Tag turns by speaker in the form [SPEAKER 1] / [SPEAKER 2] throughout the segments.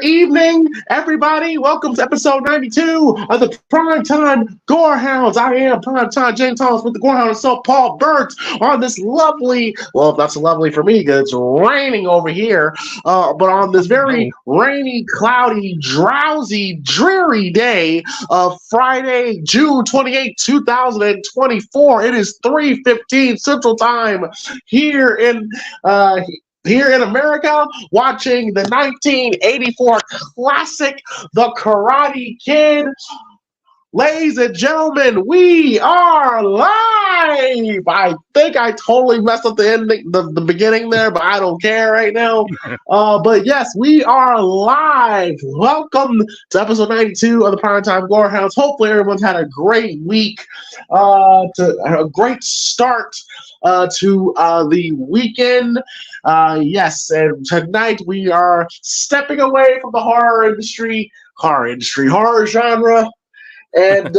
[SPEAKER 1] evening, everybody. Welcome to episode 92 of the PrimeTime Gorehounds. I am PrimeTime James Thomas with the Gorehounds, so Paul Burt on this lovely, well, not so lovely for me because it's raining over here, but on this very rainy, cloudy, drowsy, dreary day of Friday, June 28, 2024. It is 3:15 Central Time here in America, watching the 1984 classic, The Karate Kid. Ladies and gentlemen, we are live. I think I totally messed up the ending, the beginning there, but I don't care right now. But yes, we are live. Welcome to episode 92 of the Primetime Gorehounds. Hopefully, everyone's had a great week, to a great start to the weekend. Yes, and tonight we are stepping away from the horror genre, and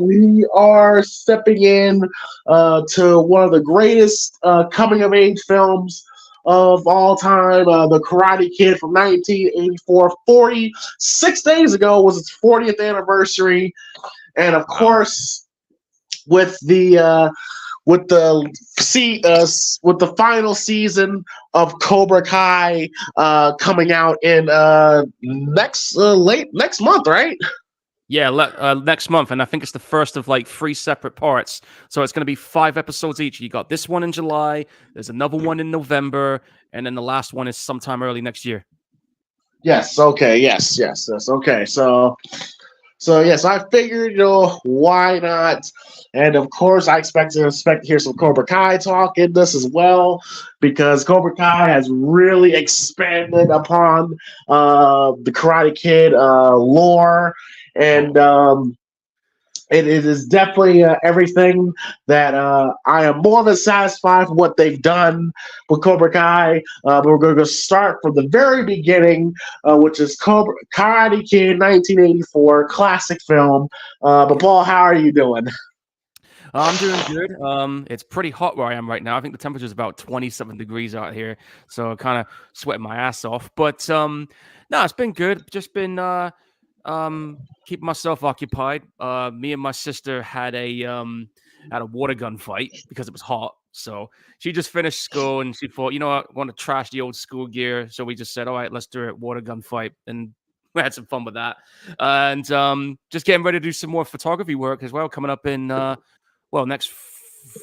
[SPEAKER 1] we are stepping in to one of the greatest coming-of-age films of all time, The Karate Kid from 1984. 46 days ago was its 40th anniversary, and of course, with the final season of Cobra Kai coming out in next month, right?
[SPEAKER 2] Yeah, next month, and I think it's the first of like 3 separate parts. So it's going to be 5 episodes each. You got this one in July, there's another one in November, and then the last one is sometime early next year.
[SPEAKER 1] Yes. Okay. Yes. Okay. So yes, I figured, why not? And of course, I expect to hear some Cobra Kai talk in this as well, because Cobra Kai has really expanded upon the Karate Kid lore, and it is definitely everything that I am more than satisfied with what they've done with Cobra Kai. But we're going to start from the very beginning, which is Karate Kid 1984, classic film. But Paul, how are you doing?
[SPEAKER 2] I'm doing good. It's pretty hot where I am right now. I think the temperature is about 27 degrees out here, so kind of sweating my ass off. But no, it's been good. Just been keeping myself occupied. Me and my sister had a water gun fight because it was hot. So she just finished school and she thought, I want to trash the old school gear. So we just said, all right, let's do a water gun fight. And we had some fun with that. And just getting ready to do some more photography work as well, coming up in next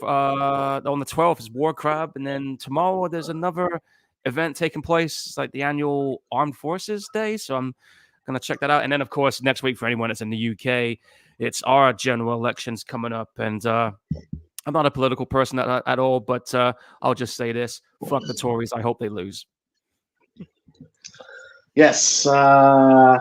[SPEAKER 2] on the 12th is War Crab, and then tomorrow there's another event taking place. It's like the annual Armed Forces Day, so I'm gonna check that out. And then, of course, next week for anyone that's in the UK, it's our general elections coming up. And I'm not a political person at all, but I'll just say this: fuck the Tories. I hope they lose.
[SPEAKER 1] Yes, I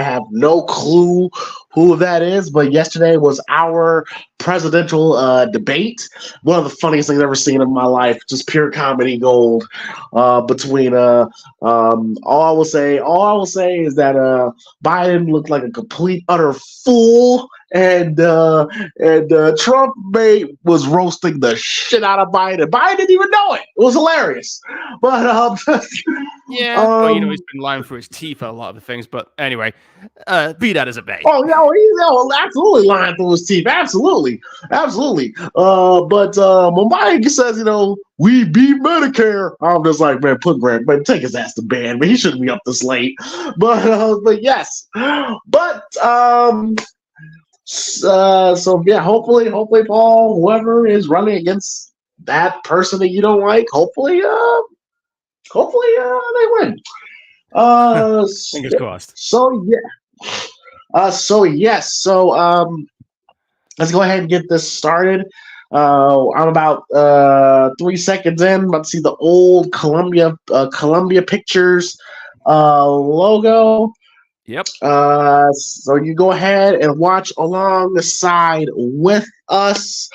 [SPEAKER 1] have no clue who that is, but yesterday was our presidential debate. One of the funniest things I've ever seen in my life. Just pure comedy gold. Between all I will say is that Biden looked like a complete utter fool, and Trump was roasting the shit out of Biden. Biden didn't even know it. It was hilarious. But
[SPEAKER 2] yeah, he's been lying through his teeth at a lot of the things. But anyway, be that as it may.
[SPEAKER 1] Oh yeah, he's absolutely lying through his teeth. Absolutely. But when Biden says, we beat Medicare, I'm just like, man, take his ass to bed. But he shouldn't be up this late. But yes. But so yeah, hopefully, Paul, whoever is running against that person that you don't like, hopefully they win.
[SPEAKER 2] Fingers crossed.
[SPEAKER 1] So yeah. Let's go ahead and get this started. I'm about 3 seconds in. I'm about to see the old Columbia Pictures logo.
[SPEAKER 2] Yep.
[SPEAKER 1] So you go ahead and watch along the side with us.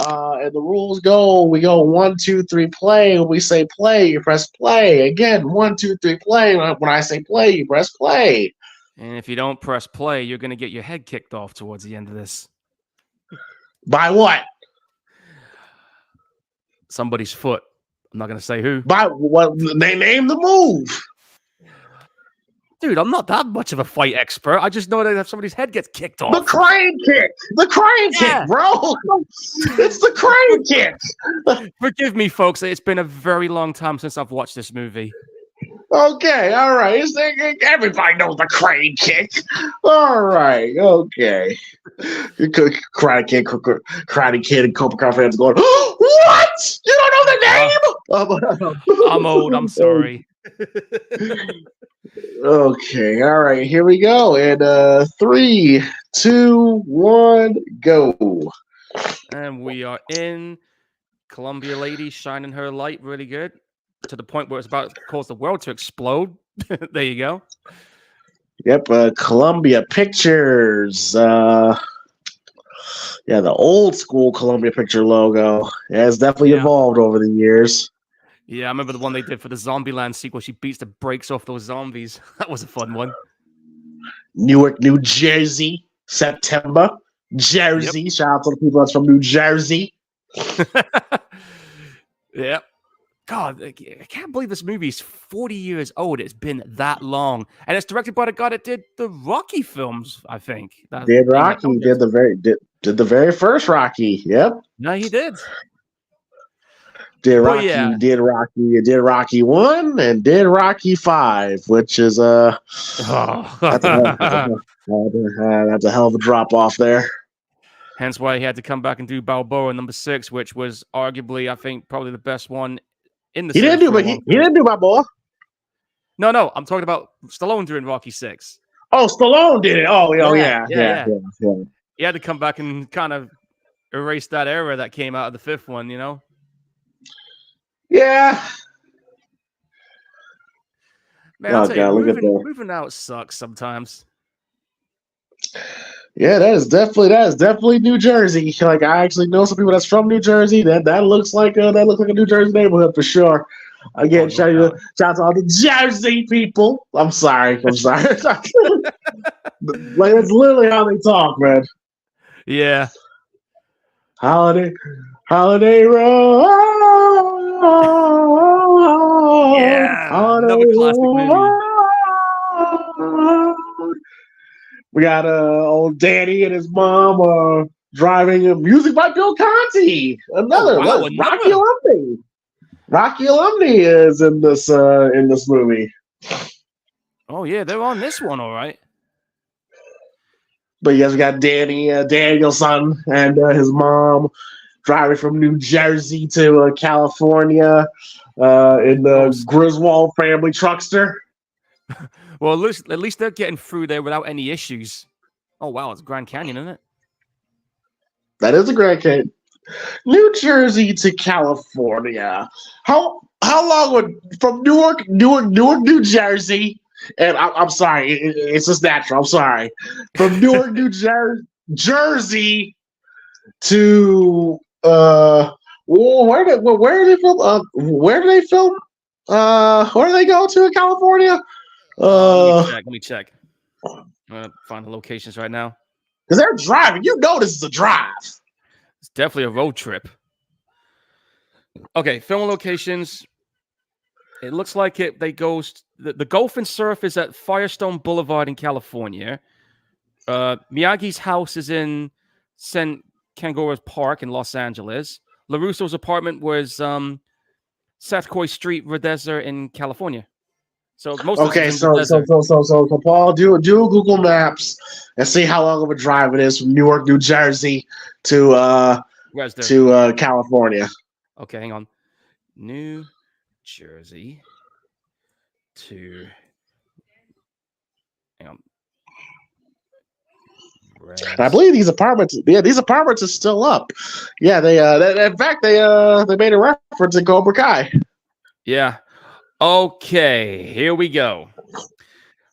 [SPEAKER 1] And the rules go: we go 1, 2, 3, play. When we say play, you press play. Again, 1, 2, 3, play. When I say play, you press play.
[SPEAKER 2] And if you don't press play, you're going to get your head kicked off towards the end of this.
[SPEAKER 1] By what?
[SPEAKER 2] Somebody's foot. I'm not going to say who.
[SPEAKER 1] By what? They name the move.
[SPEAKER 2] Dude, I'm not that much of a fight expert. I just know that if somebody's head gets kicked
[SPEAKER 1] The
[SPEAKER 2] off.
[SPEAKER 1] crane kick! The crane kick, bro! It's the crane kick!
[SPEAKER 2] Forgive me, folks. It's been a very long time since I've watched this movie.
[SPEAKER 1] Okay, all right. Everybody knows the crane kick. All right, okay. Karate Kid, and Cobra Kai fans going, what? You don't know the name?
[SPEAKER 2] I'm old. I'm sorry.
[SPEAKER 1] Okay, all right. Here we go. And 3, 2, 1, go.
[SPEAKER 2] And we are in. Columbia lady shining her light really good to the point where it's about to cause the world to explode. There you go.
[SPEAKER 1] Yep, Columbia Pictures. Yeah, the old school Columbia Picture logo. Yeah, it's definitely evolved over the years.
[SPEAKER 2] Yeah, I remember the one they did for the Zombieland sequel. She beats the brakes off those zombies. That was a fun one.
[SPEAKER 1] Newark, New Jersey, September. Jersey. Yep. Shout out to the people that's from New Jersey.
[SPEAKER 2] Yep. God, I can't believe this movie's 40 years old. It's been that long. And it's directed by the guy that did the Rocky films, I think.
[SPEAKER 1] Did the very first Rocky. Yep.
[SPEAKER 2] No, he did.
[SPEAKER 1] Did Rocky 1 and did Rocky 5, which is that's a hell of a drop off there.
[SPEAKER 2] Hence why he had to come back and do Balboa number 6, which was arguably, I think, probably the best one in the
[SPEAKER 1] series. He didn't do Balboa.
[SPEAKER 2] No, I'm talking about Stallone doing Rocky 6.
[SPEAKER 1] Oh, Stallone did it. Oh, yeah.
[SPEAKER 2] He had to come back and kind of erase that era that came out of the 5th one, you know?
[SPEAKER 1] Yeah.
[SPEAKER 2] Man, I'll tell you, moving out sucks sometimes.
[SPEAKER 1] Yeah, that is definitely New Jersey. Like, I actually know some people that's from New Jersey. That looks like a New Jersey neighborhood for sure. Again, shout out to all the Jersey people. I'm sorry. Like, that's literally how they talk, man.
[SPEAKER 2] Yeah.
[SPEAKER 1] Holiday Road.
[SPEAKER 2] Yeah, another classic movie.
[SPEAKER 1] We got old Danny and his mom driving music by Bill Conti. Another Rocky alumni. Rocky alumni is in this movie.
[SPEAKER 2] Oh yeah, they're on this one, all right.
[SPEAKER 1] But yes, we got Danny Danielson and his mom driving from New Jersey to California in the Griswold family truckster.
[SPEAKER 2] Well, at least they're getting through there without any issues. Oh, wow. It's Grand Canyon, isn't it?
[SPEAKER 1] That is a Grand Canyon. New Jersey to California. How long would from Newark, New Jersey, and I'm sorry, it's just natural. I'm sorry. From Newark, New Jersey to where do they film? Where do they film? Where do they go to in California?
[SPEAKER 2] Let me check. I'm gonna find the locations right now.
[SPEAKER 1] Because they're driving. You know this is a drive.
[SPEAKER 2] It's definitely a road trip. Okay, film locations. It looks like they go. The Golf and Surf is at Firestone Boulevard in California. Miyagi's house is in San Kangaroos Park in Los Angeles. LaRusso's apartment was Sethcoy Street, Rodeza in California. So most
[SPEAKER 1] so Paul, do Google Maps and see how long of a drive it is from Newark, New Jersey to California.
[SPEAKER 2] Okay, hang on. New Jersey to hang on.
[SPEAKER 1] I believe these apartments are still up. Yeah, they made a reference in Cobra Kai.
[SPEAKER 2] Yeah. Okay, here we go.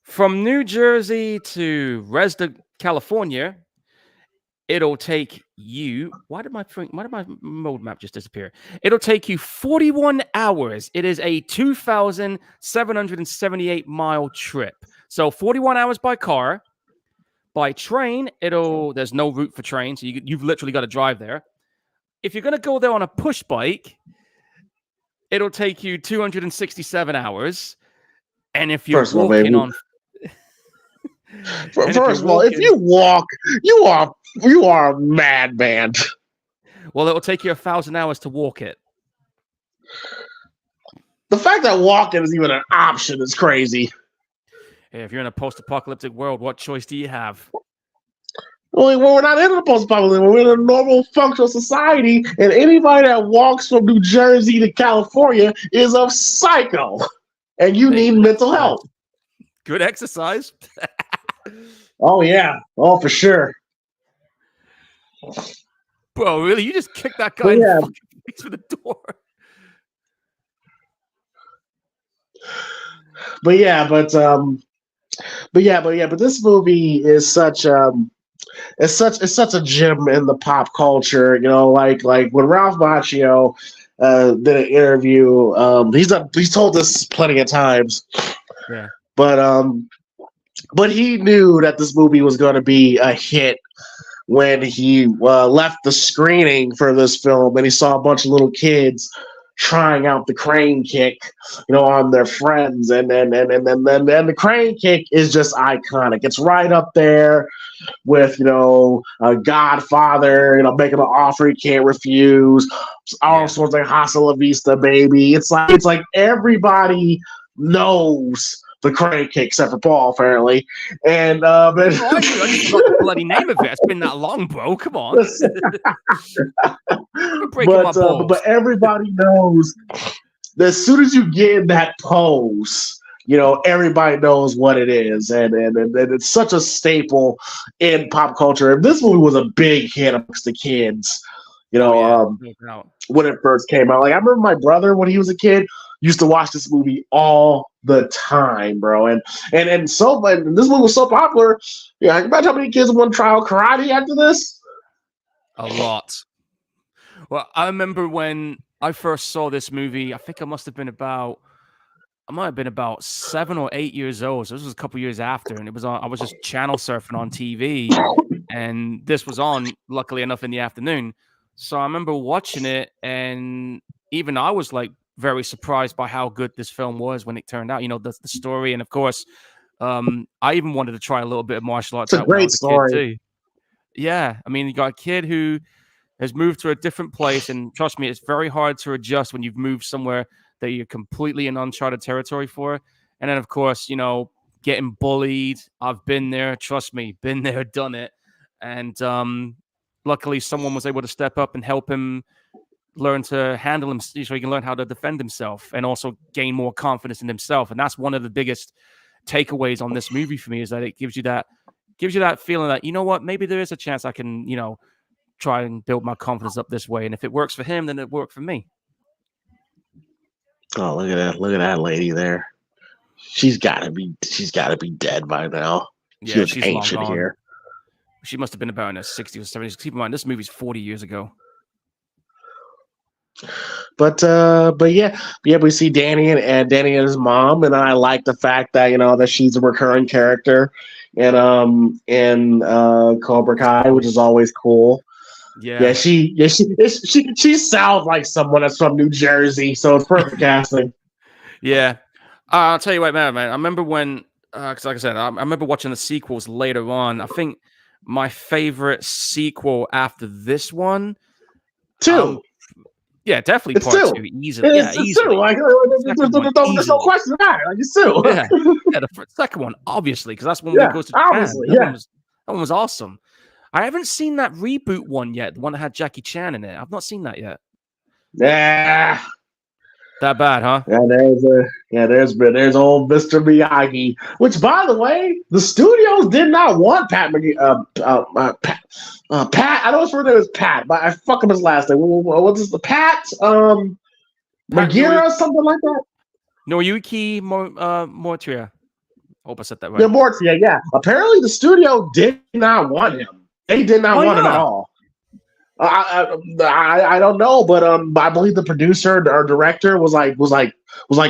[SPEAKER 2] From New Jersey to Resda, California, it'll take you. Why did my mode map just disappear? It'll take you 41 hours. It is a 2,778 mile trip. So 41 hours by car. By train, there's no route for train, so you've literally got to drive there. If you're going to go there on a push bike, it'll take you 267 hours. And if you're And if you're
[SPEAKER 1] First of all, if
[SPEAKER 2] walking,
[SPEAKER 1] you walk, you are a madman.
[SPEAKER 2] well, it'll take you 1,000 hours to walk it.
[SPEAKER 1] The fact that walking is even an option is crazy.
[SPEAKER 2] Hey, if you're in a post-apocalyptic world, what choice do you have?
[SPEAKER 1] Well, we're not in a post-apocalyptic, we're in a normal functional society, and anybody that walks from New Jersey to California is a psycho, and you
[SPEAKER 2] Hey,
[SPEAKER 1] need
[SPEAKER 2] good
[SPEAKER 1] mental
[SPEAKER 2] exercise.
[SPEAKER 1] health.
[SPEAKER 2] Good exercise.
[SPEAKER 1] Oh yeah, oh for sure.
[SPEAKER 2] Bro, really? You just kicked that guy
[SPEAKER 1] But
[SPEAKER 2] in the
[SPEAKER 1] yeah,
[SPEAKER 2] fucking face with the door.
[SPEAKER 1] but this movie is such it's such a gem in the pop culture. You know, like when Ralph Macchio did an interview. He's told this plenty of times,
[SPEAKER 2] Yeah.
[SPEAKER 1] but he knew that this movie was going to be a hit when he left the screening for this film and he saw a bunch of little kids trying out the crane kick, on their friends, and then the crane kick is just iconic. It's right up there with a Godfather, making an offer he can't refuse. All sorts like Hasta La Vista, baby. It's like everybody knows the crane kick except for Paul, apparently. And
[SPEAKER 2] I just forgot the bloody name of it. It's been that long, bro. Come on.
[SPEAKER 1] but everybody knows that as soon as you get in that pose, everybody knows what it is, and it's such a staple in pop culture. And this movie was a big hit amongst the kids, when it first came out. Like I remember my brother when he was a kid used to watch this movie all the time, bro. And this movie was so popular. Yeah, imagine how many kids want to try out karate after this.
[SPEAKER 2] A lot. Well, I remember when I first saw this movie. I think I might have been about 7 or 8 years old. So this was a couple years after, and it was on. I was just channel surfing on TV, and this was on. Luckily enough, in the afternoon. So I remember watching it, and even I was like very surprised by how good this film was when it turned out. The story, and of course, I even wanted to try a little bit of martial arts out when I was a kid too. Yeah, I mean, you got a kid who has moved to a different place, and trust me, it's very hard to adjust when you've moved somewhere that you're completely in uncharted territory for. And then, of course, getting bullied. I've been there. Trust me, been there, done it. And luckily, someone was able to step up and help him learn to handle him, so he can learn how to defend himself and also gain more confidence in himself. And that's one of the biggest takeaways on this movie for me, is that it gives you that feeling that, what, maybe there is a chance I can, try and build my confidence up this way. And if it works for him, then it worked for me.
[SPEAKER 1] Oh, look at that lady there. She's gotta be dead by now.
[SPEAKER 2] Yeah, she's ancient long gone. Here. She must have been about in her 60s or 70s. Keep in mind, this movie's 40 years ago.
[SPEAKER 1] But yeah, we see Danny and his mom, and I like the fact that that she's a recurring character in Cobra Kai, which is always cool. Yeah, she sounds like someone that's from New Jersey, so it's perfect casting.
[SPEAKER 2] Yeah, I'll tell you what, man. I remember when, because like I said, I remember watching the sequels later on. I think my favorite sequel after this one,
[SPEAKER 1] 2.
[SPEAKER 2] Yeah, definitely
[SPEAKER 1] it's
[SPEAKER 2] part 2. Easily.
[SPEAKER 1] It's
[SPEAKER 2] easily.
[SPEAKER 1] 2. Like, there's no question about it. Like, it's 2.
[SPEAKER 2] Yeah, the second one, obviously, because that's when we goes to Japan.
[SPEAKER 1] Obviously,
[SPEAKER 2] that one was awesome. I haven't seen that reboot one yet, the one that had Jackie Chan in it. I've not seen that yet.
[SPEAKER 1] Yeah.
[SPEAKER 2] That bad, huh?
[SPEAKER 1] Yeah, there's old Mr. Miyagi, which, by the way, the studios did not want Pat Pat. I know his first name is Pat, but I fuck up his last name. What's his Pat? Magira, something like that.
[SPEAKER 2] Noriyuki Mortia. Hope I said that right.
[SPEAKER 1] Yeah, Mortia. Yeah. Apparently, the studio did not want him. They did not want him at all. I don't know, but I believe the producer or director was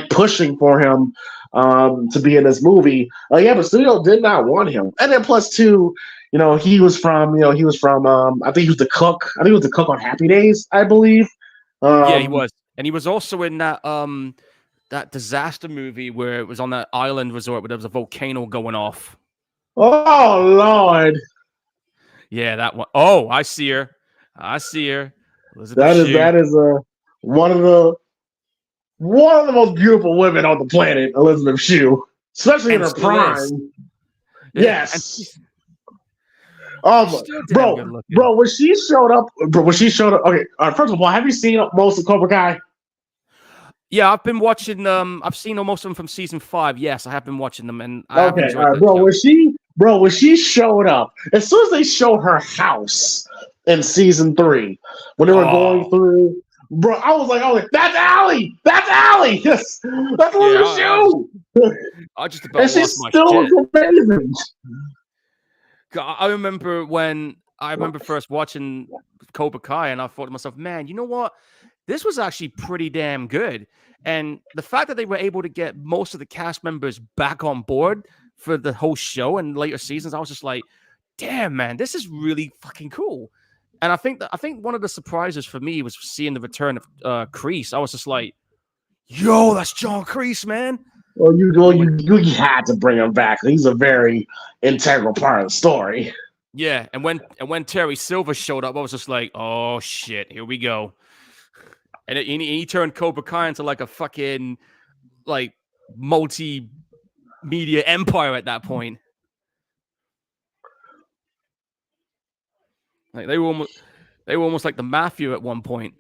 [SPEAKER 1] pushing for him to be in this movie. But studio did not want him. And then plus 2, he was from I think he was the cook. I think he was the cook on Happy Days, I believe.
[SPEAKER 2] Yeah, he was. And he was also in that that disaster movie where it was on that island resort where there was a volcano going off.
[SPEAKER 1] Oh Lord.
[SPEAKER 2] Yeah, that one. Oh, I see her. I see her. Elizabeth
[SPEAKER 1] That is
[SPEAKER 2] Shue.
[SPEAKER 1] one of the most beautiful women on the planet, Elizabeth Shue, especially in
[SPEAKER 2] And
[SPEAKER 1] her
[SPEAKER 2] still is.
[SPEAKER 1] prime.
[SPEAKER 2] Yeah, and
[SPEAKER 1] Yes.
[SPEAKER 2] she's still damn good looking.
[SPEAKER 1] When she showed up. Okay, first of all, have you seen most of Cobra Kai?
[SPEAKER 2] Yeah, I've been watching. I've seen most of them from season 5. Yes, I have been watching them, and I have
[SPEAKER 1] Okay, all
[SPEAKER 2] enjoyed
[SPEAKER 1] right,
[SPEAKER 2] that
[SPEAKER 1] bro.
[SPEAKER 2] show.
[SPEAKER 1] When she showed up, as soon as they showed her house in season 3, when they were going
[SPEAKER 2] Oh,
[SPEAKER 1] through, bro, I was like, that's Allie, that's Allie, yes, that's
[SPEAKER 2] yeah,
[SPEAKER 1] Elizabeth Shue,
[SPEAKER 2] I just
[SPEAKER 1] and
[SPEAKER 2] about
[SPEAKER 1] she
[SPEAKER 2] lost my
[SPEAKER 1] still
[SPEAKER 2] shit.
[SPEAKER 1] looks amazing.
[SPEAKER 2] I remember when first watching Cobra Kai, and I thought to myself, man, you know what? This was actually pretty damn good. And the fact that they were able to get most of the cast members back on board for the whole show and later seasons, I was just like, damn, man, this is really fucking cool. And I think one of the surprises for me was seeing the return of Kreese. I was just like, yo, that's John Kreese, man.
[SPEAKER 1] You had to bring him back. He's a very integral part of the story.
[SPEAKER 2] Yeah, and when Terry Silver showed up, I was just like, oh shit, here we go. And he turned Cobra Kai into like a fucking like multimedia empire at that point. Like they were almost like the mafia at one point.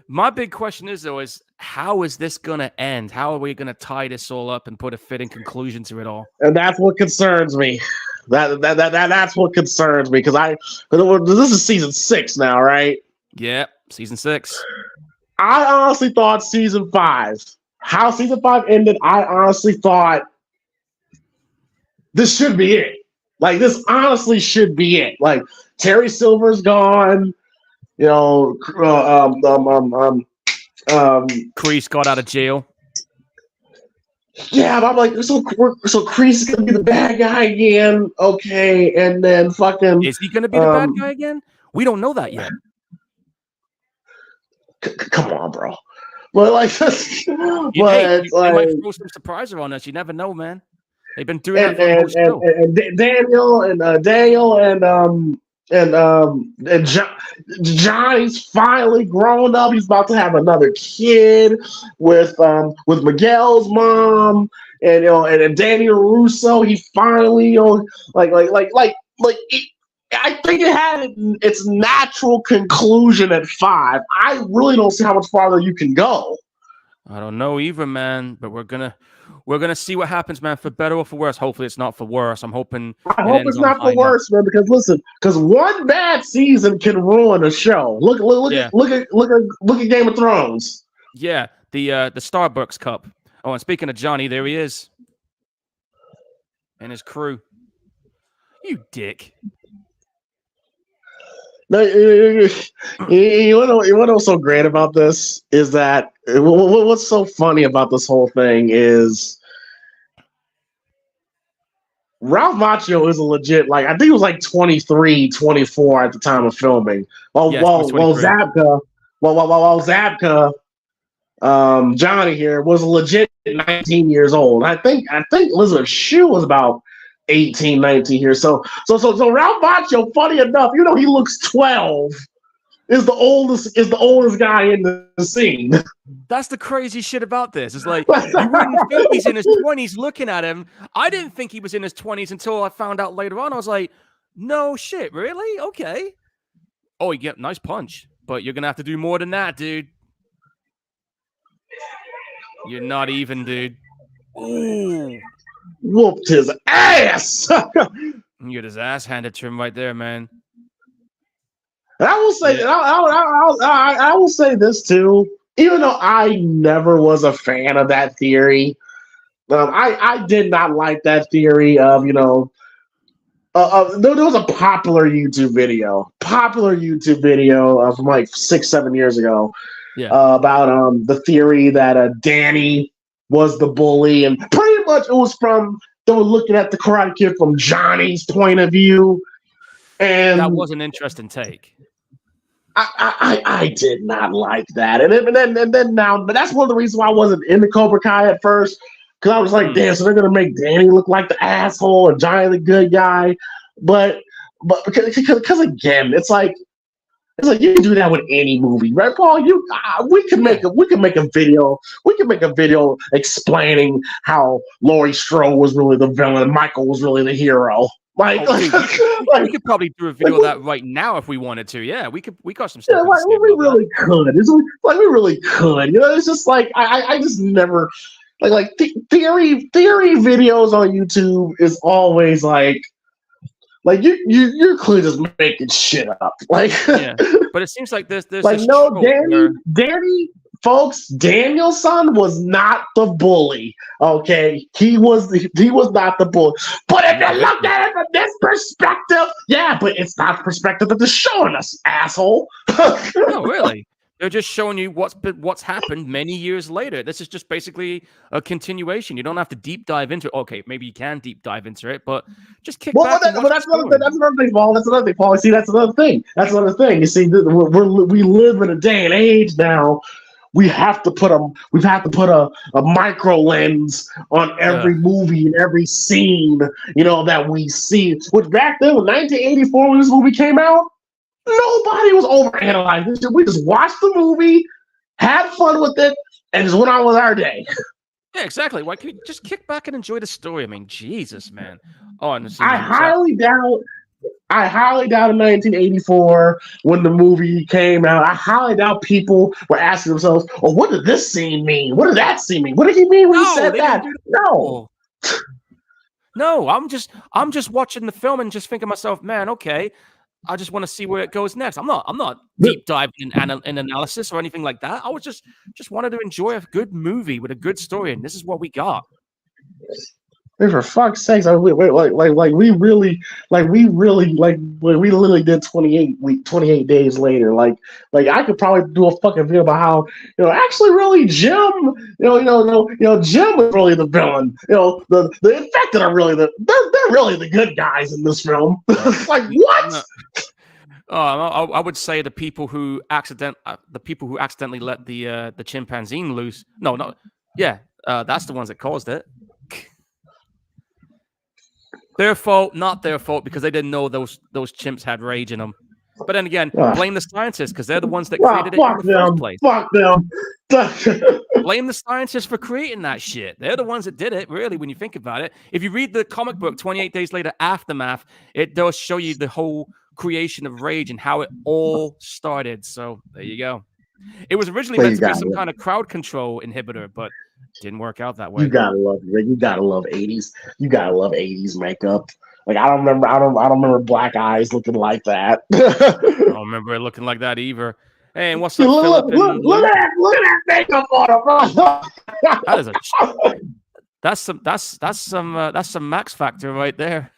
[SPEAKER 2] My big question is though, is how is this gonna end? How are we gonna tie this all up and put a fitting conclusion to it all?
[SPEAKER 1] And that's what concerns me. That's what concerns me because this is season 6 now, right?
[SPEAKER 2] Yeah, season 6.
[SPEAKER 1] I honestly thought season 5, how season 5 ended, I honestly thought this should be it. Like this honestly should be it. Like Terry Silver's gone. You know,
[SPEAKER 2] Kreese got out of jail.
[SPEAKER 1] Yeah, but I'm like, so Kreese is gonna be the bad guy again, okay? And then fucking
[SPEAKER 2] Is he gonna be the bad guy again? We don't know that yet.
[SPEAKER 1] Come on, bro. But like,
[SPEAKER 2] They might throw some surprise on us. You never know, man. They've been doing that for the whole show.
[SPEAKER 1] And Johnny's finally grown up. He's about to have another kid with Miguel's mom, and and Danny Russo. He finally, I think it had its natural conclusion at 5. I really don't see how much farther you can go.
[SPEAKER 2] I don't know either, man. But we're gonna see what happens, man. For better or for worse. Hopefully, it's not for worse. I'm hoping.
[SPEAKER 1] I hope it's not for worse, man. Because listen, because one bad season can ruin a show. Look at Game of Thrones.
[SPEAKER 2] Yeah, the Starbucks cup. Oh, and speaking of Johnny, there he is, and his crew. You dick.
[SPEAKER 1] No, you know what's so great about this is that what's so funny about this whole thing is Ralph Macchio is a legit, like, I think he was like 23, 24 at the time of filming. While Zabka, Johnny here was a legit 19 years old. I think Elizabeth Shue was about 18, 19 here. So Ralph Macchio, funny enough, he looks 12, is the oldest guy in the scene.
[SPEAKER 2] That's the crazy shit about this. It's like, you wouldn't think he's in his 20s looking at him. I didn't think he was in his 20s until I found out later on. I was like, no shit, really? Okay. Oh, you get nice punch, but you're gonna have to do more than that, dude. You're not even, dude. Ooh.
[SPEAKER 1] Whooped his ass.
[SPEAKER 2] You get his ass handed to him right there, man.
[SPEAKER 1] And I will say, I will say this too. Even though I never was a fan of that theory, I did not like that theory of there was a popular YouTube video from like 6-7 years ago, about the theory that Danny was the bully, and pretty much it was they were looking at the Karate Kid from Johnny's point of view, and
[SPEAKER 2] that was an interesting take.
[SPEAKER 1] I did not like that, and then now, but that's one of the reasons why I wasn't into Cobra Kai at first, because I was like, damn, so they're gonna make Danny look like the asshole and Johnny the good guy, but because again, it's like you can do that with any movie, right, Paul? We can make a video. We can make a video explaining how Laurie Strode was really the villain, Michael was really the hero. Like,
[SPEAKER 2] dude, we could probably do a video of that right now if we wanted to. Yeah, we got some stuff.
[SPEAKER 1] Yeah, like we really could. It's like we really could. You know, it's just like I just never theory videos on YouTube is always like you're clearly just making shit up. Like,
[SPEAKER 2] yeah, but it seems like there's
[SPEAKER 1] like no Danny, folks, Daniel's son was not the bully. Okay, he was not the bully. But if you look at it from this perspective, yeah, but it's not the perspective that they're showing us, asshole.
[SPEAKER 2] No, really. They're just showing you what's happened many years later. This is just basically a continuation. You don't have to deep dive into it. Okay, maybe you can deep dive into it, but just kick back.
[SPEAKER 1] That's another thing, Paul. That's another thing, Paul. See, that's another thing. You see, we live in a day and age now. We have to put a micro lens on every movie and every scene, that we see. Which back then, in 1984, when this movie came out, nobody was overanalyzing this. We just watched the movie, had fun with it, and just went on with our day.
[SPEAKER 2] Yeah, exactly. Why can't you just kick back and enjoy the story? I mean, Jesus, man. Oh, and
[SPEAKER 1] I highly doubt in 1984 when the movie came out. I highly doubt people were asking themselves, "Oh, what did this scene mean? What did that scene mean? What did he mean when he said that?"
[SPEAKER 2] No, I'm just watching the film and just thinking to myself, man, okay, I just want to see where it goes next. I'm not deep diving in analysis or anything like that. I was just wanted to enjoy a good movie with a good story, and this is what we got.
[SPEAKER 1] For fuck's sakes, we literally did 28 days later. Like I could probably do a fucking video about how, actually really Jim, Jim was really the villain. The infected are really they're really the good guys in this film. Like what?
[SPEAKER 2] I would say the people who accidentally let the chimpanzee loose. That's the ones that caused it. Their fault, not their fault, because they didn't know those chimps had rage in them. But then again, blame the scientists because they're the ones that created it in the first place.
[SPEAKER 1] Fuck them.
[SPEAKER 2] Blame the scientists for creating that shit. They're the ones that did it, really, when you think about it. If you read the comic book 28 Days Later, Aftermath, it does show you the whole creation of rage and how it all started. So there you go. It was originally meant to be some kind of crowd control inhibitor, but didn't work out that way.
[SPEAKER 1] You gotta love 80s. You gotta love 80s makeup. Like I don't remember Black Eyes looking like that.
[SPEAKER 2] I don't remember it looking like that either. Hey, and what's up, Philip?
[SPEAKER 1] Look at that makeup on him, bro.
[SPEAKER 2] That's some Max Factor right there.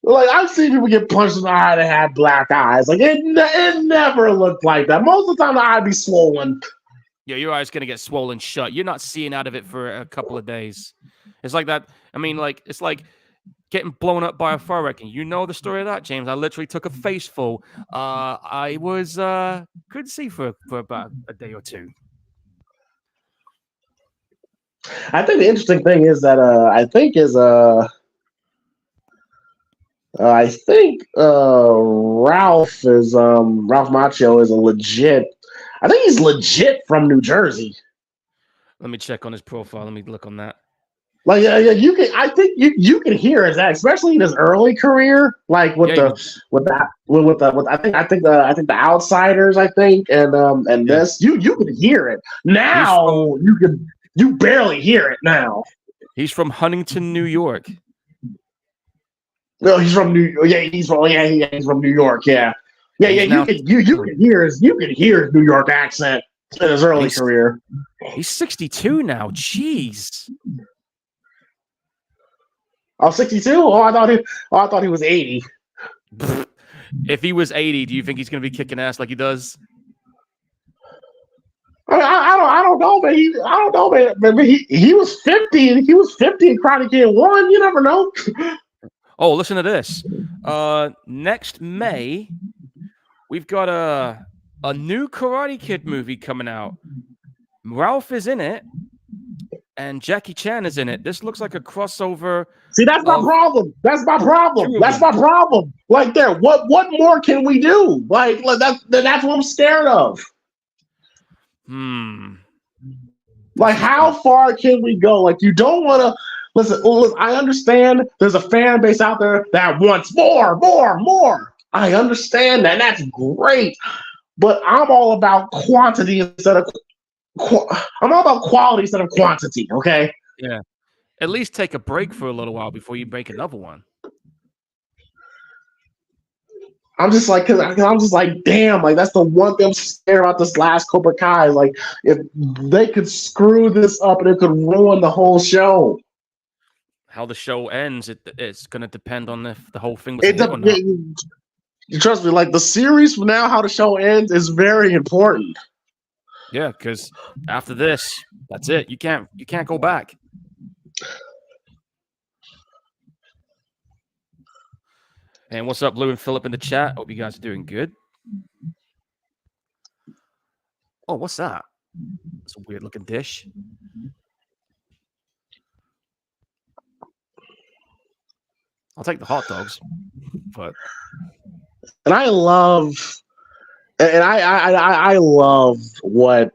[SPEAKER 1] Like I've seen people get punched in the eye that had black eyes. Like it never looked like that. Most of the time, the eye be swollen.
[SPEAKER 2] Yeah, your eye's gonna get swollen shut. You're not seeing out of it for a couple of days. It's like that. I mean, like it's like getting blown up by a fire wreck. You know the story of that, James. I literally took a face full. I was couldn't see for about a day or two.
[SPEAKER 1] I think the interesting thing is that Ralph Macchio is a legit. I think he's legit from New Jersey.
[SPEAKER 2] Let me check on his profile. Let me look on that.
[SPEAKER 1] Like, yeah, you can. I think you can hear his accent, especially in his early career. Like with I think the Outsiders. I think and this you can hear it now. You barely hear it now.
[SPEAKER 2] He's from Huntington, New York.
[SPEAKER 1] No, he's from New York. Yeah, he's from New York. Yeah. You can hear his New York accent in his early career.
[SPEAKER 2] He's 62 now. Jeez.
[SPEAKER 1] Oh, 62? Oh, I thought he was 80.
[SPEAKER 2] If he was 80, do you think he's going to be kicking ass like he does?
[SPEAKER 1] I don't know, man. He was 50. He was 50 in Karate Kid 1. You never know.
[SPEAKER 2] Oh, listen to this. Next May, we've got a new Karate Kid movie coming out. Ralph is in it. and Jackie Chan is in it. This looks like a crossover
[SPEAKER 1] See, that's my
[SPEAKER 2] of
[SPEAKER 1] problem. That's my problem.
[SPEAKER 2] two of
[SPEAKER 1] That's
[SPEAKER 2] them.
[SPEAKER 1] my problem. Like there, what more can we do? Like that's what I'm scared of. Like, how far can we go? Like, you don't want to listen. I understand there's a fan base out there that wants more, more, more. I understand that. That's great. But I'm all about quantity instead of. I'm all about quality instead of quantity. Okay.
[SPEAKER 2] Yeah. At least take a break for a little while before you make another one.
[SPEAKER 1] I'm just like, cause I'm just like, damn, like that's the one thing I'm scared about this last Cobra Kai. Like, if they could screw this up and it could ruin the whole show.
[SPEAKER 2] How the show ends, it's going to depend on if the whole thing was a hit or not.
[SPEAKER 1] You trust me, like the series from now, how the show ends is very important.
[SPEAKER 2] Yeah, because after this, that's it. You can't go back. And what's up, Lou and Philip in the chat? Hope you guys are doing good. Oh, what's that? It's a weird looking dish. I'll take the hot dogs, but
[SPEAKER 1] and I love what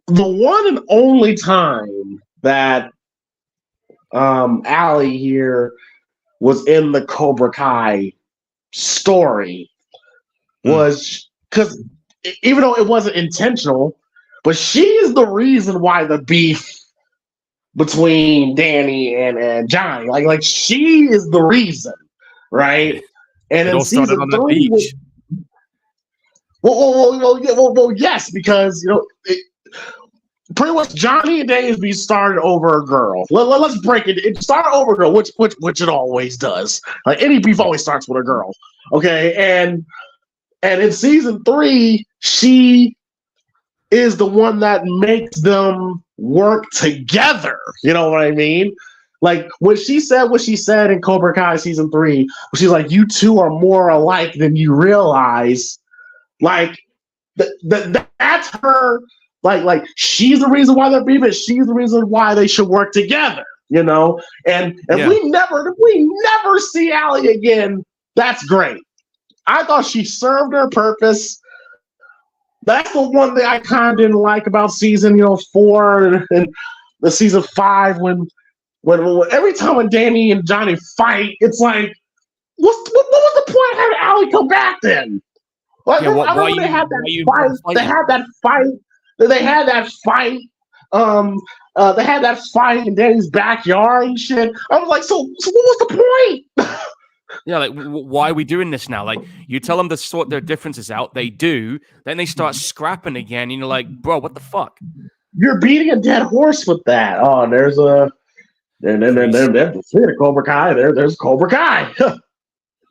[SPEAKER 1] the one and only time that Allie here was in the Cobra Kai story was because even though it wasn't intentional, but she is the reason why the beef between Danny and Johnny, like she is the reason, right? And in season 3, well, yes, because pretty much Johnny and Dansby started over a girl. Let's break it. It started over a girl, which it always does. Like any beef always starts with a girl. Okay, and in season 3, she is the one that makes them work together. You know what I mean? Like when she said what she said in Cobra Kai season 3, she's like, "You two are more alike than you realize." Like that's her. Like she's the reason why they're beefing. She's the reason why they should work together. And if we never see Allie again, that's great. I thought she served her purpose. That's the one thing I kind of didn't like about season 4 and the season 5 when every time when Danny and Johnny fight, it's like, what was the point of having Allie come back then? Like, I remember they had that fight. They had that fight. They had that fight. They had that fight in Danny's backyard and shit. I was like, so what was the point?
[SPEAKER 2] Yeah, like, why are we doing this now? Like, you tell them to sort their differences out. They do. Then they start scrapping again. And you're like, bro, what the fuck?
[SPEAKER 1] You're beating a dead horse with that. Oh, there's a... And then Cobra Kai. There's Cobra Kai.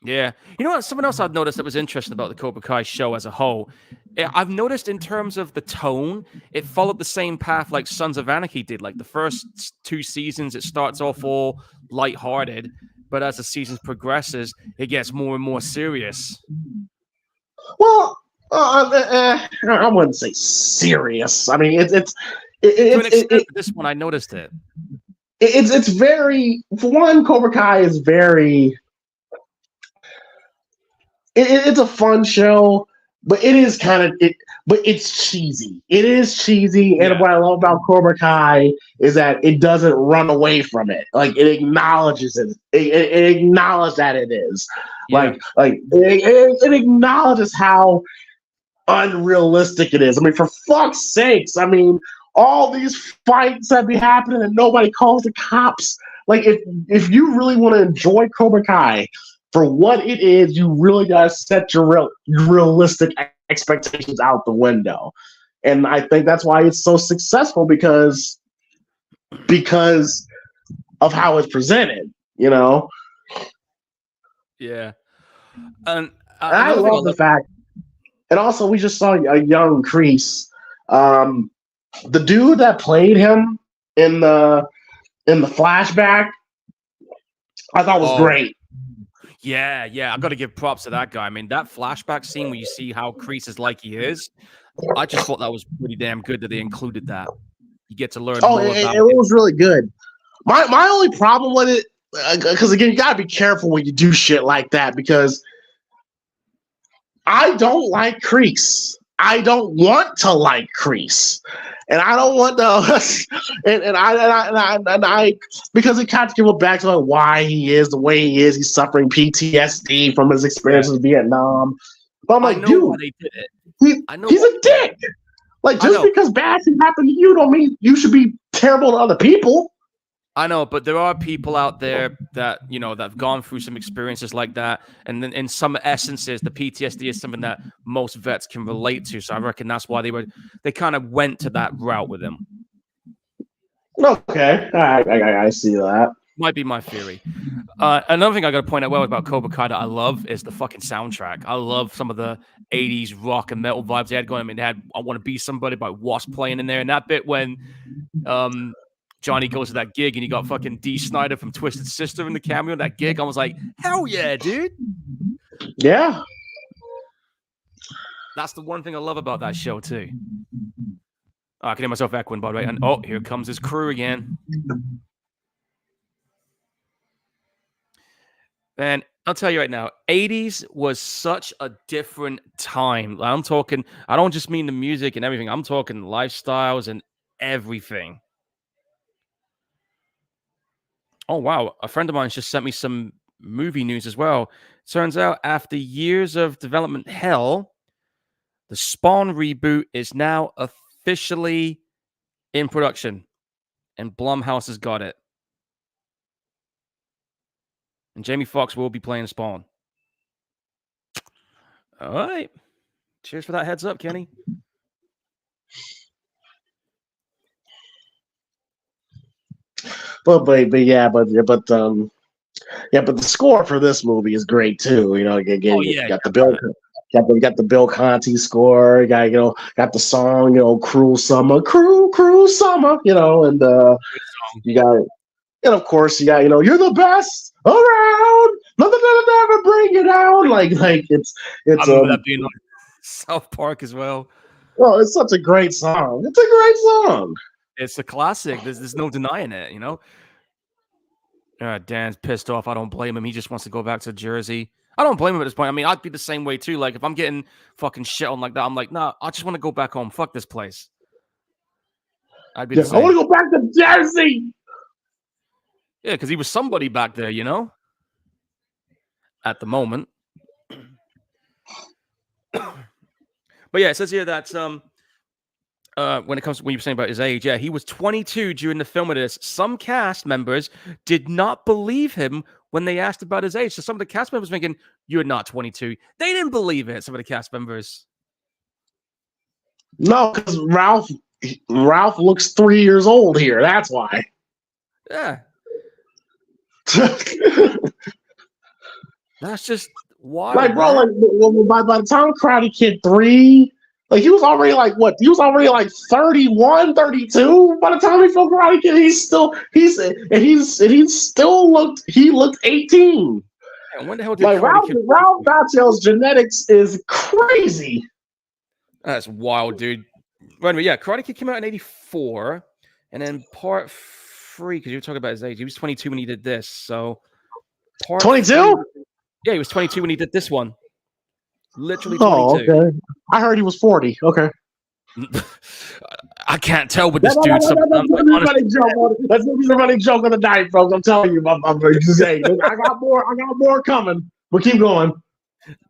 [SPEAKER 2] Yeah. You know what? Something else I've noticed that was interesting about the Cobra Kai show as a whole. I've noticed in terms of the tone, it followed the same path like Sons of Anarchy did. Like the first 2 seasons, it starts off all lighthearted. But as the season progresses, it gets more and more serious.
[SPEAKER 1] Well, I wouldn't say serious. I mean,
[SPEAKER 2] this one, I noticed it.
[SPEAKER 1] It's very, for one, Cobra Kai is very. It's a fun show, but it is kind of it. But it's cheesy. It is cheesy, and what I love about Cobra Kai is that it doesn't run away from it. Like it acknowledges it. It acknowledges that it is. Like it acknowledges how unrealistic it is. I mean, for fuck's sakes! I mean, all these fights that be happening and nobody calls the cops. Like if you really want to enjoy Cobra Kai for what it is, you really gotta set your realistic expectations out the window. And I think that's why it's so successful because of how it's presented, Yeah.
[SPEAKER 2] And
[SPEAKER 1] I love the fact, and also we just saw a young Kreese. The dude that played him in the flashback, I thought was great.
[SPEAKER 2] Yeah, I got to give props to that guy. I mean, that flashback scene where you see how Kreese is like he is, I just thought that was pretty damn good that they included that. You get to learn
[SPEAKER 1] Oh,
[SPEAKER 2] more about
[SPEAKER 1] it was really good. My only problem with it, because again, you gotta be careful when you do shit like that, because I don't like Kreese. I don't want to like Kreese, and I don't want to. And I because it kind of goes back to like why he is the way he is. He's suffering PTSD from his experiences in Vietnam. But I'm
[SPEAKER 2] I
[SPEAKER 1] like,
[SPEAKER 2] know why
[SPEAKER 1] dude,
[SPEAKER 2] they did it.
[SPEAKER 1] he's a dick. Like, just because bad things happen to you don't mean you should be terrible to other people.
[SPEAKER 2] I know, but there are people out there that, you know, that have gone through some experiences like that. And then in some essences, the PTSD is something that most vets can relate to. So I reckon that's why they kind of went to that route with him.
[SPEAKER 1] Okay. I see that.
[SPEAKER 2] Might be my theory. Another thing I got to point out about Cobra Kai that I love is the fucking soundtrack. I love some of the 80s rock and metal vibes they had going. I mean, they had I Want to Be Somebody by Wasp playing in there. And that bit when Johnny goes to that gig and you got fucking Dee Snider from Twisted Sister in the cameo in that gig. I was like, hell yeah, dude.
[SPEAKER 1] Yeah.
[SPEAKER 2] That's the one thing I love about that show, too. Oh, I can hear myself echoing, by the way. And oh, here comes his crew again. And I'll tell you right now, 80s was such a different time. I'm talking, I don't just mean the music and everything. I'm talking lifestyles and everything. Oh, wow. A friend of mine just sent me some movie news as well. Turns out after years of development hell, the Spawn reboot is now officially in production. And Blumhouse has got it. And Jamie Foxx will be playing Spawn. All right. Cheers for that heads up, Kenny.
[SPEAKER 1] But the score for this movie is great too. You know, again, you got the Bill Conti score. You got the song, "Cruel Summer," cruel summer. And you got, and of course you got, "You're the best around. Nothing that'll ever bring you down." Like it's.
[SPEAKER 2] I remember that being on South Park as well.
[SPEAKER 1] Oh, it's such a great song. It's a great song.
[SPEAKER 2] It's a classic. There's no denying it, you know? Dan's pissed off. I don't blame him. He just wants to go back to Jersey. I don't blame him at this point. I mean, I'd be the same way too. Like, if I'm getting fucking shit on like that, I'm like, nah, I just want to go back home. Fuck this place. I'd be the same.
[SPEAKER 1] I want to go back to Jersey.
[SPEAKER 2] Yeah, because he was somebody back there, you know? At the moment. But yeah, it says here that when you were saying about his age, yeah, he was 22 during the film of this. Some cast members did not believe him when they asked about his age. So some of the cast members thinking, "You're not 22." They didn't believe it. Some of the cast members.
[SPEAKER 1] No, because Ralph looks 3 years old here. That's why.
[SPEAKER 2] Yeah. That's just wild.
[SPEAKER 1] Like, bro, by the time Karate Kid 3, like, he was already like, what? He was already like 31, 32 by the time he filmed Karate Kid. He looked 18.
[SPEAKER 2] Man, when the hell did
[SPEAKER 1] like Ralph Macchio's genetics is crazy.
[SPEAKER 2] That's wild, dude. Right, yeah, Karate Kid came out in 84, and then part 3, because you were talking about his age, he was 22 when he did this. So
[SPEAKER 1] 22?
[SPEAKER 2] Yeah, he was 22 when he did this one. Literally 22.
[SPEAKER 1] Oh, okay. I heard he was 40. Okay.
[SPEAKER 2] I can't tell with this dude.
[SPEAKER 1] That's a running joke on the night, folks. I'm telling you, I'm just saying. I got more coming. But keep going.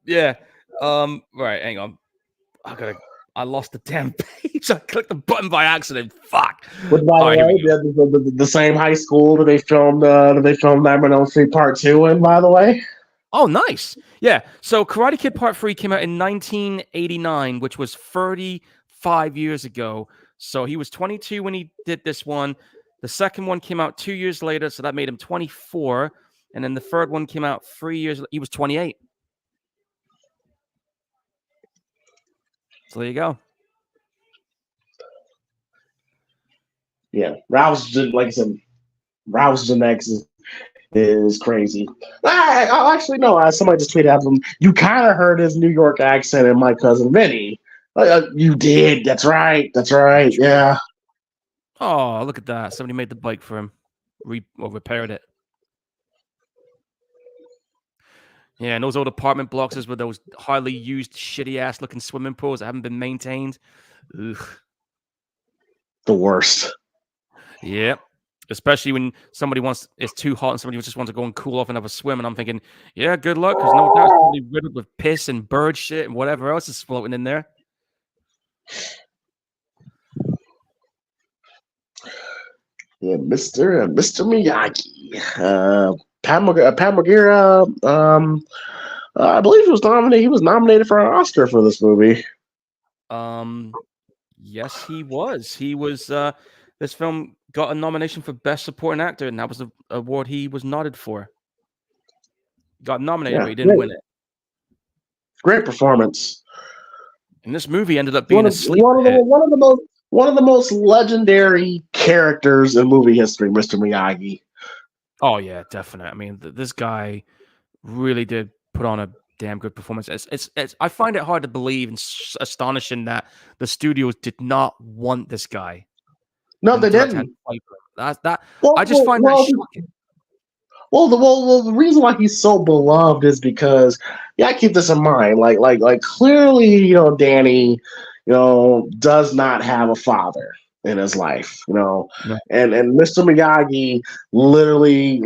[SPEAKER 2] Yeah. Right. Hang on. I lost the damn page. I clicked the button by accident. Fuck.
[SPEAKER 1] But by the way, the same high school that they filmed Nightmare on Elm Street Part 2 in, by the way.
[SPEAKER 2] Oh, nice. Yeah. So Karate Kid Part 3 came out in 1989, which was 35 years ago. So he was 22 when he did this one. The second one came out 2 years later, so that made him 24. And then the third one came out 3 years. He was 28. So there you go.
[SPEAKER 1] Yeah, Ralph's genetics is crazy. I actually know. Somebody just tweeted at him. You kind of heard his New York accent in My Cousin Vinny. You did. That's right. Yeah.
[SPEAKER 2] Oh, look at that! Somebody made the bike for him, or repaired it. Yeah, and those old apartment blocks with those highly used, shitty ass looking swimming pools that haven't been maintained. Ugh.
[SPEAKER 1] The worst.
[SPEAKER 2] Yep. Especially when it's too hot and somebody just wants to go and cool off and have a swim. And I'm thinking, yeah, good luck, because no doubt it's probably riddled with piss and bird shit and whatever else is floating in there.
[SPEAKER 1] Yeah, Mr. Miyagi. Pat Morgira, I believe he was nominated. He was nominated for an Oscar for this movie.
[SPEAKER 2] Yes, he was. He was. This film got a nomination for Best Supporting Actor, and that was the award he was nodded for. Got nominated, but he didn't win it.
[SPEAKER 1] Great performance.
[SPEAKER 2] And this movie ended up being
[SPEAKER 1] one of the most legendary characters in movie history, Mr. Miyagi.
[SPEAKER 2] Oh yeah, definitely. I mean, this guy really did put on a damn good performance. It's I find it hard to believe and astonishing that the studios did not want this guy.
[SPEAKER 1] No, they didn't.
[SPEAKER 2] That I just find that shocking.
[SPEAKER 1] Well, the reason why he's so beloved is because keep this in mind. Like clearly, Danny, does not have a father in his life,
[SPEAKER 2] No.
[SPEAKER 1] and Mr. Miyagi literally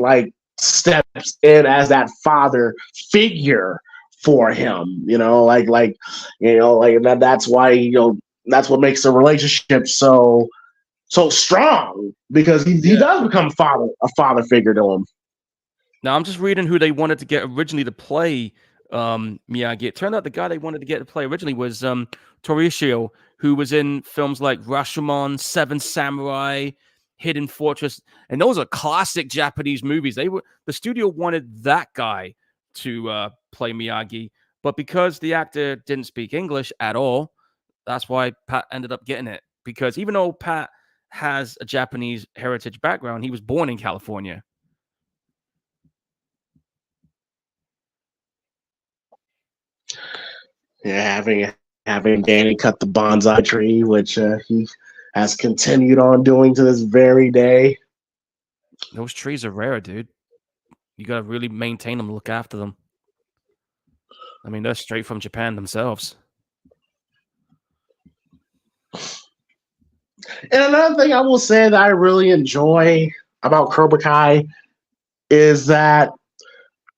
[SPEAKER 1] steps in as that father figure for him, that's why that's what makes the relationship so strong, because he does become a father figure to him.
[SPEAKER 2] Now I'm just reading who they wanted to get originally to play Miyagi. It turned out the guy they wanted to get to play originally was Torishio, who was in films like Rashomon, Seven Samurai, Hidden Fortress, and those are classic Japanese movies. The studio wanted that guy to play Miyagi, but because the actor didn't speak English at all, that's why Pat ended up getting it. Because even though Pat has a Japanese heritage background, he was born in California.
[SPEAKER 1] Yeah, having Danny cut the bonsai tree, which he has continued on doing to this very day.
[SPEAKER 2] Those trees are rare, dude. You gotta really maintain them, look after them. I mean, they're straight from Japan themselves.
[SPEAKER 1] And another thing I will say that I really enjoy about Cobra Kai is that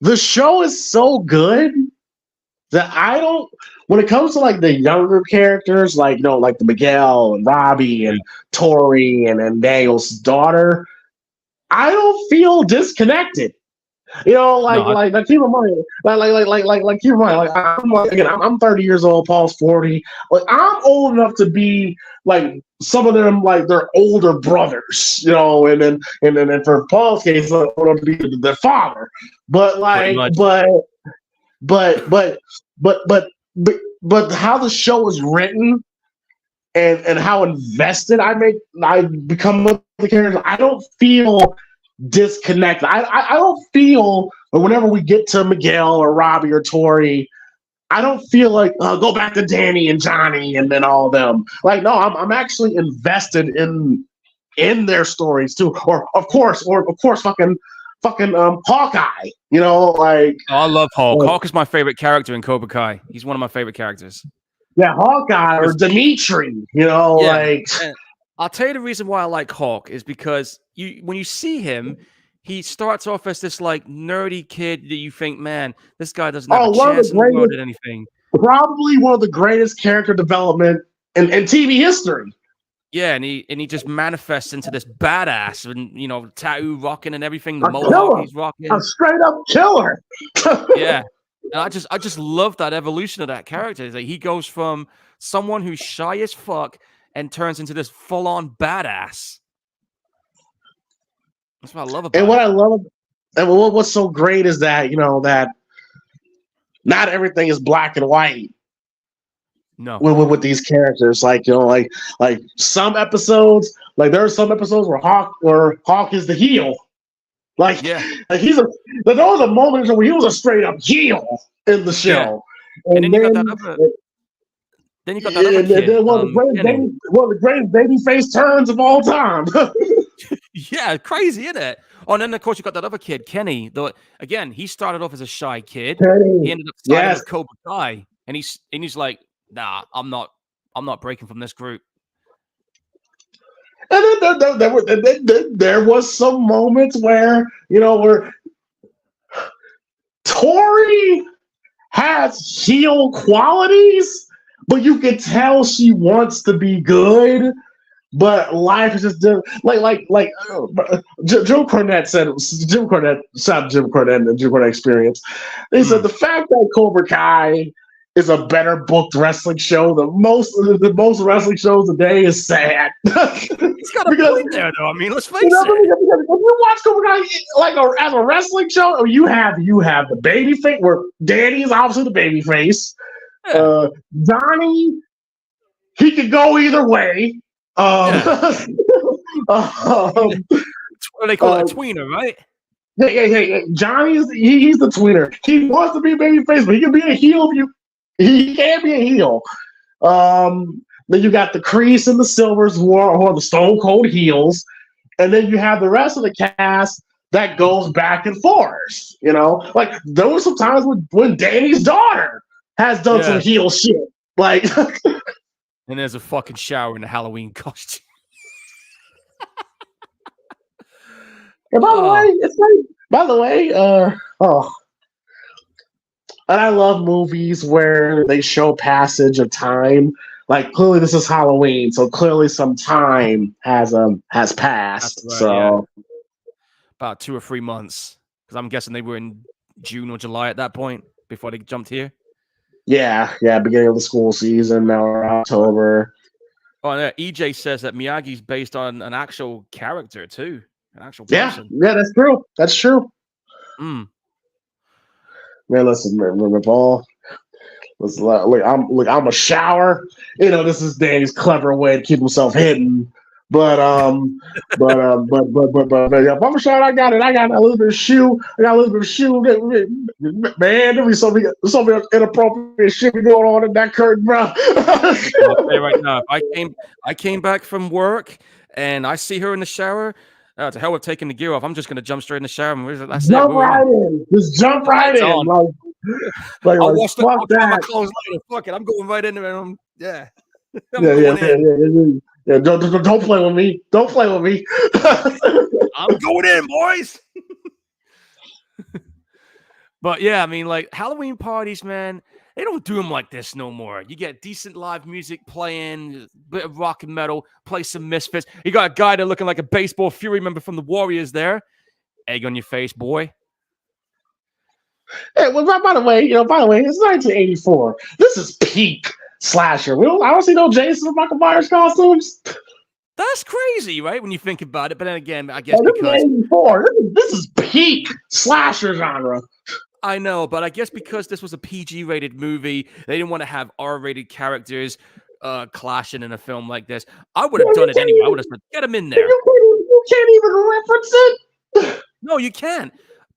[SPEAKER 1] the show is so good that when it comes to the younger characters, like the Miguel and Robbie and Tori and Daniel's daughter, I don't feel disconnected. Keep in mind, keep in mind, I'm 30 years old, Paul's 40. I'm old enough to be some of them, their older brothers, and then for Paul's case, I want to be their father. But but how the show is written and how invested I become with the characters, I don't feel disconnected. I don't feel, whenever we get to Miguel or Robbie or Tori, I don't feel like go back to Danny and Johnny and then all of them. No, I'm actually invested in their stories too. Or of course, fucking Hawkeye.
[SPEAKER 2] I love Hawk. Hawk is my favorite character in Cobra Kai. He's one of my favorite characters.
[SPEAKER 1] Yeah, Hawkeye or Dimitri.
[SPEAKER 2] And I'll tell you the reason why I like Hawk is because when you see him, he starts off as this nerdy kid that you think, man, this guy doesn't have a chance in the world at anything.
[SPEAKER 1] Probably one of the greatest character development in TV history.
[SPEAKER 2] Yeah, and he just manifests into this badass and tattoo rocking and everything. The mohawk he's rocking,
[SPEAKER 1] a straight up killer.
[SPEAKER 2] Yeah, and I just love that evolution of that character. He goes from someone who's shy as fuck and turns into this full on badass. That's what I love about it.
[SPEAKER 1] And what's so great is that that not everything is black and white.
[SPEAKER 2] No,
[SPEAKER 1] with these characters, like some episodes, there are some episodes where Hawk is the heel, he's there was a moment where he was a straight up heel in the show,
[SPEAKER 2] and then you got that other. Then you got that other
[SPEAKER 1] And
[SPEAKER 2] kid,
[SPEAKER 1] then
[SPEAKER 2] Kenny.
[SPEAKER 1] one of the greatest babyface turns of all time.
[SPEAKER 2] Yeah, crazy, isn't it? Oh, and then of course you got that other kid, Kenny. Though again, he started off as a shy kid. He
[SPEAKER 1] Kenny,
[SPEAKER 2] ended up signing
[SPEAKER 1] yes.
[SPEAKER 2] with Cobra Kai, and he's like, nah, I'm not breaking from this group.
[SPEAKER 1] And there was some moments where, where Tori has heel qualities, but you can tell she wants to be good. But life is just different. Jim Cornette said. Jim Cornette and Jim Cornette experience. They said the fact that Cobra Kai is a better booked wrestling show than most wrestling shows today is sad.
[SPEAKER 2] He's got a
[SPEAKER 1] because
[SPEAKER 2] point there, though. I mean, let's face
[SPEAKER 1] because
[SPEAKER 2] it.
[SPEAKER 1] if you watch Cobra Kai as a wrestling show, you have the baby face where Danny is obviously the baby face.
[SPEAKER 2] Yeah.
[SPEAKER 1] Johnny, he could go either way.
[SPEAKER 2] Yeah.
[SPEAKER 1] What
[SPEAKER 2] They call it a tweener, right?
[SPEAKER 1] Hey. Johnny he's the tweener. He wants to be a baby face, but he can be a heel if you. He can be a heel. Then you got the Crease and the Silvers who are the Stone Cold heels, and then you have the rest of the cast that goes back and forth. Like there were some times when Danny's daughter has done some heel shit, like.
[SPEAKER 2] And there's a fucking shower in a Halloween costume.
[SPEAKER 1] And by the way, and I love movies where they show passage of time. Like clearly this is Halloween, so clearly some time has passed.
[SPEAKER 2] Right,
[SPEAKER 1] so
[SPEAKER 2] about 2 or 3 months, because I'm guessing they were in June or July at that point before they jumped here.
[SPEAKER 1] Yeah, beginning of the school season now, or October.
[SPEAKER 2] Oh, yeah, EJ says that Miyagi's based on an actual character too, an actual person.
[SPEAKER 1] Yeah, that's true. That's true.
[SPEAKER 2] Man,
[SPEAKER 1] listen, Paul. I'm a shower. This is Danny's clever way to keep himself hidden. But if I'm a shower, I got it. I got a little bit of shoe. Man, there's so many inappropriate shit going on in that curtain, bro.
[SPEAKER 2] I'll tell you right now, if I came back from work and I see her in the shower, to hell with taking the gear off. I'm just gonna jump straight in the shower. And
[SPEAKER 1] jump right in. Just jump right in.
[SPEAKER 2] I'll wash my clothes later. Fuck it. I'm going right in there. And
[SPEAKER 1] Yeah, don't play with me. Don't play with me.
[SPEAKER 2] I'm going in, boys. But yeah, I mean, like Halloween parties, man, they don't do them like this no more. You get decent live music playing, a bit of rock and metal, play some Misfits. You got a guy there looking like a baseball Fury member from the Warriors there. Egg on your face, boy.
[SPEAKER 1] Hey, well, by the way, it's 1984. This is peak slasher. I don't see no Jason or Michael Myers costumes.
[SPEAKER 2] That's crazy, right? When you think about it. But then again, I guess
[SPEAKER 1] this is 84. This is peak slasher genre.
[SPEAKER 2] I know, but I guess because this was a PG-rated movie, they didn't want to have R-rated characters clashing in a film like this. I would have done it anyway. I would have said, get them in there.
[SPEAKER 1] You can't even reference it.
[SPEAKER 2] No, you can't.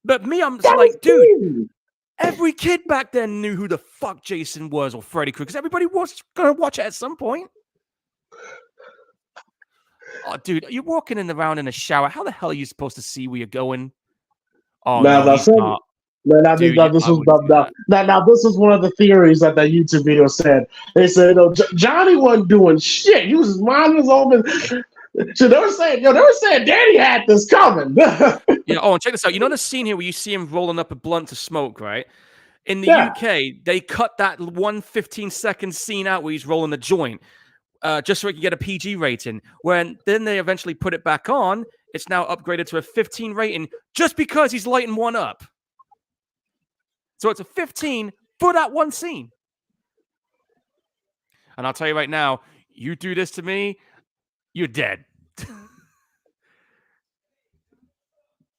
[SPEAKER 2] But me, I'm like, dude, every kid back then knew who the fuck Jason was or Freddy Krueger, because everybody was going to watch it at some point. Oh, dude, you're walking around in a shower. How the hell are you supposed to see where you're going? Oh, no, he's not.
[SPEAKER 1] Now, this was one of the theories that YouTube video said. They said, Johnny wasn't doing shit. He was just minding his own business. So they were saying Danny had this coming.
[SPEAKER 2] And check this out. You know the scene here where you see him rolling up a blunt to smoke, right? In the UK, they cut that 15-second scene out where he's rolling the joint, just so he could get a PG rating. When then they eventually put it back on, it's now upgraded to a 15 rating just because he's lighting one up. So it's a 15 for that one scene. And I'll tell you right now, you do this to me, you're dead.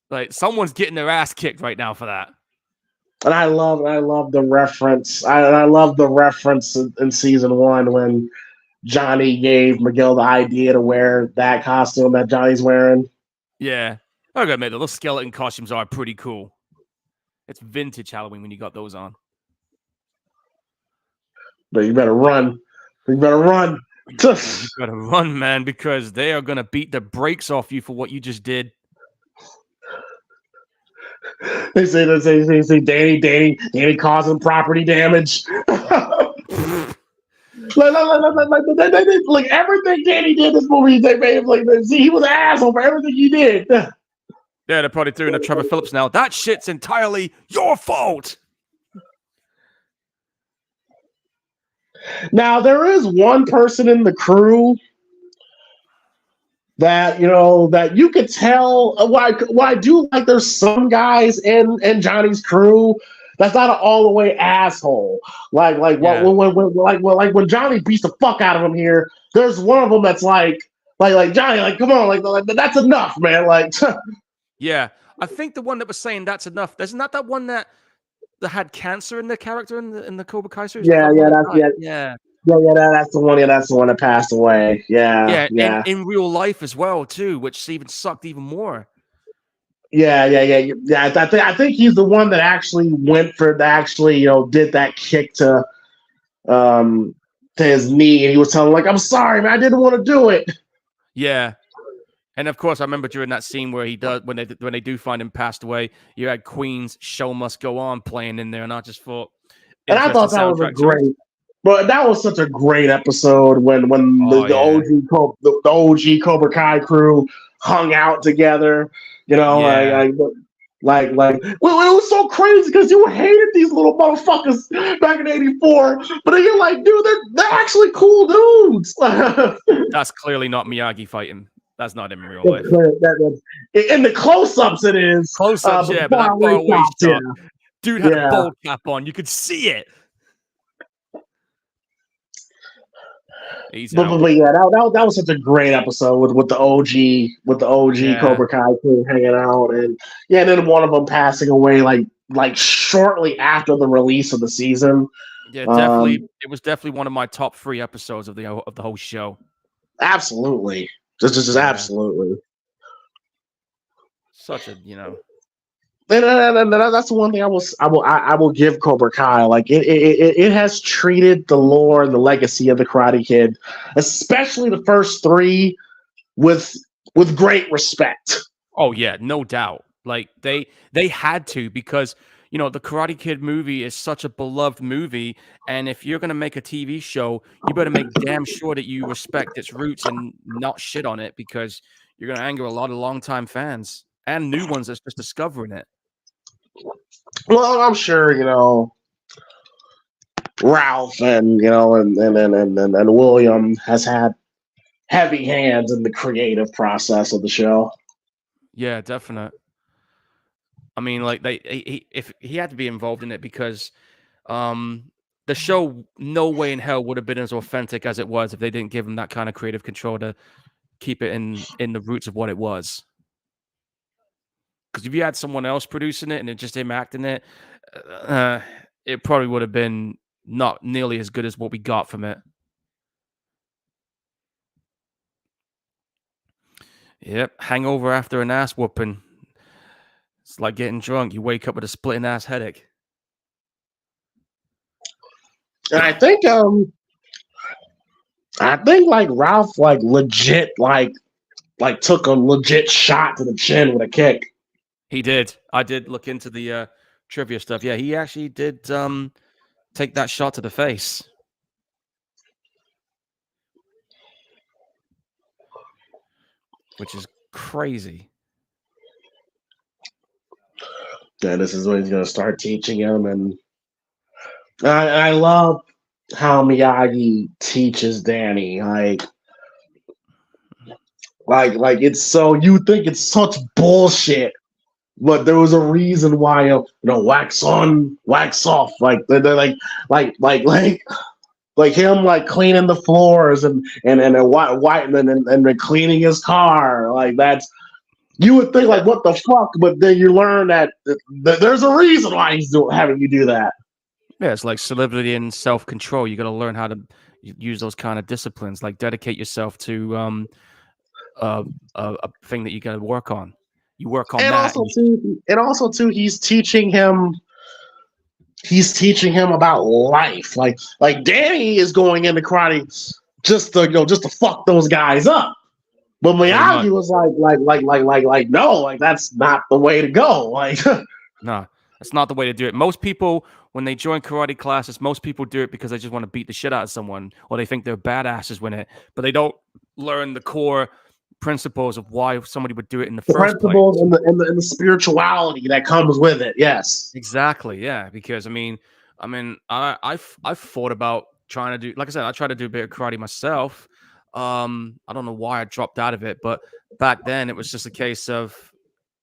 [SPEAKER 2] Like someone's getting their ass kicked right now for that.
[SPEAKER 1] And I love the reference. I love the reference in season 1 when Johnny gave Miguel the idea to wear that costume that Johnny's wearing.
[SPEAKER 2] Yeah. I gotta admit, those skeleton costumes are pretty cool. It's vintage Halloween when you got those on.
[SPEAKER 1] But you better run. You better run.
[SPEAKER 2] You gotta run, man, because they are gonna beat the brakes off you for what you just did.
[SPEAKER 1] They say, Danny causing property damage. Like everything Danny did in this movie, they made him like, see, he was an asshole for everything he did.
[SPEAKER 2] Yeah, they're probably doing a Trevor Phillips now. That shit's entirely your fault.
[SPEAKER 1] Now there is one person in the crew that that you could tell. Why I do like there's some guys in Johnny's crew that's not an all the way asshole. Like when Johnny beats the fuck out of him here, there's one of them that's like Johnny, like come on, like that's enough, man. Like
[SPEAKER 2] yeah, I think the one that was saying that's enough. There's not that one that had cancer in the character in the Cobra Kai series.
[SPEAKER 1] Yeah, that's the one. Yeah, that's the one that passed away. Yeah.
[SPEAKER 2] And in real life as well too, which even sucked even more.
[SPEAKER 1] Yeah. I think he's the one that actually went for did that kick to his knee, and he was telling like, "I'm sorry, man, I didn't want to do it."
[SPEAKER 2] Yeah. And of course, I remember during that scene where he does when they do find him passed away, you had Queen's "Show Must Go On" playing in there, and I just thought,
[SPEAKER 1] and I thought that was a great. But that was such a great episode when the OG Cobra Kai crew hung out together. Like it was so crazy because you hated these little motherfuckers back in '84, but then you're like, dude, they're actually cool dudes.
[SPEAKER 2] That's clearly not Miyagi fighting. That's not him in real life.
[SPEAKER 1] In the close-ups, it is.
[SPEAKER 2] Close-ups, yeah, but that far away shot. Dude had a bowl cap on. You could see it.
[SPEAKER 1] But yeah, that was such a great episode with the OG Cobra Kai team hanging out, and then one of them passing away like shortly after the release of the season.
[SPEAKER 2] Yeah, definitely. It was definitely one of my top 3 episodes of the whole show.
[SPEAKER 1] Absolutely, just absolutely.
[SPEAKER 2] Such a
[SPEAKER 1] And that's the one thing I will give Cobra Kai. Like it has treated the lore and the legacy of the Karate Kid, especially the first 3, with great respect.
[SPEAKER 2] Oh yeah, no doubt. Like they had to, because the Karate Kid movie is such a beloved movie, and if you're gonna make a TV show, you better make damn sure that you respect its roots and not shit on it, because you're gonna anger a lot of longtime fans and new ones that's just discovering it.
[SPEAKER 1] Well, I'm sure Ralph and and William has had heavy hands in the creative process of the show.
[SPEAKER 2] Yeah, definite. I mean, like if he had to be involved in it, because the show, no way in hell would have been as authentic as it was if they didn't give him that kind of creative control to keep it in the roots of what it was. Because if you had someone else producing it and it just him acting it, it probably would have been not nearly as good as what we got from it. Yep, hangover after an ass whooping. It's like getting drunk. You wake up with a splitting ass headache.
[SPEAKER 1] And I think like Ralph legit took a legit shot to the chin with a kick.
[SPEAKER 2] He did. I did look into the trivia stuff. Yeah, he actually did take that shot to the face. Which is crazy.
[SPEAKER 1] Yeah, this is when he's gonna start teaching him, and I love how Miyagi teaches Danny. Like it's so, you think it's such bullshit, but there was a reason why wax on, wax off. Like they're like him cleaning the floors and white and cleaning his car. Like that's, you would think like what the fuck, but then you learn that there's a reason why he's having you do that.
[SPEAKER 2] Yeah, it's like solidity and self-control. You got to learn how to use those kind of disciplines, like dedicate yourself to a thing that you got to work on. You work on
[SPEAKER 1] and
[SPEAKER 2] that.
[SPEAKER 1] Also too, he's teaching him he's teaching him about life. Like Danny is going into karate just to fuck those guys up. But
[SPEAKER 2] Pretty much.
[SPEAKER 1] Miyagi was like, no, like that's not the way to go. Like,
[SPEAKER 2] No, that's not the way to do it. Most people, when they join karate classes, most people do it because they just want to beat the shit out of someone, or they think they're badasses when it, but they don't learn the core principles of why somebody would do it in the
[SPEAKER 1] the
[SPEAKER 2] first place.
[SPEAKER 1] principles and the spirituality that comes with it. Yes.
[SPEAKER 2] Exactly, yeah. Because I've thought about trying to do, like I said, I tried to do a bit of karate myself. I don't know why I dropped out of it, but back then it was just a case of,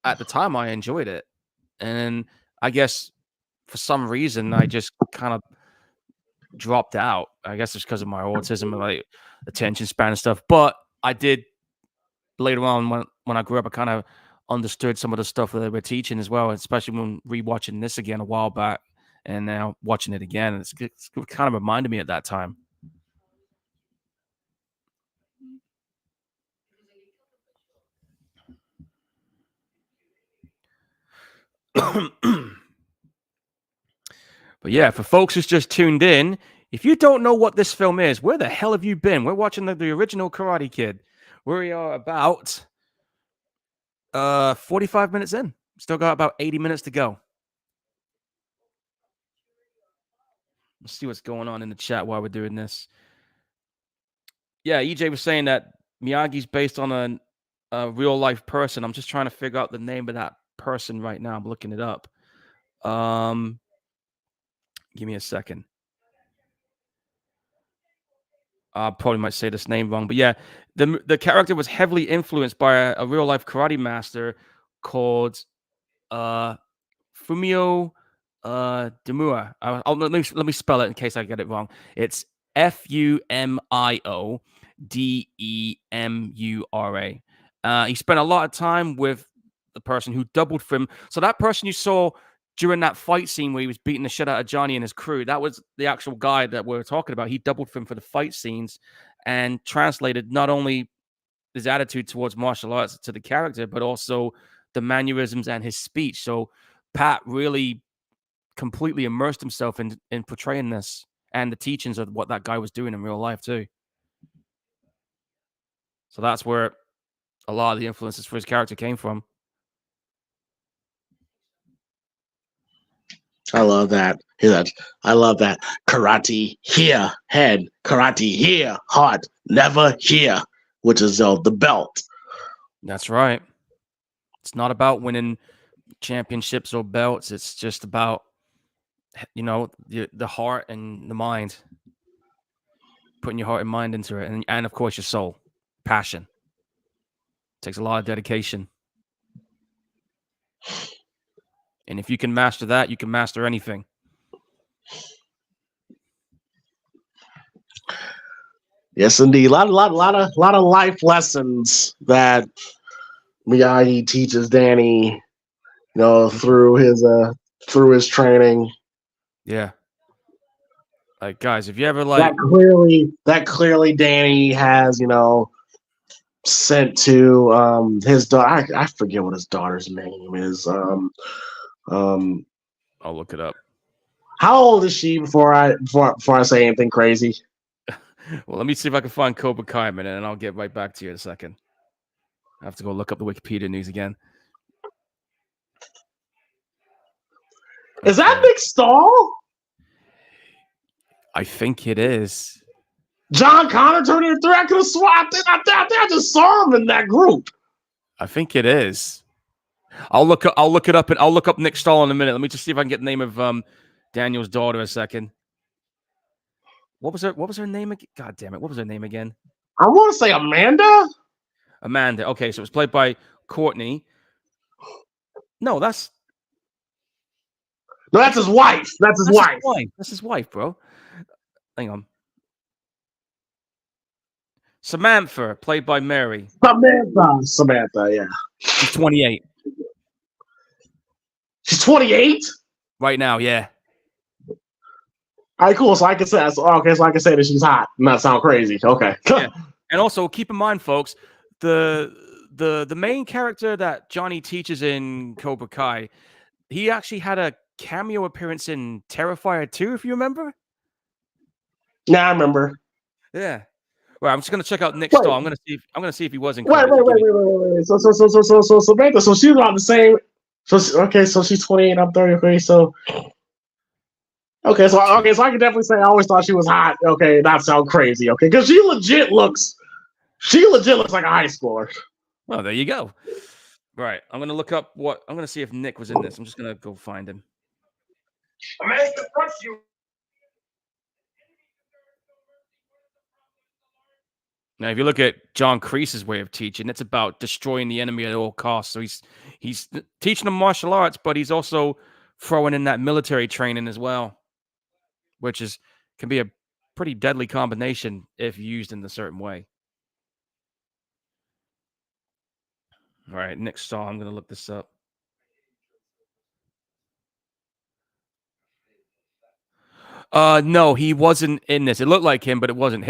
[SPEAKER 2] at the time I enjoyed it, and I guess for some reason I just kind of dropped out. I guess it's because of my autism and like attention span and stuff. But I did later on when I grew up, I kind of understood some of the stuff that they were teaching as well, especially when rewatching this again a while back and now watching it again. It's kind of reminded me at that time. But yeah, for folks who's just tuned in, if you don't know what this film is, where the hell have you been? We're watching the original Karate Kid. We are about 45 minutes in. Still got about 80 minutes to go. Let's see what's going on in the chat while we're doing this. Yeah, EJ was saying that Miyagi's based on a real life person. I'm just trying to figure out the name of that person right now. I'm looking it up. Give me a second. I probably might say this name wrong, but yeah, the character was heavily influenced by a real life karate master called Fumio Demura. Let me spell it in case I get it wrong. It's Fumio Demura. He spent a lot of time with the person who doubled for him. So that person you saw during that fight scene where he was beating the shit out of Johnny and his crew, that was the actual guy that we were talking about. He doubled for him for the fight scenes and translated not only his attitude towards martial arts to the character, but also the mannerisms and his speech. So Pat really completely immersed himself in portraying this and the teachings of what that guy was doing in real life too. So that's where a lot of the influences for his character came from.
[SPEAKER 1] I love that. I love that. Karate here, head. Karate here, heart. Never here, which is the belt.
[SPEAKER 2] That's right. It's not about winning championships or belts. It's just about, the heart and the mind. Putting your heart and mind into it. And of course, your soul. Passion. It takes a lot of dedication. And if you can master that, you can master anything.
[SPEAKER 1] Yes, indeed. A lot of life lessons that Miyagi teaches Danny, through his training.
[SPEAKER 2] Yeah. Like, guys, if you ever
[SPEAKER 1] that clearly Danny has, sent to his daughter. I forget what his daughter's name is.
[SPEAKER 2] I'll look it up.
[SPEAKER 1] How old is she before I say anything crazy?
[SPEAKER 2] Well, let me see if I can find Cobra Kai a minute, and I'll get right back to you in a second. I have to go look up the Wikipedia news again.
[SPEAKER 1] Is that Nick Stahl?
[SPEAKER 2] I think it is.
[SPEAKER 1] John Connor turned into 3. I could have swapped it. I just saw him in that group.
[SPEAKER 2] I think it is. I'll look it up, and I'll look up Nick Stahl in a minute. Let me just see if I can get the name of Daniel's daughter a second. What was her name again? God damn it! What was her name again?
[SPEAKER 1] I want to say Amanda.
[SPEAKER 2] Amanda. Okay, so it was played by Courtney. No, that's
[SPEAKER 1] his wife. That's his wife.
[SPEAKER 2] That's his wife, bro. Hang on. Samantha, played by Mary.
[SPEAKER 1] Samantha, yeah.
[SPEAKER 2] She's 28.
[SPEAKER 1] She's 28?
[SPEAKER 2] Right now, yeah.
[SPEAKER 1] All right, cool. So I can say that she's hot. Not sound crazy. Okay.
[SPEAKER 2] Yeah. And also keep in mind, folks, the main character that Johnny teaches in Cobra Kai, he actually had a cameo appearance in Terrifier 2, if you remember.
[SPEAKER 1] Yeah, I remember.
[SPEAKER 2] Yeah. Well, I'm just gonna check out Nick
[SPEAKER 1] Wait,
[SPEAKER 2] Stahl. I'm gonna see if he was in credits. Give me.
[SPEAKER 1] wait. So Samantha, so she's around the same. Okay, so she's 28, I'm 30. Okay, so I can definitely say I always thought she was hot. Okay, that sounds crazy. Okay, because she legit looks like a high schooler.
[SPEAKER 2] Oh, there you go. Right. I'm gonna look up what I'm gonna see if Nick was in this. I'm just gonna go find him. Now, if you look at John Kreese's way of teaching, it's about destroying the enemy at all costs. So he's teaching them martial arts, but he's also throwing in that military training as well, which can be a pretty deadly combination if used in a certain way. All right, Nick Stahl. I'm gonna look this up. No, he wasn't in this. It looked like him, but it wasn't.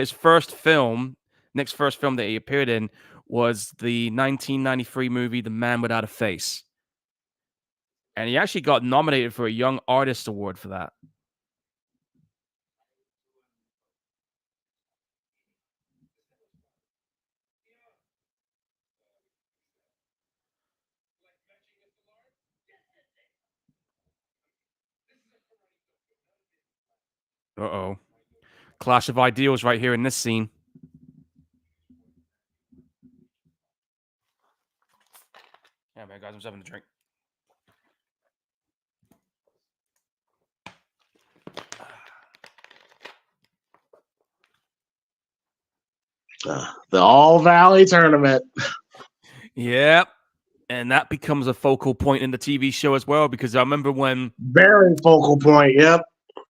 [SPEAKER 2] Nick's first film that he appeared in was the 1993 movie The Man Without a Face. And he actually got nominated for a Young Artist Award for that. Uh-oh. Clash of ideals right here in this scene. Yeah, man, guys, I'm just having a drink.
[SPEAKER 1] The All Valley Tournament.
[SPEAKER 2] Yep. And that becomes a focal point in the TV show as well, because I remember when...
[SPEAKER 1] Very focal point, yep.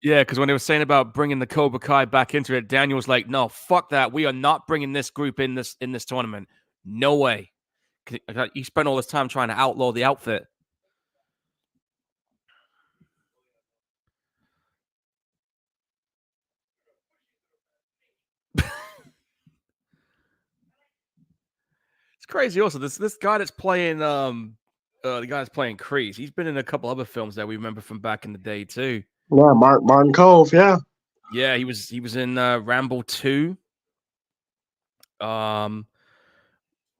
[SPEAKER 2] Yeah, because when they were saying about bringing the Cobra Kai back into it, Daniel was like, no, fuck that. We are not bringing this group in this tournament. No way. He spent all this time trying to outlaw the outfit. It's crazy. Also, this guy that's playing the guy that's playing Kreese, he's been in a couple other films that we remember from back in the day too.
[SPEAKER 1] Yeah, Martin Cove, yeah.
[SPEAKER 2] Yeah, he was in Rambo 2.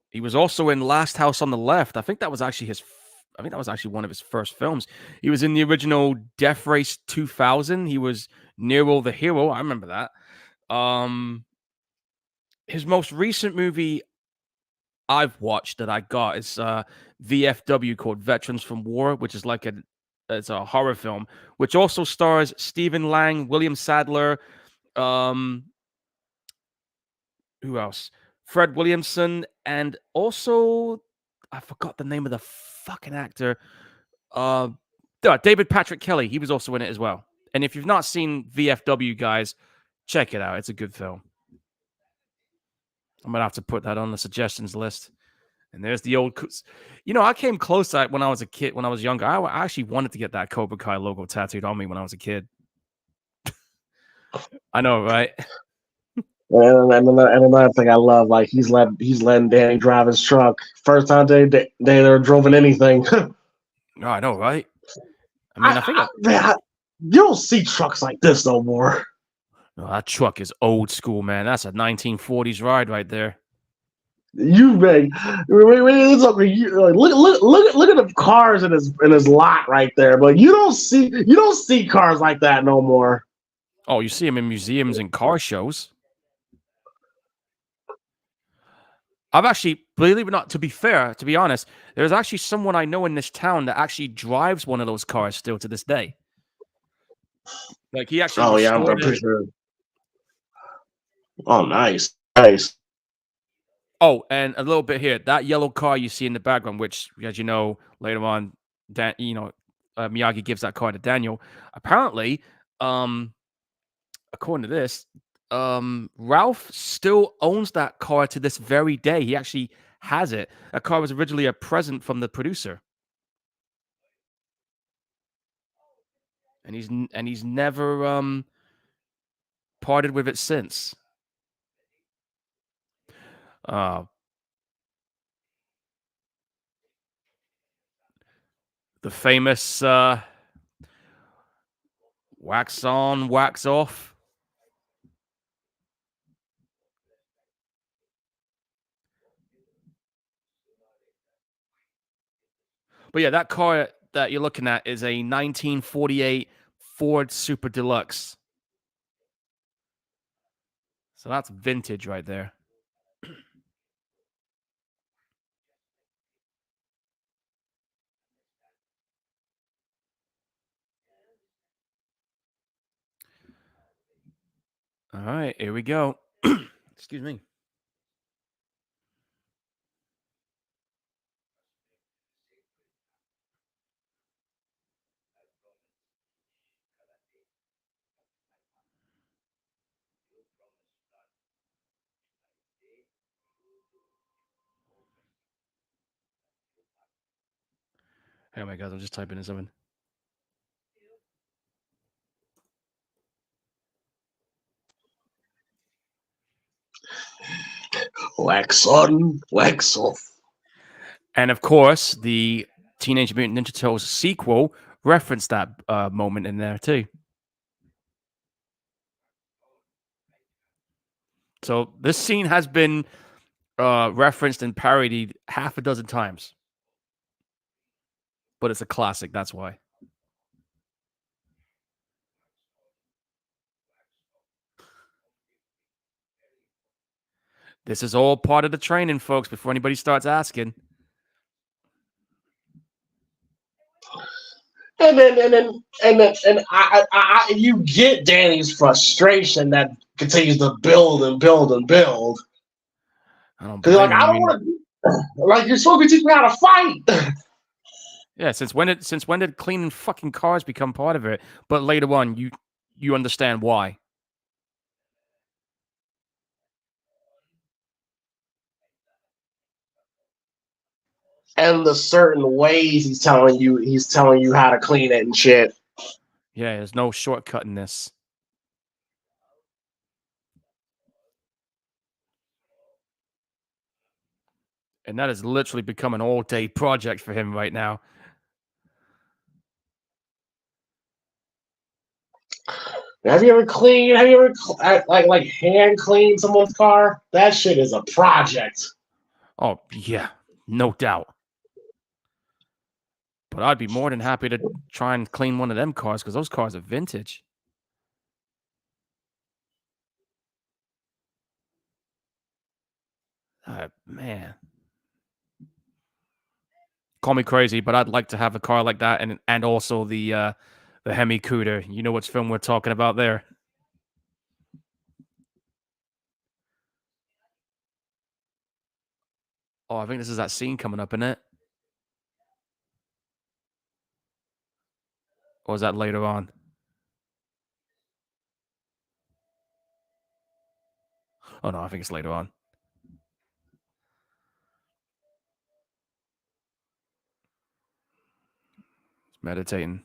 [SPEAKER 2] He was also in Last House on the Left. I think that was actually one of his first films. He was in the original Death Race 2000. He was Nero the Hero. I remember that. His most recent movie I've watched that I got is VFW, called Veterans from War, which is like it's a horror film, which also stars Stephen Lang, William Sadler, who else? Fred Williamson, and also I forgot the name of the fucking actor. David Patrick Kelly. He was also in it as well. And if you've not seen VFW, guys, check it out. It's a good film. I'm gonna have to put that on the suggestions list. And there's the old, I came close to that when I was a kid, when I was younger. I actually wanted to get that Cobra Kai logo tattooed on me when I was a kid. I know, right?
[SPEAKER 1] And another thing I love, like he's letting Danny drive his truck. First time they ever driven anything.
[SPEAKER 2] No, I know, right? I mean, I think
[SPEAKER 1] you don't see trucks like this no more.
[SPEAKER 2] No, that truck is old school, man. That's a 1940s ride right there.
[SPEAKER 1] You big. Look at the cars in his lot right there. But you don't see cars like that no more.
[SPEAKER 2] Oh, you see them in museums and car shows. I've actually, believe it or not, to be honest, there's actually someone I know in this town that actually drives one of those cars still to this day. Like he actually.
[SPEAKER 1] Oh yeah, I'm pretty sure. Oh, nice.
[SPEAKER 2] Oh, and a little bit here. That yellow car you see in the background, which, as you know, later on, Miyagi gives that car to Daniel. Apparently, according to this, Ralph still owns that car to this very day. He actually has it. That car was originally a present from the producer, and he's never parted with it since. The famous Wax on, wax off. But yeah, that car that you're looking at is a 1948 Ford Super Deluxe. So that's vintage right there. All right, here we go. Excuse me. Oh my God, I'm just typing in something.
[SPEAKER 1] Wax on, wax off.
[SPEAKER 2] And of course, the Teenage Mutant Ninja Turtles sequel referenced that moment in there too. So this scene has been referenced and parodied half a dozen times. But it's a classic, that's why. This is all part of the training, folks, before anybody starts asking.
[SPEAKER 1] And you get Danny's frustration that continues to build and build and build.
[SPEAKER 2] I don't
[SPEAKER 1] Because
[SPEAKER 2] blame him.
[SPEAKER 1] I don't want to, like, you're supposed to teach me how to fight.
[SPEAKER 2] Yeah, since when did cleaning fucking cars become part of it? But later on, you understand why.
[SPEAKER 1] And the certain ways he's telling you how to clean it and shit.
[SPEAKER 2] Yeah, there's no shortcut in this. And that has literally become an all-day project for him right now.
[SPEAKER 1] Have you ever like hand cleaned someone's car? That shit is a project.
[SPEAKER 2] Oh, yeah, no doubt. But I'd be more than happy to try and clean one of them cars because those cars are vintage. Man. Call me crazy, but I'd like to have a car like that and also the Hemi Cuda. You know which film we're talking about there. Oh, I think this is that scene coming up, isn't it? Or is that later on? Oh, no, I think it's later on. It's meditating.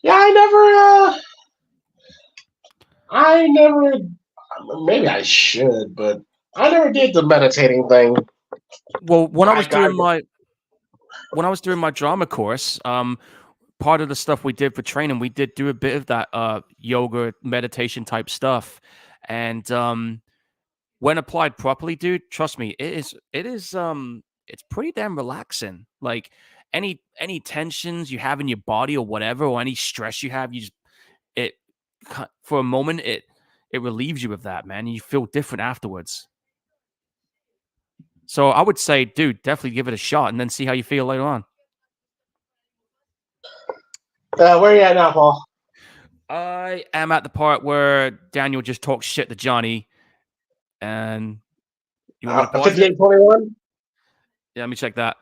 [SPEAKER 1] Yeah, maybe I should, but I never did the meditating thing.
[SPEAKER 2] Well, when I was doing my drama course, part of the stuff we did for training, we did do a bit of that yoga meditation type stuff. And when applied properly, dude, trust me, it's pretty damn relaxing. Like any tensions you have in your body or whatever, or any stress you have, it for a moment it relieves you of that, man. And you feel different afterwards. So I would say, dude, definitely give it a shot and then see how you feel later on.
[SPEAKER 1] Where are you at now, Paul?
[SPEAKER 2] I am at the part where Daniel just talks shit to Johnny, and you want me to pause
[SPEAKER 1] 58-21?
[SPEAKER 2] Yeah, let me check that.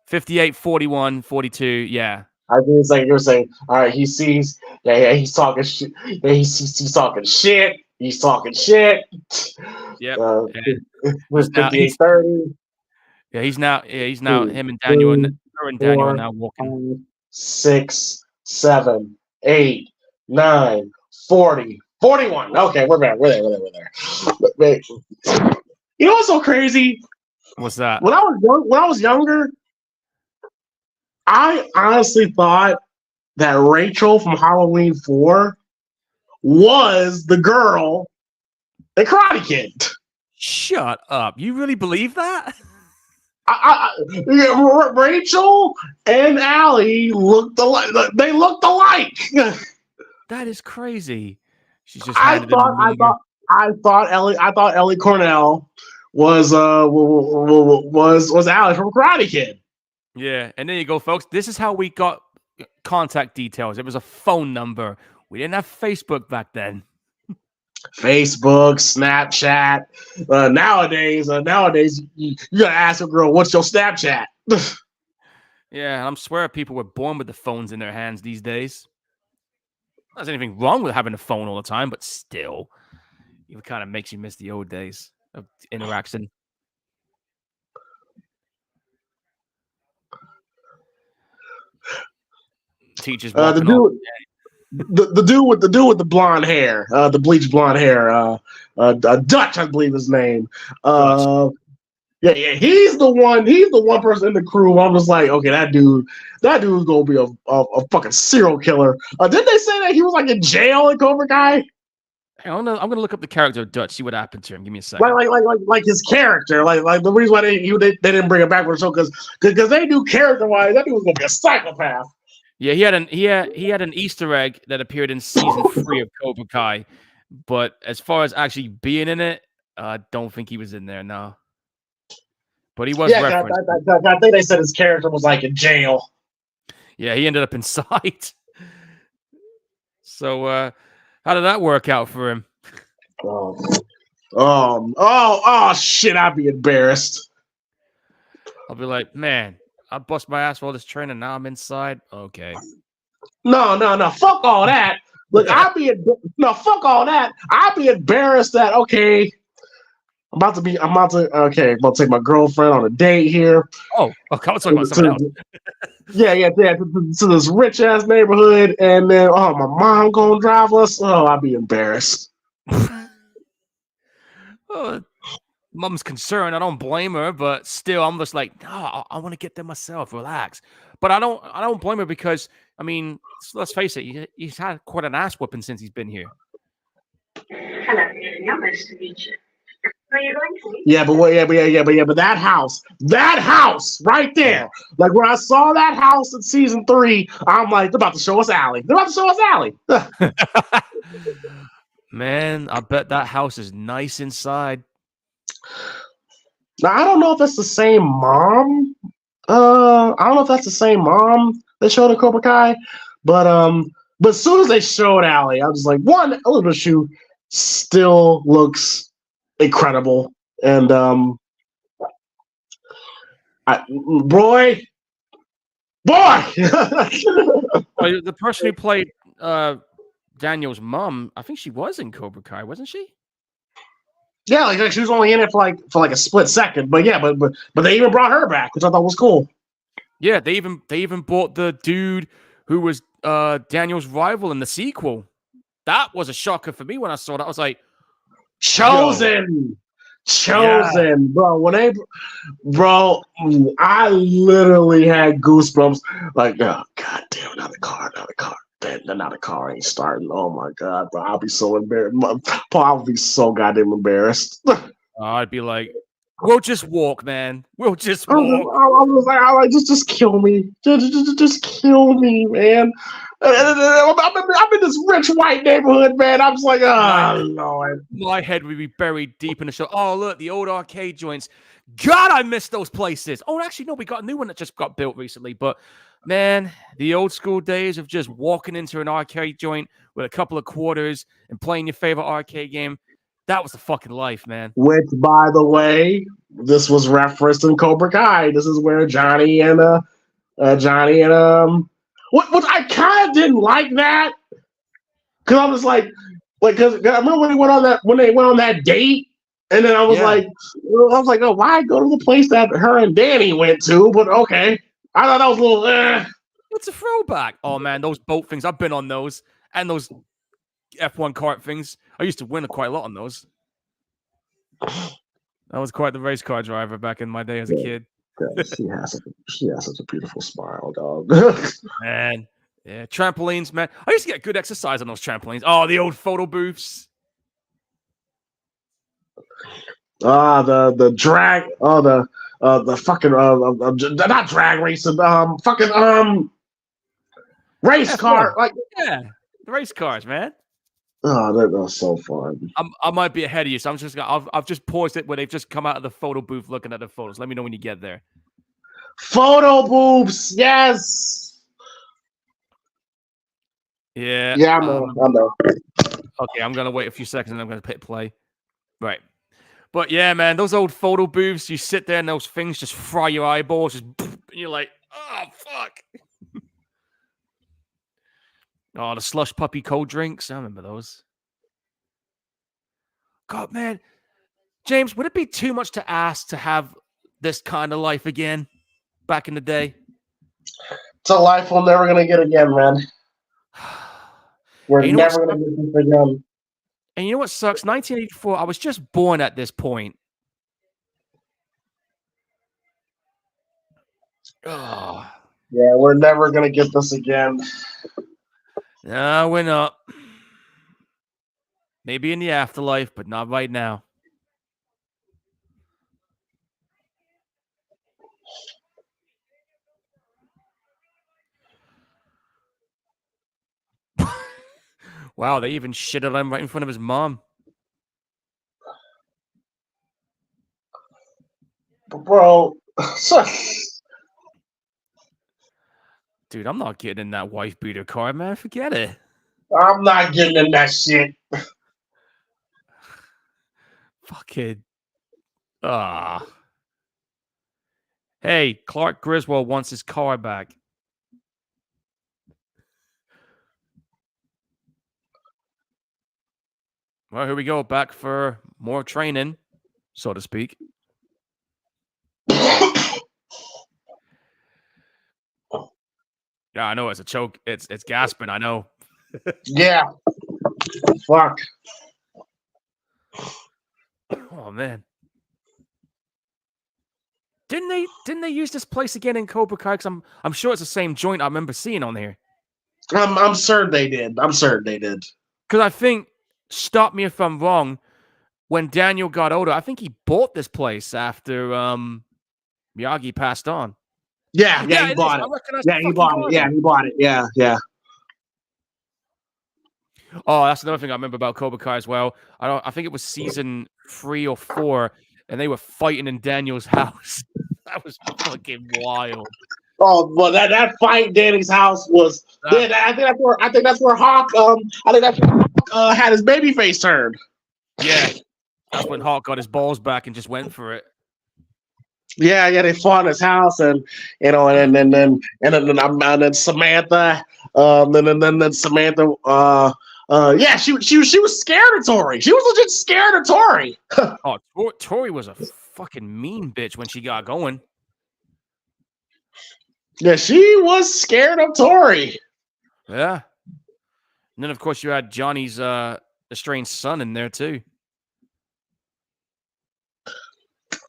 [SPEAKER 2] 58, 41, 42, yeah.
[SPEAKER 1] I think it's like you're saying, all right, he sees, he's talking shit. Yeah, he's talking shit. He's talking shit.
[SPEAKER 2] Yep.
[SPEAKER 1] With 58-30.
[SPEAKER 2] Yeah, he's now him and Daniel and her and Daniel are now walking.
[SPEAKER 1] 5, 6, 7, 8, 9, 40, 41. Okay, we're there. Wait. You know what's so crazy?
[SPEAKER 2] What's that?
[SPEAKER 1] When I was younger, I honestly thought that Rachel from Halloween 4 was the girl in Karate Kid.
[SPEAKER 2] Shut up. You really believe that?
[SPEAKER 1] Rachel and Allie looked alike. They looked alike.
[SPEAKER 2] That is crazy. She's just
[SPEAKER 1] I
[SPEAKER 2] handed in the
[SPEAKER 1] thought, I
[SPEAKER 2] mirror.
[SPEAKER 1] thought, I thought Ellie Cornell was Allie from Karate Kid.
[SPEAKER 2] Yeah, and there you go, folks. This is how we got contact details. It was a phone number. We didn't have Facebook back then.
[SPEAKER 1] Facebook, Snapchat. Nowadays, you gotta ask a girl, "What's your Snapchat?"
[SPEAKER 2] Yeah, I'm swearing people were born with the phones in their hands these days. There's anything wrong with having a phone all the time, but still, it kind of makes you miss the old days of interaction. Teachers
[SPEAKER 1] The
[SPEAKER 2] walking off.
[SPEAKER 1] the dude with the blonde hair, the bleach blonde hair, Dutch, I believe his name.
[SPEAKER 2] Dutch.
[SPEAKER 1] Yeah, he's the one. He's the one person in the crew. I'm just like, okay, that dude's gonna be a fucking serial killer. Didn't they say that he was like in jail in Cobra Kai?
[SPEAKER 2] I don't know. I'm gonna look up the character of Dutch, see what happened to him. Give me a second.
[SPEAKER 1] Like his character, like the reason why they didn't bring him back for the show because they knew character wise that dude was gonna be a psychopath.
[SPEAKER 2] Yeah, he had an Easter egg that appeared in season 3 of Cobra Kai, but as far as actually being in it, I don't think he was in there. No, but he was referenced.
[SPEAKER 1] I think they said his character was like in jail.
[SPEAKER 2] Yeah, he ended up inside. So, how did that work out for him?
[SPEAKER 1] Shit! I'd be embarrassed.
[SPEAKER 2] I'll be like, man, I bust my ass for all this training. Now I'm inside. Okay.
[SPEAKER 1] No. Fuck all that. Look, fuck all that. I'd be embarrassed that okay. I'm about to take my girlfriend on a date here.
[SPEAKER 2] Oh, okay. I was talking about someone else.
[SPEAKER 1] To this rich ass neighborhood, and then my mom gonna drive us. Oh, I'd be embarrassed.
[SPEAKER 2] Mom's concerned. I don't blame her, but still, I'm just like, no, I want to get there myself. Relax. But I don't blame her because I mean, let's face it, he's had quite an ass whooping since he's been here.
[SPEAKER 3] Hello, nice to meet you. Are you going to
[SPEAKER 1] Yeah, but that house right there. Like when I saw that house in season 3, I'm like, they're about to show us Allie.
[SPEAKER 2] Man, I bet that house is nice inside.
[SPEAKER 1] Now I don't know if it's the same mom. I don't know if that's the same mom they showed in Cobra Kai, but as soon as they showed Allie, I was like, one, Elizabeth Shue still looks incredible, and boy,
[SPEAKER 2] The person who played Daniel's mom, I think she was in Cobra Kai, wasn't she?
[SPEAKER 1] Yeah, like she was only in it for like a split second, but yeah, but they even brought her back, which I thought was cool.
[SPEAKER 2] Yeah, they even brought the dude who was Daniel's rival in the sequel. That was a shocker for me when I saw that. I was like,
[SPEAKER 1] Chosen,
[SPEAKER 2] yeah.
[SPEAKER 1] bro, I literally had goosebumps. Like, oh god damn, not a car. Not a car ain't starting. Oh my god, bro, I'll be so embarrassed. Paul, I'll be so goddamn embarrassed.
[SPEAKER 2] I'd be like, we'll just walk, man. We'll just walk.
[SPEAKER 1] I was like, just kill me. Just kill me, man. I'm in this rich white neighborhood, man. I'm just like, oh, Lord.
[SPEAKER 2] My head would be buried deep in the show. Oh, look, the old arcade joints. God, I miss those places. Oh, actually, no, we got a new one that just got built recently. But, man, the old school days of just walking into an arcade joint with a couple of quarters and playing your favorite arcade game, that was the fucking life, man.
[SPEAKER 1] Which, by the way, this was referenced in Cobra Kai. This is where Johnny and what I kind of didn't like that because I was like, because I remember when they went on that date, and then I was like, oh, why go to the place that her and Danny went to? But okay, I thought that was a little.
[SPEAKER 2] It's a throwback. Oh man, those boat things. I've been on those and those F1 kart things. I used to win quite a lot on those. I was quite the race car driver back in my day as a kid.
[SPEAKER 1] Yeah, she has such a beautiful smile, dog.
[SPEAKER 2] Man. Yeah, trampolines, man. I used to get good exercise on those trampolines. Oh, the old photo booths.
[SPEAKER 1] The drag. The fucking not drag racing. Fucking race car.
[SPEAKER 2] F1.
[SPEAKER 1] Like,
[SPEAKER 2] Yeah, the race cars, man.
[SPEAKER 1] oh, that was so fun.
[SPEAKER 2] I might be ahead of you, so I've just paused it where they've just come out of the photo booth looking at the photos. Let me know when you get there.
[SPEAKER 1] Photo booths, yes.
[SPEAKER 2] Yeah.
[SPEAKER 1] Yeah, I know.
[SPEAKER 2] Okay, I'm gonna wait a few seconds and I'm gonna hit play. Right. But yeah, man, those old photo booths, you sit there and those things just fry your eyeballs, and you're like, oh fuck. Oh, the slush puppy cold drinks. I remember those. God, man. James, would it be too much to ask to have this kind of life again back in the day?
[SPEAKER 1] It's a life we're never gonna get again, man. We're
[SPEAKER 2] And
[SPEAKER 1] never gonna get this again.
[SPEAKER 2] And you know what sucks? 1984, I was just born at this point. Oh.
[SPEAKER 1] Yeah, we're never gonna get this again.
[SPEAKER 2] No, we're not. Maybe in the afterlife, but not right now. Wow, they even shitted on him right in front of his mom.
[SPEAKER 1] Bro,
[SPEAKER 2] dude, I'm not getting in that wife beater car, man. Forget it.
[SPEAKER 1] I'm not getting in that shit.
[SPEAKER 2] Fucking. Ah. Hey, Clark Griswold wants his car back. Well, here we go. Back for more training, so to speak. Yeah, I know it's a choke. It's gasping. I know.
[SPEAKER 1] Yeah. Fuck.
[SPEAKER 2] Oh man. Didn't they use this place again in Cobra Kai? Because I'm sure it's the same joint I remember seeing on here.
[SPEAKER 1] I'm certain they did.
[SPEAKER 2] Because I think, stop me if I'm wrong, when Daniel got older, I think he bought this place after Miyagi passed on.
[SPEAKER 1] Yeah, he bought it. Yeah, he bought it. Yeah, he bought it. Yeah.
[SPEAKER 2] Oh, that's another thing I remember about Cobra Kai as well. I think it was season 3 or 4, and they were fighting in Daniel's house. That was fucking wild.
[SPEAKER 1] Oh, well, that fight in Danny's house was. I think that's where Hawk. Had his baby face turned.
[SPEAKER 2] Yeah, that's when Hawk got his balls back and just went for it.
[SPEAKER 1] Yeah, they fought in his house, and and then Samantha, then Samantha, yeah, she was scared of Tori. She was legit scared of Tori.
[SPEAKER 2] Oh, Tori was a fucking mean bitch when she got going.
[SPEAKER 1] Yeah, she was scared of Tori.
[SPEAKER 2] Yeah, and then of course you had Johnny's estranged son in there too.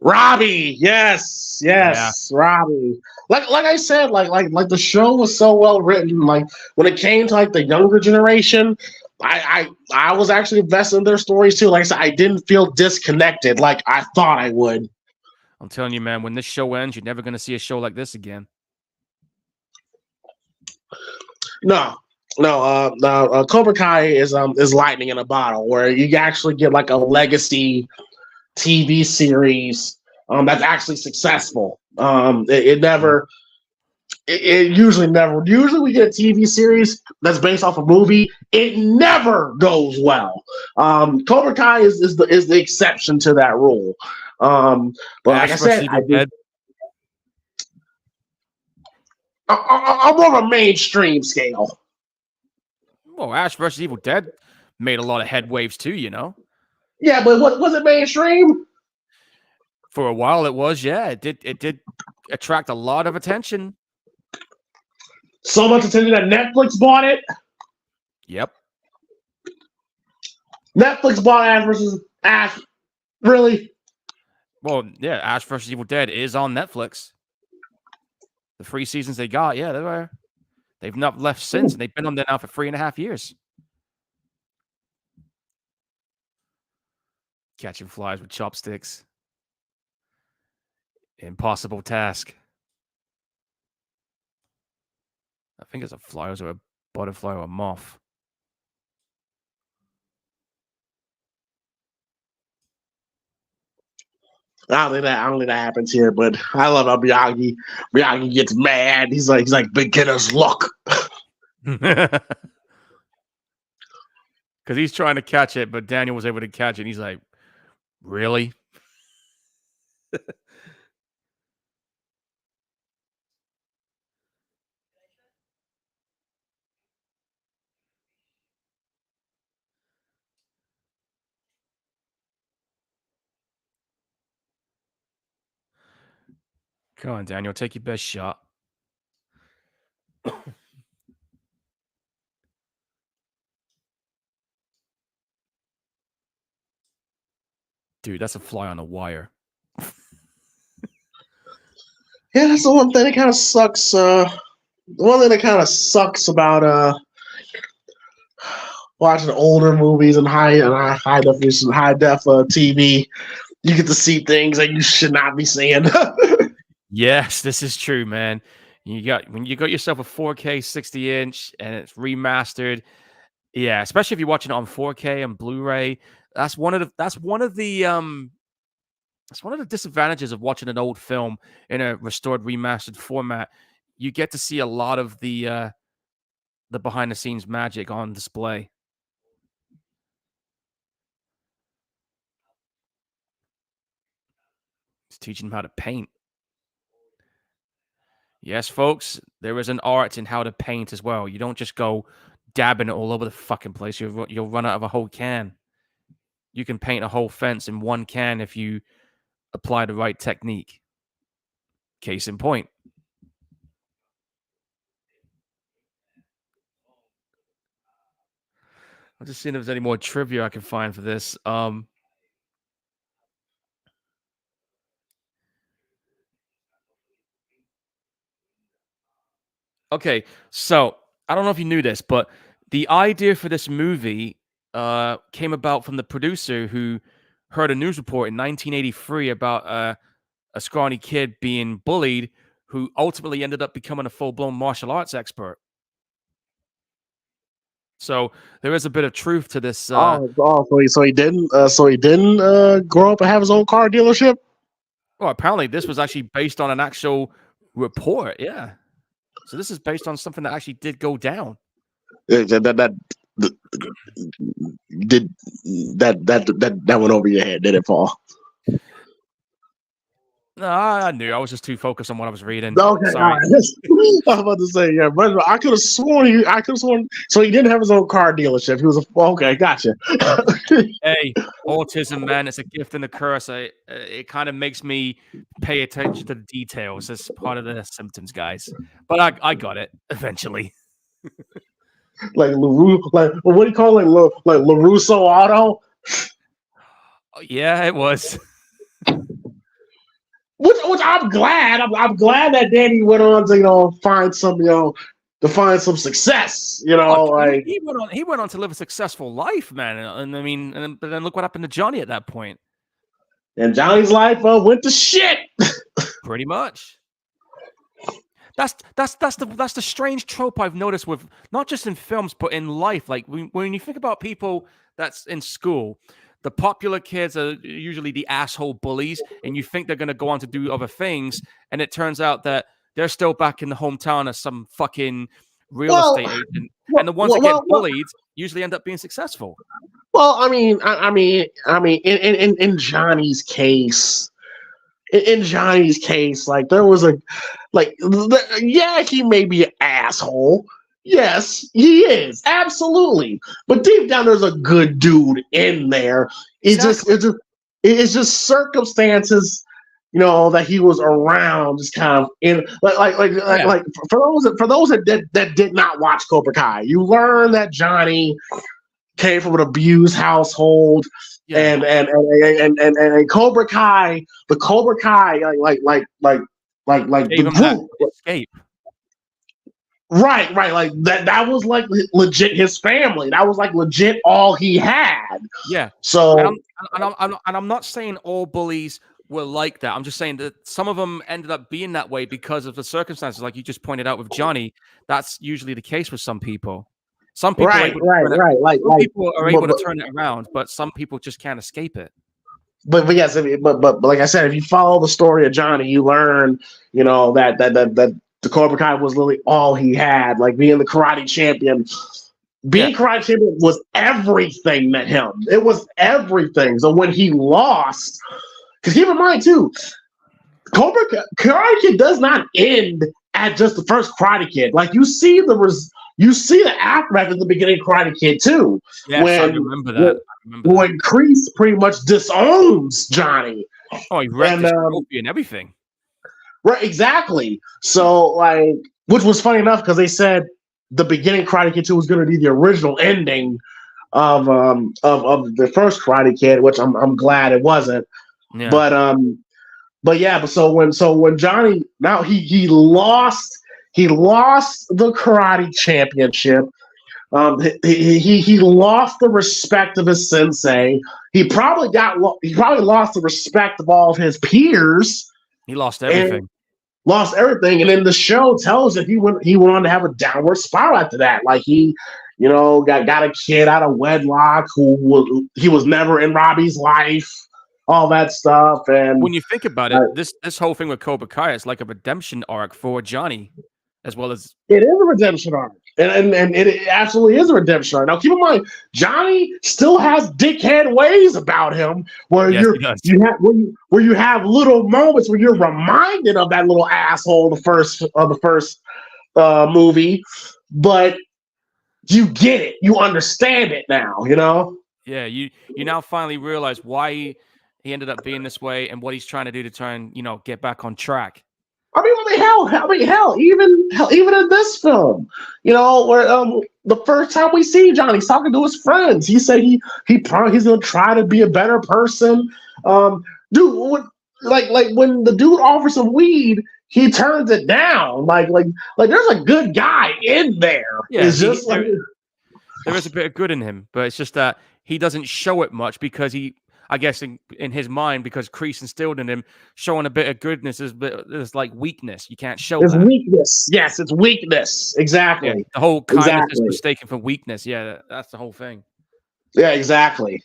[SPEAKER 1] Robbie, yes, yeah. Robbie. Like I said, like the show was so well written. Like when it came to like the younger generation, I was actually invested in their stories too. Like I said, I didn't feel disconnected like I thought I would.
[SPEAKER 2] I'm telling you, man, when this show ends, you're never gonna see a show like this again.
[SPEAKER 1] No. Cobra Kai is lightning in a bottle, where you actually get like a legacy TV series that's actually successful. It usually never. Usually, we get a TV series that's based off a movie. It never goes well. Cobra Kai is the exception to that rule. But like I said, I'm more of a mainstream scale.
[SPEAKER 2] Well, Ash vs. Evil Dead made a lot of headwaves too, you know.
[SPEAKER 1] Yeah, but what was it mainstream?
[SPEAKER 2] For a while, it was. Yeah, it did attract a lot of attention.
[SPEAKER 1] So much attention that Netflix bought it.
[SPEAKER 2] Yep.
[SPEAKER 1] Netflix bought Ash vs. Ash. Really?
[SPEAKER 2] Well, yeah, Ash vs. Evil Dead is on Netflix. The 3 seasons they got, yeah, they've not left since, and they've been on there now for 3.5 years. Catching flies with chopsticks. Impossible task. I think it's a fly or a butterfly or a moth.
[SPEAKER 1] I don't think that happens here, but I love how Miyagi gets mad. He's like beginner's luck.
[SPEAKER 2] Because he's trying to catch it, but Daniel was able to catch it. And he's like, really? Come on, Daniel, take your best shot. Dude, that's a fly on a wire.
[SPEAKER 1] Yeah, that's the one thing that kind of sucks. The one thing that kind of sucks about watching older movies and high definition, high def TV. You get to see things that you should not be seeing.
[SPEAKER 2] Yes, this is true, man. When you got yourself a 4K 60-inch and it's remastered, yeah, especially if you're watching it on 4K and Blu-ray, that's one of the disadvantages of watching an old film in a restored, remastered format. You get to see a lot of the behind the scenes magic on display. It's teaching them how to paint. Yes, folks, there is an art in how to paint as well. You don't just go dabbing it all over the fucking place. You'll run out of a whole can. You can paint a whole fence in one can if you apply the right technique. Case in point. I'm just seeing if there's any more trivia I can find for this. Okay, so I don't know if you knew this, but the idea for this movie came about from the producer who heard a news report in 1983 about a scrawny kid being bullied who ultimately ended up becoming a full-blown martial arts expert. So there is a bit of truth to this.
[SPEAKER 1] So he didn't grow up and have his own car dealership.
[SPEAKER 2] Well, apparently this was actually based on an actual report. Yeah. So this is based on something that actually did go down.
[SPEAKER 1] That went over your head, did it, Paul?
[SPEAKER 2] No, I knew. I was just too focused on what I was reading.
[SPEAKER 1] Okay,
[SPEAKER 2] sorry.
[SPEAKER 1] all right. I was about to say, yeah, but I could have sworn. So he didn't have his own car dealership. He was okay. Gotcha.
[SPEAKER 2] Hey, autism, man, it's a gift and a curse. It kind of makes me pay attention to the details. It's part of the symptoms, guys. But I got it eventually.
[SPEAKER 1] Like LaRue, like what do you call it? Like LaRusso Auto.
[SPEAKER 2] Yeah, it was.
[SPEAKER 1] Which I'm glad. I'm glad that Danny went on to find some success. Like
[SPEAKER 2] he went on to live a successful life, man. And I mean, but then look what happened to Johnny at that point.
[SPEAKER 1] And Johnny's life went to shit.
[SPEAKER 2] Pretty much. That's the strange trope I've noticed with not just in films but in life. Like when you think about people that's in school, the popular kids are usually the asshole bullies, and you think they're going to go on to do other things, and it turns out that they're still back in the hometown as some fucking real estate agent, and the ones that get bullied usually end up being successful.
[SPEAKER 1] Well, I mean, in Johnny's case, like there was he may be an asshole. Yes, he is absolutely. But deep down, there's a good dude in there. It's just circumstances, that he was around, just kind of in like for those that did not watch Cobra Kai, you learn that Johnny came from an abused household. Yeah. And Cobra Kai, the Cobra Kai,
[SPEAKER 2] Gave
[SPEAKER 1] the
[SPEAKER 2] him that
[SPEAKER 1] group.
[SPEAKER 2] escape.
[SPEAKER 1] Right. Like that was like legit his family. That was like legit all he had.
[SPEAKER 2] Yeah.
[SPEAKER 1] So
[SPEAKER 2] And I'm not saying all bullies were like that. I'm just saying that some of them ended up being that way because of the circumstances, like you just pointed out with Johnny. That's usually the case with some people. Some people are
[SPEAKER 1] right.
[SPEAKER 2] able to turn it. Some people are able to turn it around, but some people just can't escape it.
[SPEAKER 1] But yes, but like I said, if you follow the story of Johnny, you learn, that the Cobra Kai was literally all he had. Like being the karate champion,
[SPEAKER 2] Yeah.
[SPEAKER 1] being karate champion was everything to him. It was everything. So when he lost, because keep in mind too, Karate Kid does not end at just the first Karate Kid. Like you see the aftermath at the beginning of Karate Kid too.
[SPEAKER 2] Yes, I remember that.
[SPEAKER 1] When Kreese pretty much disowns Johnny.
[SPEAKER 2] Oh, he wrecked his trophy and everything.
[SPEAKER 1] Right, exactly. So, like, which was funny enough because they said the beginning Karate Kid 2 was going to be the original ending of the first Karate Kid, which I'm glad it wasn't.
[SPEAKER 2] Yeah.
[SPEAKER 1] But so when Johnny now he lost the karate championship. He lost the respect of his sensei. He probably lost the respect of all of his peers.
[SPEAKER 2] He lost everything.
[SPEAKER 1] And then the show tells that he went on to have a downward spiral after that. Like he, got a kid out of wedlock who was never in Robbie's life, all that stuff. And
[SPEAKER 2] when you think about it, this whole thing with Cobra Kai is like a redemption arc for Johnny, as well as
[SPEAKER 1] it is a redemption arc. And it absolutely is a redemption arc. Now, keep in mind, Johnny still has dickhead ways about him, where you have little moments where you're reminded of that little asshole the first movie, but you get it, you understand it now.
[SPEAKER 2] Yeah, you now finally realize why he ended up being this way and what he's trying to do to try and get back on track.
[SPEAKER 1] Hell, even in this film, where the first time we see Johnny, he's talking to his friends. He said he's gonna try to be a better person. Dude, like when the dude offers some weed, he turns it down. Like there's a good guy in there.
[SPEAKER 2] Yeah,
[SPEAKER 1] it's just like
[SPEAKER 2] there is a bit of good in him, but it's just that he doesn't show it much because I guess in his mind, because Kreese instilled in him, showing a bit of goodness is like weakness. You can't show
[SPEAKER 1] it's
[SPEAKER 2] that.
[SPEAKER 1] weakness. Yes, it's weakness. Exactly.
[SPEAKER 2] Yeah, the whole kindness is mistaken for weakness. Yeah, that's the whole thing.
[SPEAKER 1] Yeah, exactly.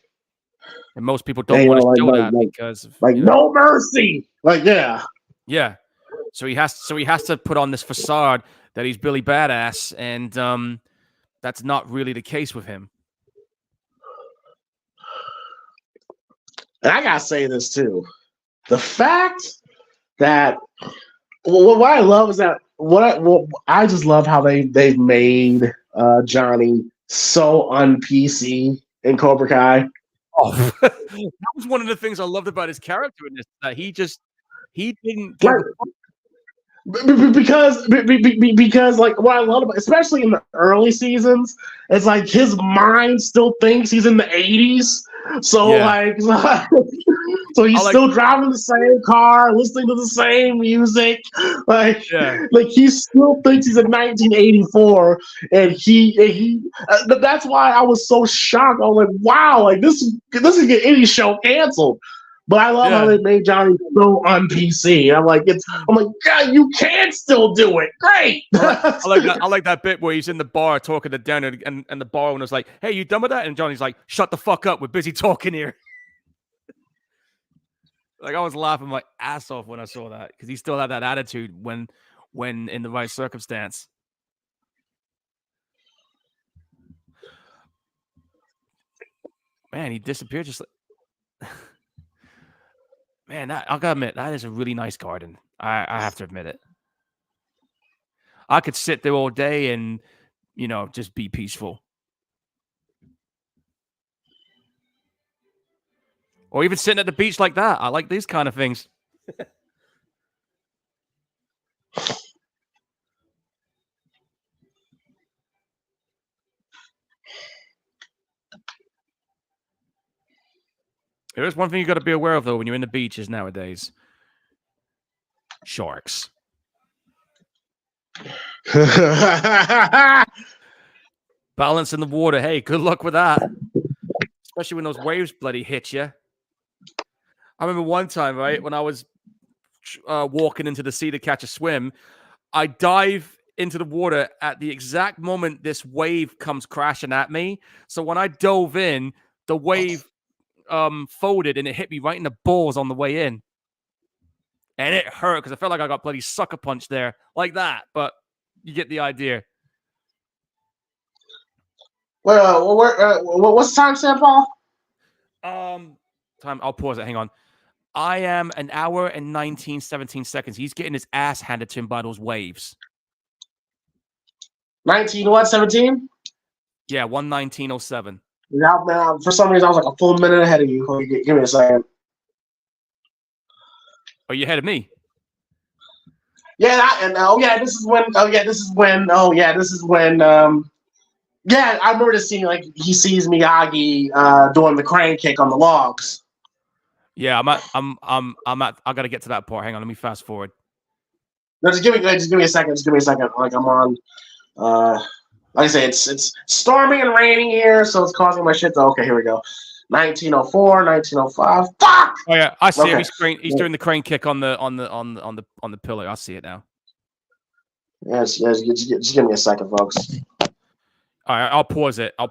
[SPEAKER 2] And most people don't want to show that because
[SPEAKER 1] no mercy.
[SPEAKER 2] Yeah. So he has to put on this facade that he's Billy Badass, and that's not really the case with him.
[SPEAKER 1] And I gotta say this too: the fact that what I love is that I just love how they've made Johnny so un-PC in Cobra Kai.
[SPEAKER 2] Oh, that was one of the things I loved about his character in this. That he didn't give a fuck.
[SPEAKER 1] Because like what I love about, especially in the early seasons, it's like his mind still thinks he's in the 80s. So so he's still driving the same car, listening to the same music. Like he still thinks he's in 1984, and he that's why I was so shocked. I was like, wow, like this is get any show canceled. But I love how they made Johnny so on PC. I'm like, God, you can still do it. Great.
[SPEAKER 2] I like that bit where he's in the bar talking to Dan, and the bar owner's like, "Hey, you done with that?" And Johnny's like, "Shut the fuck up. We're busy talking here." Like I was laughing my ass off when I saw that because he still had that attitude when in the right circumstance. Man, he disappeared just like. Man, I gotta admit, that is a really nice garden. I have to admit it. I could sit there all day and, just be peaceful. Or even sitting at the beach like that. I like these kind of things. There is one thing you got to be aware of, though, when you're in the beaches nowadays. Sharks. Balance in the water. Hey, good luck with that. Especially when those waves bloody hit you. I remember one time, right, when I was walking into the sea to catch a swim, I dive into the water at the exact moment this wave comes crashing at me. So when I dove in, the wave folded and it hit me right in the balls on the way in. And it hurt because I felt like I got bloody sucker punched there like that. But you get the idea.
[SPEAKER 1] Well, what's the time, Sam Paul?
[SPEAKER 2] Time. I'll pause it. Hang on. I am an hour and 17 seconds. He's getting his ass handed to him by those waves.
[SPEAKER 1] 19 what? 17?
[SPEAKER 2] Yeah, 1:19:07.
[SPEAKER 1] Yeah, for some reason I was like a full minute ahead of you. Give me a second.
[SPEAKER 2] Oh, you ahead of me?
[SPEAKER 1] Yeah, this is when. Yeah, I remember this scene. Like he sees Miyagi doing the crane kick on the logs.
[SPEAKER 2] Yeah, I gotta get to that part. Hang on, let me fast forward.
[SPEAKER 1] No, just give me a second. Like I'm on. Like I say, it's storming and raining here, so it's causing my shit to. Okay, here we go. 1904, 1905. Fuck!
[SPEAKER 2] Oh yeah, I see
[SPEAKER 1] Okay.
[SPEAKER 2] him. He's doing the crane kick on the pillar. I see it now.
[SPEAKER 1] Yes, just give me a second, folks.
[SPEAKER 2] All right, I'll pause it. I'm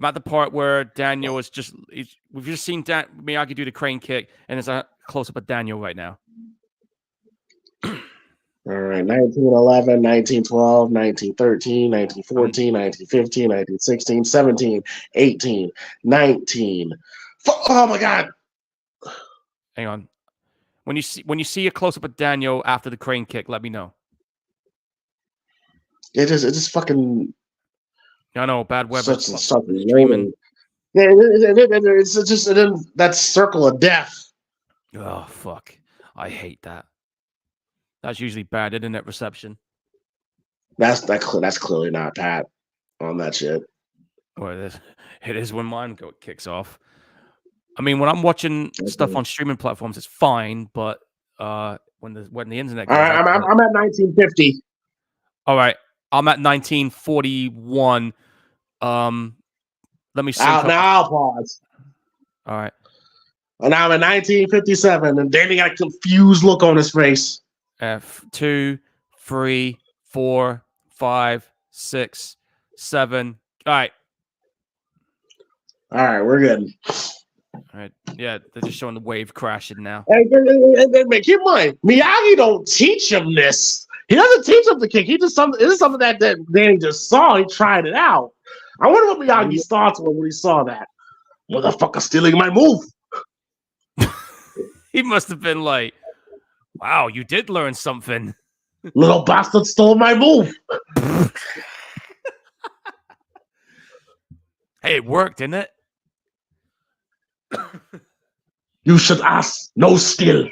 [SPEAKER 2] at the part where Daniel is we've just seen Miyagi do the crane kick, and there's a close up of Daniel right now.
[SPEAKER 1] All right, 1911, 1912, 1913, 1914, 1915, 1916, 17, 18, 19. Oh my God!
[SPEAKER 2] Hang on. When you see a close up of Daniel after the crane kick, let me know.
[SPEAKER 1] It just fucking.
[SPEAKER 2] I know, bad weather.
[SPEAKER 1] Streaming. Yeah, it's just that circle of death.
[SPEAKER 2] Oh fuck! I hate that. That's usually bad internet reception.
[SPEAKER 1] That's clearly not Pat on that shit.
[SPEAKER 2] Well, it is when mine kicks off. I mean, when I'm watching stuff on streaming platforms, it's fine, but when the internet goes,
[SPEAKER 1] I'm at 1950.
[SPEAKER 2] All right, I'm at 1941. Let me see.
[SPEAKER 1] Now I'll pause.
[SPEAKER 2] All right.
[SPEAKER 1] And I'm in 1957, and Danny got a confused look on his face.
[SPEAKER 2] 2, 3, 4, 5, 6, 7. All right.
[SPEAKER 1] All right, we're good.
[SPEAKER 2] All right. Yeah, they're just showing the wave crashing now.
[SPEAKER 1] And keep in mind, Miyagi don't teach him this. He doesn't teach him the kick. This is something that Danny just saw. He tried it out. I wonder what Miyagi's thoughts were when he saw that. Motherfucker stealing my move.
[SPEAKER 2] He must have been like, wow, you did learn something.
[SPEAKER 1] Little bastard stole my move.
[SPEAKER 2] Hey, it worked, didn't it?
[SPEAKER 1] You should ask, no skill.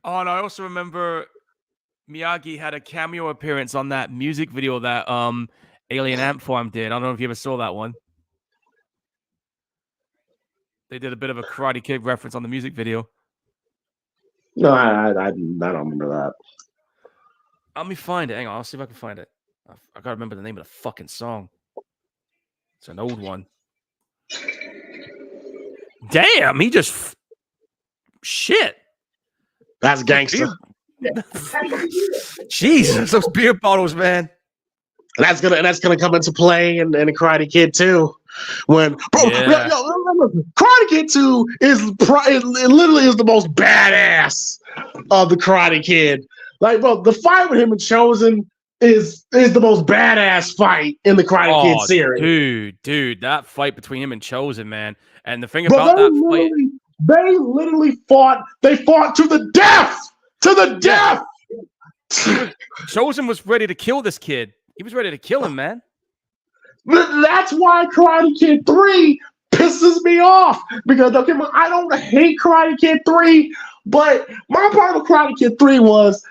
[SPEAKER 2] Oh, and I also remember Miyagi had a cameo appearance on that music video that Alien Ant Farm did. I don't know if you ever saw that one. They did a bit of a Karate Kid reference on the music video.
[SPEAKER 1] No, I don't remember that.
[SPEAKER 2] Let me find it. Hang on, I'll see if I can find it. I gotta remember the name of the fucking song. It's an old one. Damn, he just shit.
[SPEAKER 1] That's gangster.
[SPEAKER 2] Jesus, those beer bottles, man.
[SPEAKER 1] And that's gonna come into play in the Karate Kid 2. When Karate Kid 2 it literally is the most badass of the Karate Kid. Like, bro, the fight with him and Chosen is the most badass fight in the Karate Kid series.
[SPEAKER 2] Dude, that fight between him and Chosen, man. And the thing about that fight,
[SPEAKER 1] they literally fought. They fought to the death. To the death.
[SPEAKER 2] Chosen was ready to kill this kid. He was ready to kill him, man.
[SPEAKER 1] That's why Karate Kid 3 pisses me off. Because I don't hate Karate Kid 3, but my part of Karate Kid 3 was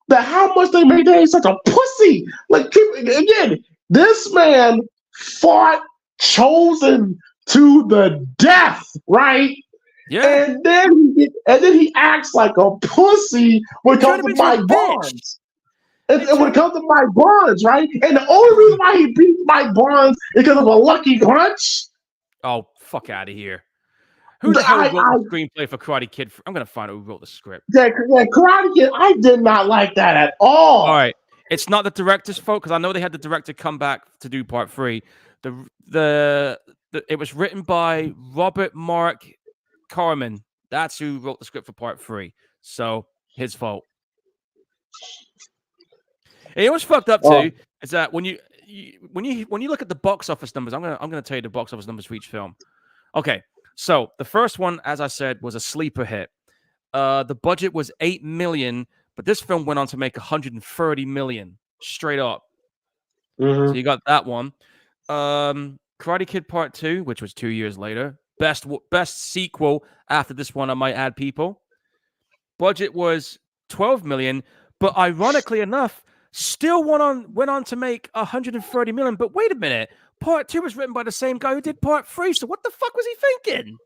[SPEAKER 1] that how much they made Danny such a pussy. Like, again, this man fought Chosen to the death, right?
[SPEAKER 2] Yeah.
[SPEAKER 1] And then he acts like a pussy when it comes to Mike Barnes. when it comes to Mike Barnes, right? And the only reason why he beat Mike Barnes is because of a lucky punch.
[SPEAKER 2] Oh, fuck out of here. Who the hell wrote the screenplay for Karate Kid? I'm going to find out who wrote the script.
[SPEAKER 1] Yeah, Karate Kid, I did not like that at all.
[SPEAKER 2] All right. It's not the director's fault, because I know they had the director come back to do part 3. It was written by Robert Mark Carmen. That's who wrote the script for part 3. So, his fault. And what's fucked up too is that when you look at the box office numbers, I'm gonna tell you the box office numbers for each film. Okay, so the first one, as I said, was a sleeper hit. The budget was $8 million, but this film went on to make $130 million straight up.
[SPEAKER 1] Mm-hmm.
[SPEAKER 2] So you got that one. Karate Kid Part 2, which was 2 years later, best sequel after this one. I might add, people. Budget was $12 million, but ironically enough, still went on to make $130 million. But wait a minute, Part 2 was written by the same guy who did Part 3. So what the fuck was he thinking?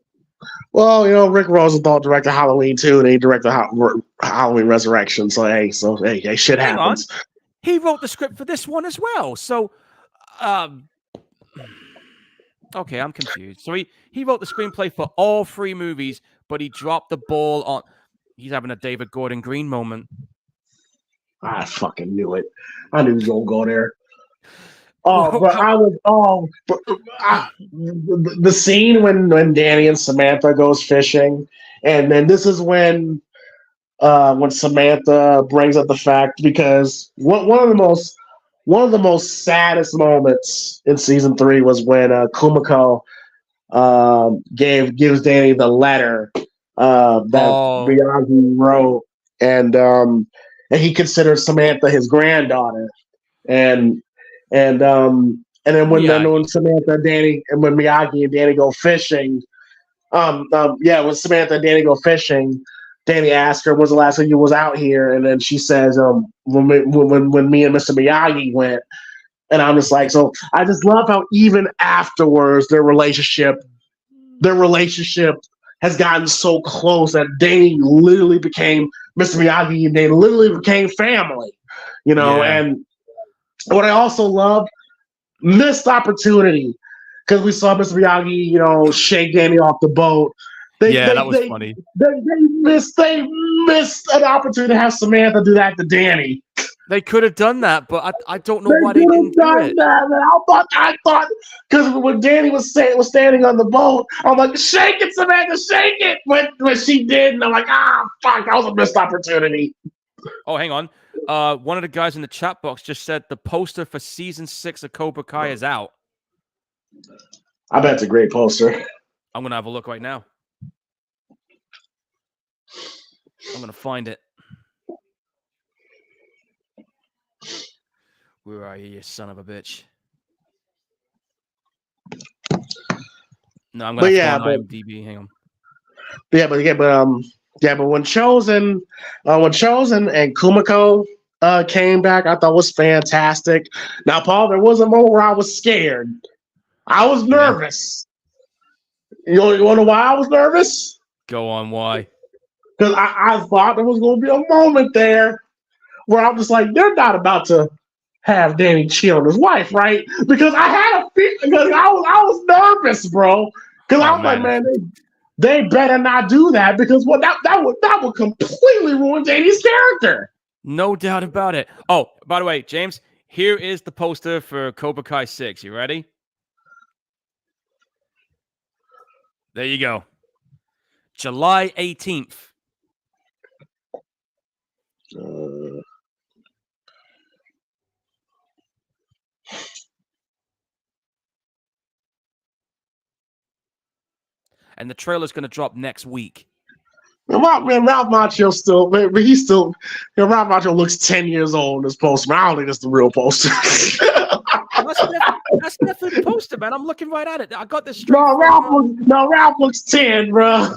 [SPEAKER 1] Well, Rick Rosenthal directed Halloween 2, and he directed Halloween Resurrection. So hey, shit happens.
[SPEAKER 2] He wrote the script for this one as well. So, okay, I'm confused. So he wrote the screenplay for all 3 movies, but he dropped the ball on. He's having a David Gordon Green moment.
[SPEAKER 1] I fucking knew it. I knew he was gonna go there. The scene when Danny and Samantha goes fishing, and then this is when Samantha brings up the fact, because one of the most saddest moments in season 3 was when Kumiko gives Danny the letter that Miyagi wrote, and he considers Samantha his granddaughter, and then when Samantha and Danny, and when Miyagi and Danny go fishing, when Samantha and Danny go fishing, Danny asked her, "When's the last time you was out here?" And then she says, when me and Mr. Miyagi went." And I'm just like, so I just love how even afterwards their relationship has gotten so close that Danny literally became Mr. Miyagi, and they literally became family, And what I also loved, missed opportunity, because we saw Mr. Miyagi, shake Danny off the boat.
[SPEAKER 2] That was funny.
[SPEAKER 1] They missed an opportunity to have Samantha do that to Danny.
[SPEAKER 2] They could have done that, but I don't know why they didn't do it.
[SPEAKER 1] I thought, because when Danny was standing on the boat, I'm like, shake it, Samantha, shake it. When she did, and I'm like, fuck, that was a missed opportunity.
[SPEAKER 2] Oh, hang on. One of the guys in the chat box just said the poster for season 6 of Cobra Kai is out.
[SPEAKER 1] I bet it's a great poster.
[SPEAKER 2] I'm gonna have a look right now. I'm gonna find it. Where are you son of a bitch? No, I'm gonna have to go on IMDb. Hang on.
[SPEAKER 1] But when Chosen and Kumiko came back, I thought was fantastic. Now, Paul, there was a moment where I was scared. I was nervous. You want to know why I was nervous?
[SPEAKER 2] Go on, why?
[SPEAKER 1] Because I thought there was going to be a moment there where I'm just like, they're not about to have Danny cheat on his wife, right? Because I had a feeling, because I was nervous, bro. Because I was like, man, they better not do that, because that would completely ruin Danny's character.
[SPEAKER 2] No doubt about it. Oh, by the way, James, here is the poster for Cobra Kai 6. You ready? There you go. July 18th. And the trailer's going to drop next week.
[SPEAKER 1] Ralph Macchio Ralph Macchio looks 10 years old in this poster. Man, I don't think it's the real poster.
[SPEAKER 2] That's definitely the poster, man. I'm looking right at it. I got this straight.
[SPEAKER 1] Ralph looks 10, bro.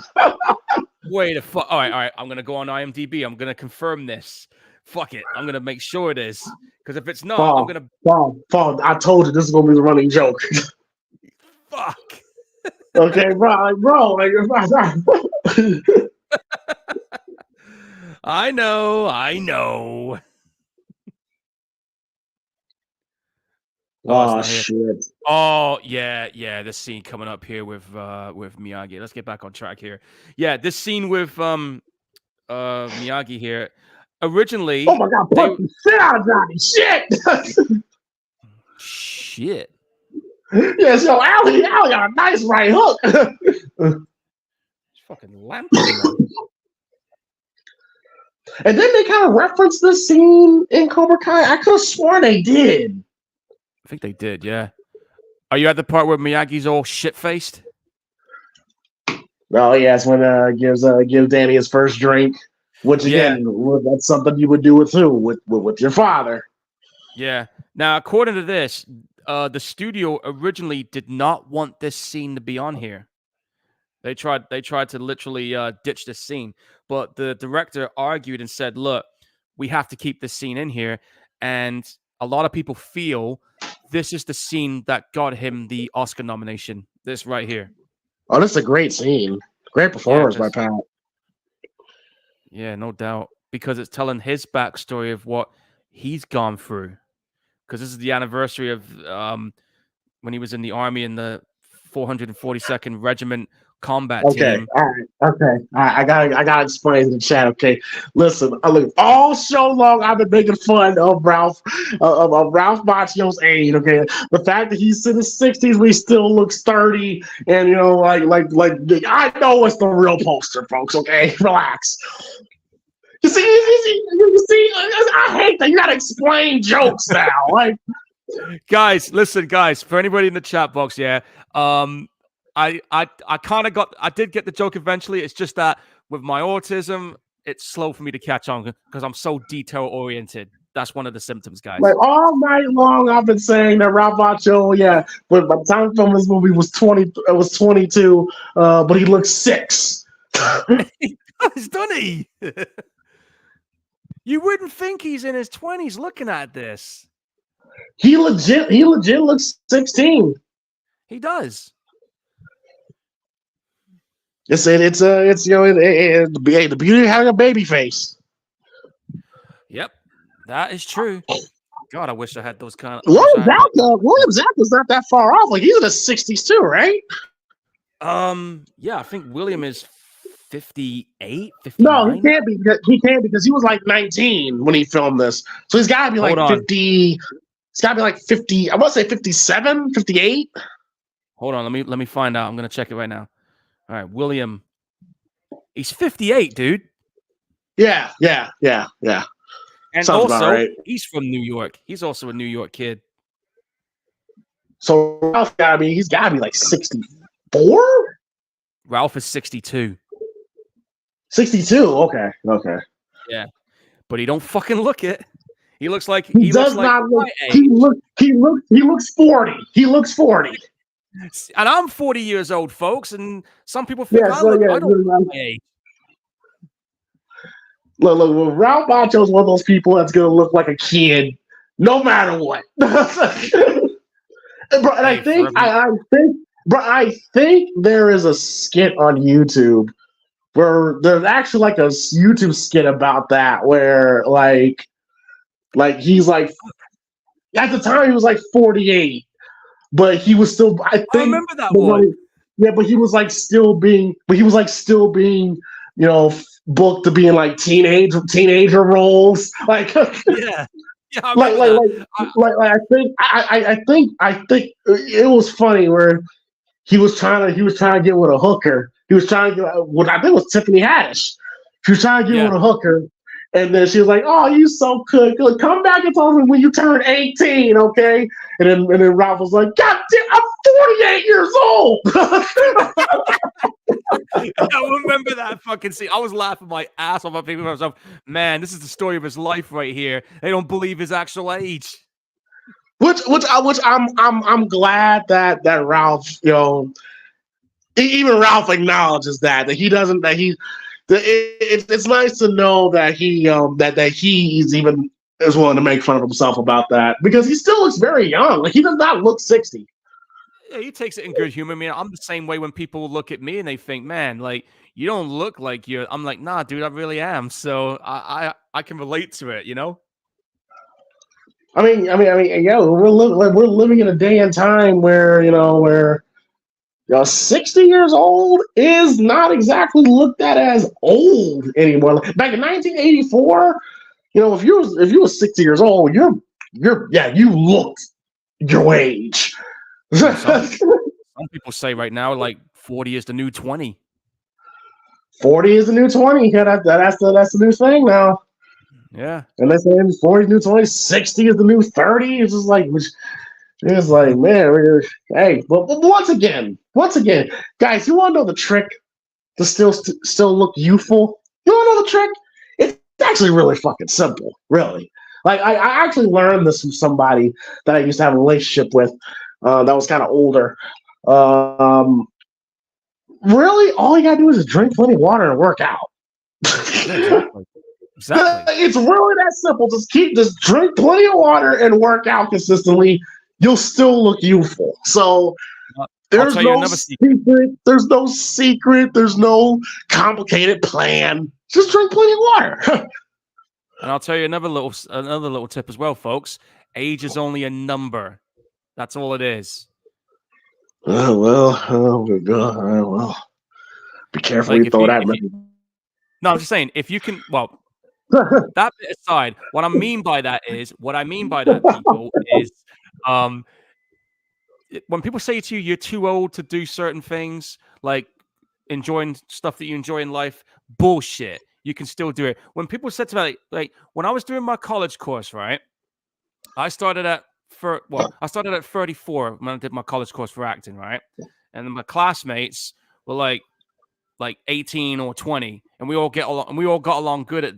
[SPEAKER 2] Wait a fuck. All right. I'm going to go on IMDb. I'm going to confirm this. Fuck it. I'm going to make sure it is. Because if it's not, I'm going to...
[SPEAKER 1] Paul, I told you this is going to be the running joke.
[SPEAKER 2] Fuck.
[SPEAKER 1] Okay, bro.
[SPEAKER 2] I know. Oh, it's
[SPEAKER 1] Oh
[SPEAKER 2] not here.
[SPEAKER 1] shit!
[SPEAKER 2] Oh, yeah. This scene coming up here with Miyagi. Let's get back on track here. Yeah, this scene with Miyagi here.
[SPEAKER 1] Oh
[SPEAKER 2] Originally,
[SPEAKER 1] my god!
[SPEAKER 2] they
[SPEAKER 1] Punch the shit out of Johnny! Shit!
[SPEAKER 2] shit.
[SPEAKER 1] Yes, yo, Allie got a nice right hook.
[SPEAKER 2] Fucking lamping him though.
[SPEAKER 1] And then they kind of referenced this scene in Cobra Kai. I could have sworn they did.
[SPEAKER 2] I think they did, yeah. Are you at the part where Miyagi's all shit-faced?
[SPEAKER 1] Oh yes, when gives Danny his first drink, which again, that's something you would do with who? With your father.
[SPEAKER 2] Yeah. Now, according to this, the studio originally did not want this scene to be on here. They tried to literally ditch this scene, but the director argued and said, "Look, we have to keep this scene in here." And a lot of people feel this is the scene that got him the Oscar nomination. This right here.
[SPEAKER 1] Oh, this is a great scene. Great performance by Pat.
[SPEAKER 2] Yeah, no doubt. Because it's telling his backstory of what he's gone through. Because this is the anniversary of when he was in the army in the 442nd Regiment combat team.
[SPEAKER 1] All right. I gotta explain to the chat. Okay, listen. Look, all show long I've been making fun of Ralph Macchio's age. Okay, the fact that he's in his 60s, but he still looks 30, and you know, like I know it's the real poster, folks. Okay, relax. You see, I hate that you gotta explain jokes now. Like,
[SPEAKER 2] guys, listen, guys. For anybody in the chat box, yeah. I did get the joke eventually. It's just that with my autism, it's slow for me to catch on because I'm so detail oriented. That's one of the symptoms, guys.
[SPEAKER 1] Like all night long, I've been saying that Ralph Macchio, yeah, but by the time he filmed this movie was 22, but he looks 6.
[SPEAKER 2] He does, doesn't he? You wouldn't think he's in his 20s looking at this.
[SPEAKER 1] He legit looks 16.
[SPEAKER 2] He does.
[SPEAKER 1] It's you know the beauty of having a baby face.
[SPEAKER 2] Yep, that is true. God, I wish I had those kind of.
[SPEAKER 1] William Zabka's not that far off. Like he's in his 60s too, right?
[SPEAKER 2] Yeah, I think William is 58, 59.
[SPEAKER 1] No, he can't be. He can't because he was like 19 when he filmed this. So he's got to be like 50. It's got to be like 50. I want to say 57, 58.
[SPEAKER 2] Hold on, let me find out. I'm gonna check it right now. All right, William. He's 58, dude.
[SPEAKER 1] Yeah.
[SPEAKER 2] And
[SPEAKER 1] sounds
[SPEAKER 2] also,
[SPEAKER 1] right.
[SPEAKER 2] He's from New York. He's also a New York kid.
[SPEAKER 1] So Ralph he's got to be like 64.
[SPEAKER 2] Ralph is 62.
[SPEAKER 1] 62. Okay.
[SPEAKER 2] Yeah, but he don't fucking look it. He looks like
[SPEAKER 1] he does not look. He looks 40. He looks 40.
[SPEAKER 2] And I'm 40 years old, folks, and some people think I don't look my age.
[SPEAKER 1] Look, Ralph Macchio's one of those people that's gonna look like a kid, no matter what. And I think there is a skit on YouTube where there's actually like a YouTube skit about that, where like he's like at the time he was like 48. But he was still. I
[SPEAKER 2] remember that one.
[SPEAKER 1] Yeah, but he was still being, you know, booked to be in like teenager roles. Like,
[SPEAKER 2] yeah. I
[SPEAKER 1] think it was funny where he was trying to get with a hooker. He was trying to get what I think was Tiffany Haddish. He was trying to get with a hooker. And then she was like, "Oh, you so good. Come back and tell me when you turn 18, okay?" And then Ralph was like, "God damn, I'm 48 years old."
[SPEAKER 2] I remember that fucking scene. I was laughing my ass off. I'm thinking to myself, "Man, this is the story of his life right here." They don't believe his actual age.
[SPEAKER 1] Which I'm glad that Ralph, you know, even Ralph acknowledges that he doesn't that he. It's nice to know that he that he's even is willing to make fun of himself about that because he still looks very young. Like he does not look 60.
[SPEAKER 2] Yeah, he takes it in good humor. I mean, I'm the same way when people look at me and they think, "Man, like you don't look like you." I'm like, "Nah, dude, I really am." So I can relate to it, you know.
[SPEAKER 1] Yeah, we're living in a day and time where where 60 years old is not exactly looked at as old anymore. Back in 1984, if you were 60 years old, you looked your age.
[SPEAKER 2] Yeah, some people say right now like 40 is the new 20.
[SPEAKER 1] 40 is the new 20. Yeah, that's the new thing now.
[SPEAKER 2] Yeah.
[SPEAKER 1] And they say 40 is the new 20, 60 is the new 30. It's like, man, hey, but once again, guys, you want to know the trick to still look youthful? You want to know the trick? It's actually really fucking simple, really. Like I actually learned this from somebody that I used to have a relationship with that was kind of older. Um, really, all you gotta do is just drink plenty of water and work out.
[SPEAKER 2] Yeah, exactly. Exactly.
[SPEAKER 1] It's really that simple. Just drink plenty of water and work out consistently. You'll still look youthful. So
[SPEAKER 2] I'll
[SPEAKER 1] there's
[SPEAKER 2] tell you
[SPEAKER 1] no
[SPEAKER 2] another secret.
[SPEAKER 1] secret. There's no secret. There's no complicated plan. Just drink plenty of water.
[SPEAKER 2] And I'll tell you another little tip as well, folks. Age is only a number. That's all it is.
[SPEAKER 1] Well, be careful
[SPEAKER 2] Like
[SPEAKER 1] you throw that.
[SPEAKER 2] no, I'm just saying, if you can, well, that bit aside, what I mean by that, people, is um when people say to you you're too old to do certain things, like enjoying stuff that you enjoy in life, bullshit. You can still do it. When people said to me, like when I was doing my college course, right? I started at I started at 34 when I did my college course for acting, right? And then my classmates were like 18 or 20, and we all got along good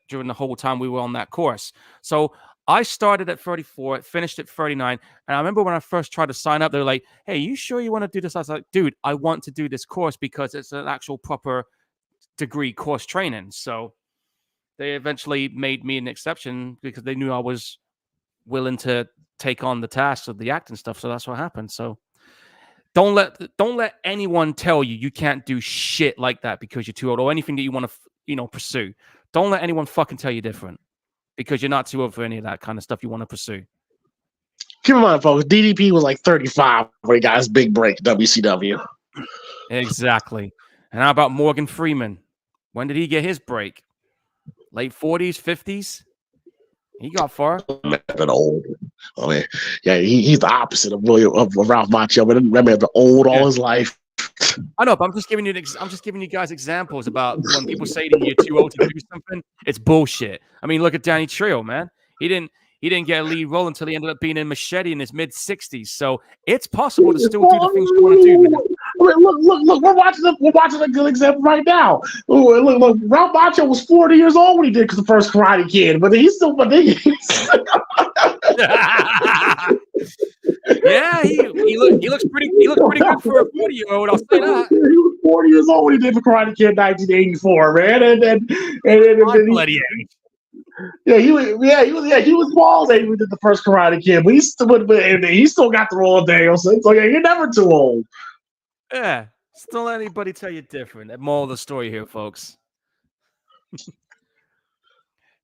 [SPEAKER 2] during the whole time we were on that course. So I started at 34, finished at 39, and I remember when I first tried to sign up, they were like, "Hey, you sure you want to do this?" I was like, "Dude, I want to do this course because it's an actual proper degree course training." So they eventually made me an exception because they knew I was willing to take on the tasks of the acting stuff. So that's what happened. So don't let anyone tell you can't do shit like that because you're too old or anything that you want to pursue. Don't let anyone fucking tell you different because you're not too old for any of that kind of stuff you want to pursue.
[SPEAKER 1] Keep in mind, folks, DDP was like 35 when he got his big break at WCW.
[SPEAKER 2] Exactly. And how about Morgan Freeman? When did he get his break? Late 40s, 50s? He got far.
[SPEAKER 1] Been old. I mean, yeah, he's the opposite of Ralph Macchio. But that man been old all his life.
[SPEAKER 2] I know, but I'm just giving you guys examples about when people say to you you're too old to do something. It's bullshit. I mean, look at Danny Trejo, man. He didn't get a lead role until he ended up being in Machete in his mid-60s. So it's possible to still do the things you want to do, man.
[SPEAKER 1] I mean, look. We're watching a good example right now. Look. Ralph Macchio was 40 years old when he did the first Karate Kid, but he's still.
[SPEAKER 2] Yeah, he looks pretty good for a 40-year-old. I'll say that.
[SPEAKER 1] He was 40 years old when he did the Karate Kid in 1984, man,
[SPEAKER 2] Bloody age.
[SPEAKER 1] Yeah, he was balls age when he did the first Karate Kid, but he still got the role of Danielson. So yeah, you're never too old.
[SPEAKER 2] Yeah, still let anybody tell you different. That moral of the story here, folks.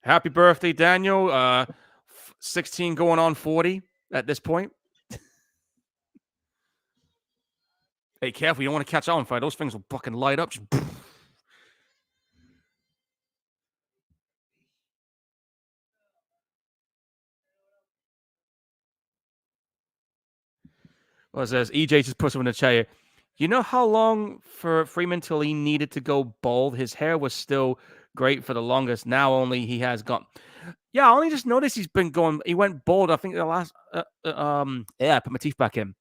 [SPEAKER 2] Happy birthday, Daniel. 16 going on 40 at this point. Hey, careful, you don't want to catch on fire. Those things will fucking light up. Just... Well, it says EJ just put someone in the chair. You know how long for Freeman till he needed to go bald? His hair was still great for the longest. Now only he has gone. Yeah, I only just noticed he's been going. He went bald. I think the last. Yeah, I put my teeth back in.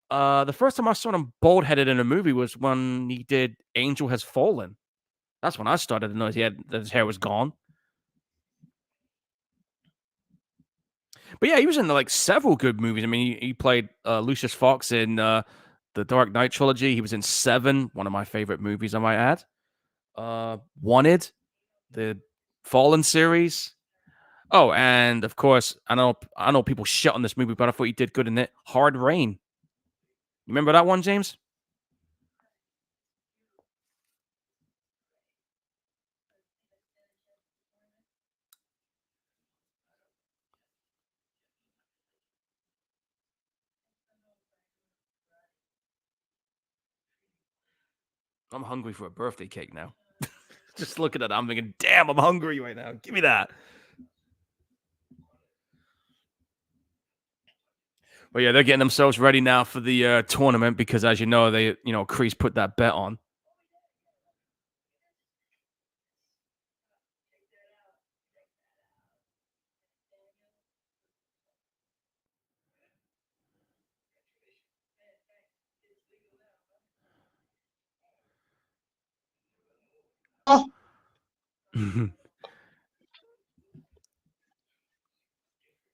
[SPEAKER 2] The first time I saw him bald headed in a movie was when he did Angel Has Fallen. That's when I started to notice that his hair was gone. But yeah, he was in like several good movies. I mean, he played Lucius Fox in the Dark Knight trilogy. He was in Seven, one of my favorite movies, I might add. Wanted, the Fallen series. Oh, and of course, I know people shit on this movie, but I thought he did good in it. Hard Rain. You remember that one, James? I'm hungry for a birthday cake now. Just looking at it, I'm thinking, damn, I'm hungry right now. Give me that. But yeah, they're getting themselves ready now for the tournament because, as you know, Kreese put that bet on.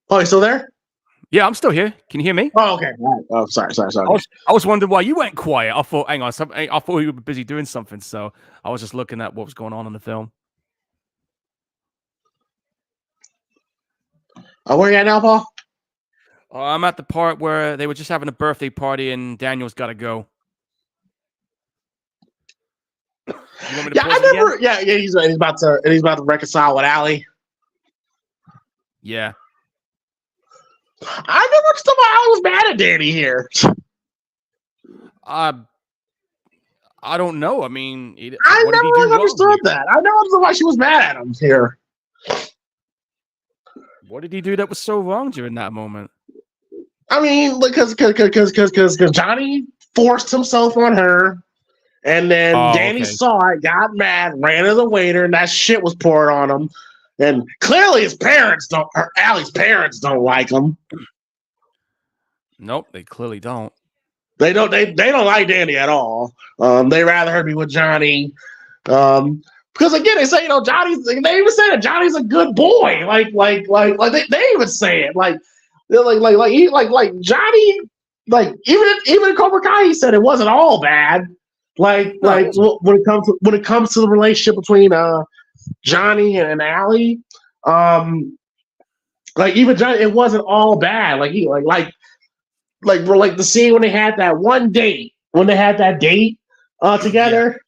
[SPEAKER 1] Oh, you still there?
[SPEAKER 2] Yeah, I'm still here. Can you hear me?
[SPEAKER 1] Oh, okay. All right. Oh, sorry.
[SPEAKER 2] I was wondering why you went quiet. I thought, hang on, I thought you were busy doing something, so I was just looking at what was going on in the film.
[SPEAKER 1] Where you at now, Paul?
[SPEAKER 2] I'm at the part where they were just having a birthday party and Daniel's got to go. You want me to pause it again?
[SPEAKER 1] Yeah, he's about to reconcile with Allie.
[SPEAKER 2] Yeah.
[SPEAKER 1] I never understood why Allie was mad at Danny here.
[SPEAKER 2] I don't know. I mean,
[SPEAKER 1] I never really understood that. I never understood why she was mad at him here.
[SPEAKER 2] What did he do that was so wrong during that moment?
[SPEAKER 1] I mean, because Johnny forced himself on her, and then Danny saw it, got mad, ran to the waiter, and that shit was poured on him. And clearly, Allie's parents don't like him.
[SPEAKER 2] Nope, they clearly don't.
[SPEAKER 1] They don't like Danny at all. They rather her be with Johnny. Because again, they say, Johnny's. They even say that Johnny's a good boy. Like they even say it. Like Johnny. Like even in Cobra Kai, he said it wasn't all bad. When it comes to the relationship between Johnny and Allie, even Johnny, it wasn't all bad. Like the scene when they had that one date, together,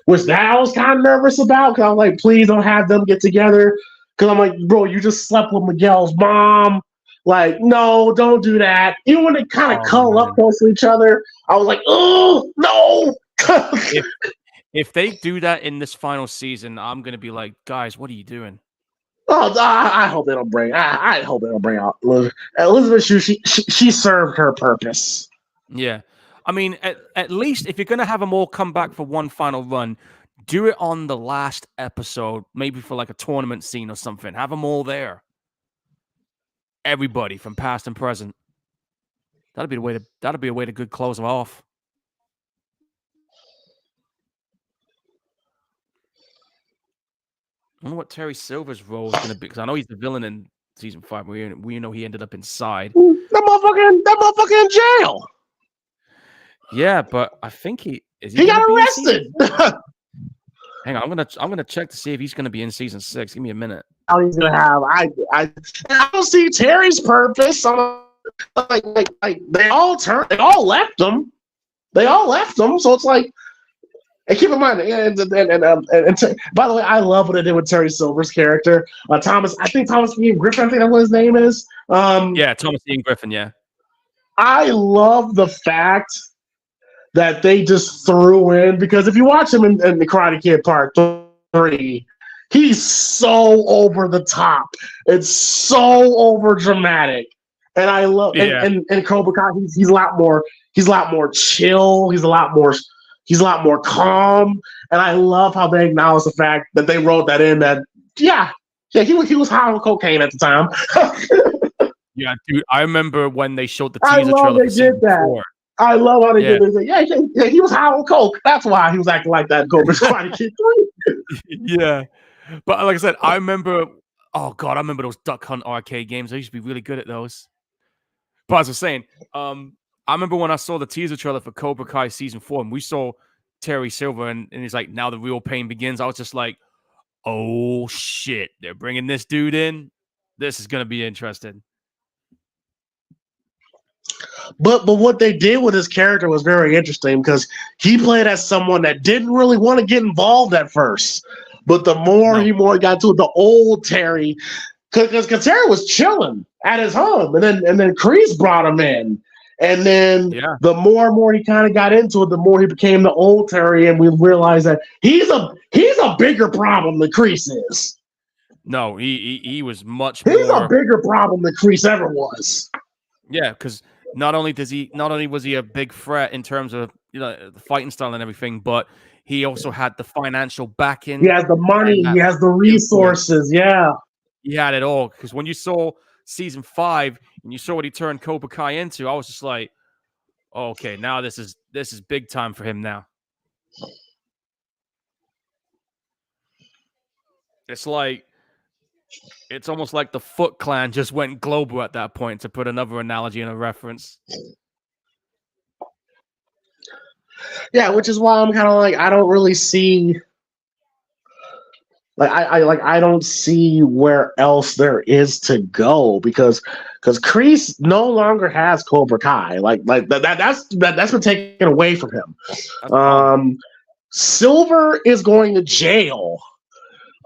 [SPEAKER 1] which that I was kind of nervous about because I was like, please don't have them get together. Because I'm like, bro, you just slept with Miguel's mom. Like, no, don't do that. Even when they kind of cuddle up close to each other, I was like, oh, no.
[SPEAKER 2] If they do that in this final season, I'm going to be like, guys, what are you doing?
[SPEAKER 1] Oh, I hope they don't bring. I hope they don't bring out Elizabeth Shue. She served her purpose.
[SPEAKER 2] Yeah, I mean, at least if you're gonna have them all come back for one final run, do it on the last episode, maybe for like a tournament scene or something. Have them all there. Everybody from past and present. That'd be a way to good close them off. I wonder what Terry Silver's role is going to be, because I know he's the villain in season 5. We know he ended up inside.
[SPEAKER 1] That motherfucker in jail.
[SPEAKER 2] Yeah, but I think he
[SPEAKER 1] got arrested.
[SPEAKER 2] Hang on, I'm gonna check to see if he's gonna be in season 6. Give me a minute.
[SPEAKER 1] How he's gonna have? I don't see Terry's purpose. Like they all left him. So it's like. And keep in mind, and by the way, I love what they did with Terry Silver's character, Thomas. I think Thomas Ian Griffin. I think that's what his name is.
[SPEAKER 2] Yeah, Thomas Ian Griffin. Yeah,
[SPEAKER 1] I love the fact that they just threw in, because if you watch him in the Karate Kid Part 3, he's so over the top. It's so over dramatic, and I love.
[SPEAKER 2] Yeah.
[SPEAKER 1] And Cobra Kai, he's a lot more chill. He's a lot more calm, and I love how they acknowledge the fact that they wrote that in. That he was high on cocaine at the time.
[SPEAKER 2] Yeah, dude, I remember when they showed the teaser trailer.
[SPEAKER 1] They did that. 4. I love how they did it. Yeah, he was high on coke. That's why he was acting like that. Cobra Kai Kid 3.
[SPEAKER 2] Yeah, but like I said, I remember. Oh God, I remember those Duck Hunt arcade games. I used to be really good at those. But as I was saying, I remember when I saw the teaser trailer for Cobra Kai season 4, and we saw Terry Silver, and he's like, now the real pain begins. I was just like, oh shit, they're bringing this dude in. This is gonna be interesting.
[SPEAKER 1] But what they did with his character was very interesting, because he played as someone that didn't really want to get involved at first. But the more he got to it, the old Terry, because Terry was chilling at his home, and then Kreese brought him in. And then
[SPEAKER 2] Yeah.
[SPEAKER 1] the more and more he kind of got into it, the more he became the old Terry, and we realized that he's a bigger problem than Kreese is.
[SPEAKER 2] No, he was much
[SPEAKER 1] He's a
[SPEAKER 2] more.
[SPEAKER 1] bigger problem than Kreese ever was.
[SPEAKER 2] Yeah, because not only was he a big threat in terms of the fighting style and everything, but he also had the financial backing.
[SPEAKER 1] He has the money.
[SPEAKER 2] and
[SPEAKER 1] He has the
[SPEAKER 2] influence.
[SPEAKER 1] resources. Yeah.
[SPEAKER 2] He had it all. Because when you saw season 5 and you saw what he turned Cobra Kai into, I was just like, oh, okay, now this is big time for him now. It's almost like the Foot Clan just went global at that point, to put another analogy and a reference.
[SPEAKER 1] Yeah, which is why I'm kind of like, I don't really see, like, I don't see where else there is to go, because Kreese no longer has Cobra Kai. That's been taken away from him. Silver is going to jail.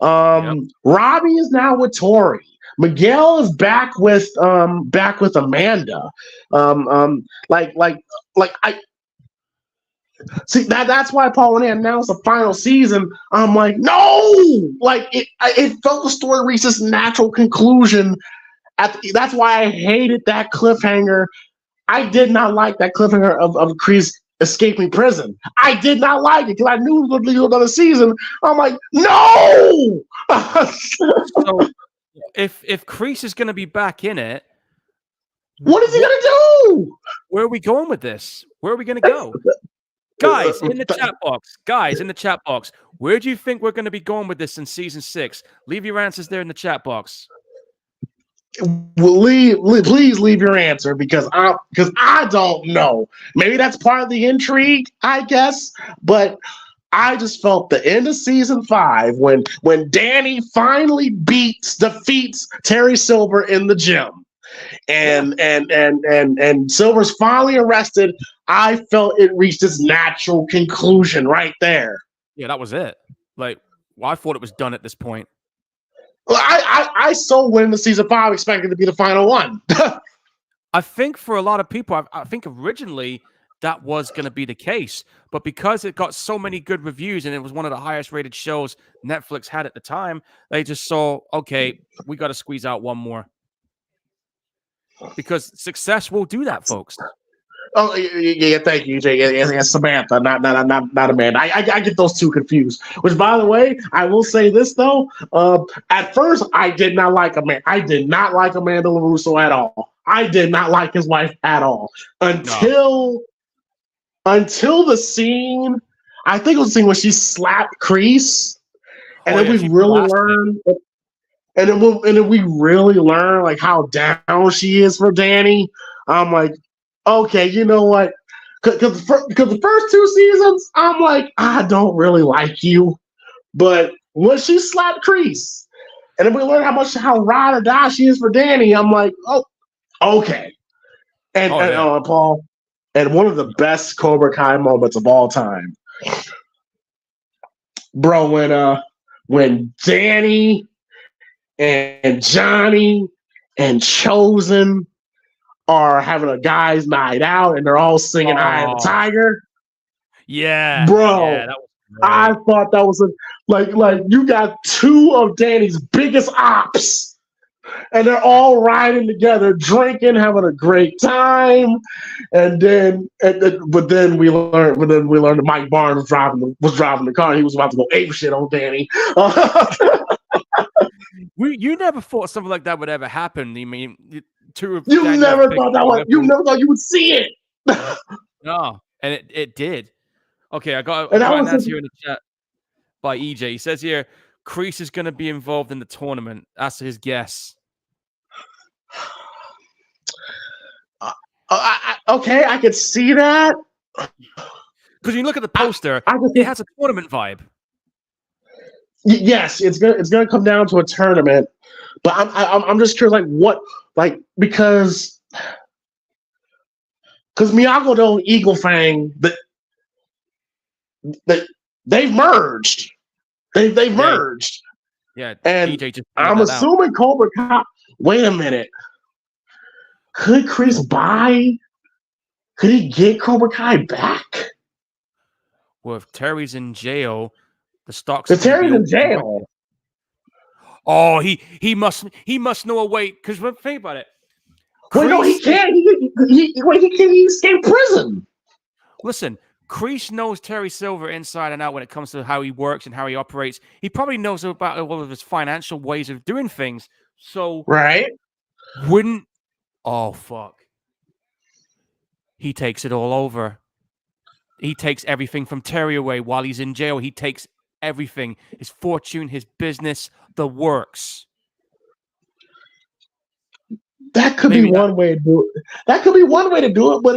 [SPEAKER 1] Robbie is now with Tori. Miguel is back with Amanda. I see that's why, Paul, when they announced the final season, I'm like, no! Like it felt the story reached its natural conclusion. That's why I hated that cliffhanger. I did not like that cliffhanger of Kreese escaping prison. I did not like it because I knew it was going to be another season. I'm like, no!
[SPEAKER 2] So if Kreese is going to be back in it,
[SPEAKER 1] what is he going to do?
[SPEAKER 2] Where are we going with this? Where are we going to go? Guys, in the chat box, where do you think we're going to be going with this in season 6? Leave your answers there in the chat box.
[SPEAKER 1] Please leave your answer, because I don't know. Maybe that's part of the intrigue, I guess. But I just felt the end of season 5 when Danny finally defeats Terry Silver in the gym, and Silver's finally arrested. I felt it reached its natural conclusion right there.
[SPEAKER 2] Yeah, that was it. Like, well, I thought it was done at this point.
[SPEAKER 1] Well, I so went into season 5 expecting it to be the final one.
[SPEAKER 2] I think for a lot of people, I think originally that was going to be the case, but because it got so many good reviews and it was one of the highest rated shows Netflix had at the time, they just saw, okay, we got to squeeze out one more, because success will do that, folks.
[SPEAKER 1] Oh yeah, thank you, Jay. Yeah, Samantha, not Amanda. I get those two confused. Which, by the way, I will say this though. At first, I did not like Amanda. I did not like Amanda LaRusso at all. I did not like his wife at all until the scene. I think it was the scene when she slapped Kreese, and then we really learned. And then we really learn like how down she is for Danny. I'm like, okay, you know what? Because the first 2 seasons, I'm like, I don't really like you. But when she slapped Kreese, and then we learn how ride or die she is for Danny, I'm like, oh, okay. And Paul, and one of the best Cobra Kai moments of all time, bro, when Danny and Johnny and Chosen are having a guys' night out, and they're all singing "Eye of the Tiger."
[SPEAKER 2] Yeah,
[SPEAKER 1] bro,
[SPEAKER 2] yeah, that was great.
[SPEAKER 1] I thought that was like you got 2 of Danny's biggest ops, and they're all riding together, drinking, having a great time. But then we learned that Mike Barnes was driving the car. And he was about to go ape shit on Danny.
[SPEAKER 2] You never thought something like that would ever happen. I mean, you
[SPEAKER 1] never thought you would see it.
[SPEAKER 2] No, and it did. Okay, I got
[SPEAKER 1] an
[SPEAKER 2] answer here in the chat by EJ. He says here, Kreese is going to be involved in the tournament. That's his guess.
[SPEAKER 1] Okay, I could see that.
[SPEAKER 2] Because you look at the poster, it has a tournament vibe.
[SPEAKER 1] Yes, it's gonna come down to a tournament, but I'm just curious, because Miyagi-Do and Eagle Fang, they've merged. They've merged.
[SPEAKER 2] Yeah,
[SPEAKER 1] and
[SPEAKER 2] DJ just
[SPEAKER 1] I'm assuming Cobra Kai. Wait a minute. Could Kreese buy Could he get Cobra Kai back?
[SPEAKER 2] Well, if Terry's in jail, the stocks are
[SPEAKER 1] Because
[SPEAKER 2] going to be
[SPEAKER 1] Terry's in
[SPEAKER 2] open.
[SPEAKER 1] jail.
[SPEAKER 2] Oh, he must know a way. Because think about it.
[SPEAKER 1] Wait, no, he can't. He can't escape prison.
[SPEAKER 2] Listen, Kreese knows Terry Silver inside and out when it comes to how he works and how he operates. He probably knows about all of his financial ways of doing things. So,
[SPEAKER 1] right?
[SPEAKER 2] Oh, fuck. He takes it all over. He takes everything from Terry away while he's in jail. He takes everything, his fortune, his business, the works.
[SPEAKER 1] That could be one way to do it. That could be one way to do it. But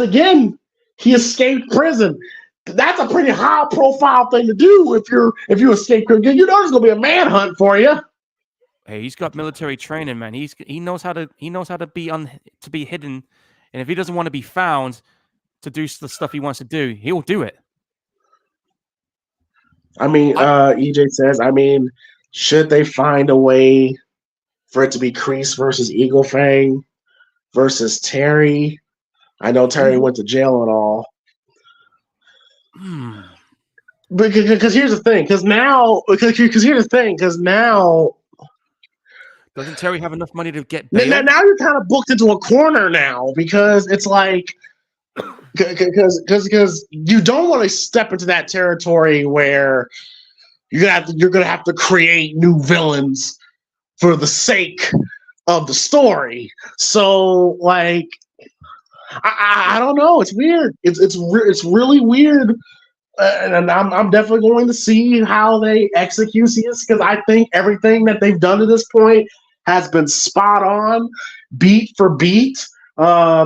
[SPEAKER 1] again, he escaped prison. That's a pretty high profile thing to do if you escape prison. You know there's gonna be a manhunt for you.
[SPEAKER 2] Hey, he's got military training, man. He knows how to be hidden, and if he doesn't want to be found to do the stuff he wants to do, he'll do it.
[SPEAKER 1] I mean, EJ says, should they find a way for it to be Kreese versus Eagle Fang versus Terry? I know Terry went to jail and all. Because here's the thing. Because now,
[SPEAKER 2] doesn't Terry have enough money to get bail?
[SPEAKER 1] Now you're kind of booked into a corner now because it's like because you don't want to step into that territory where you're gonna have to create new villains for the sake of the story. So like I don't know. It's weird. It's really weird. And I'm definitely going to see how they execute this because I think everything that they've done to this point has been spot on, beat for beat. I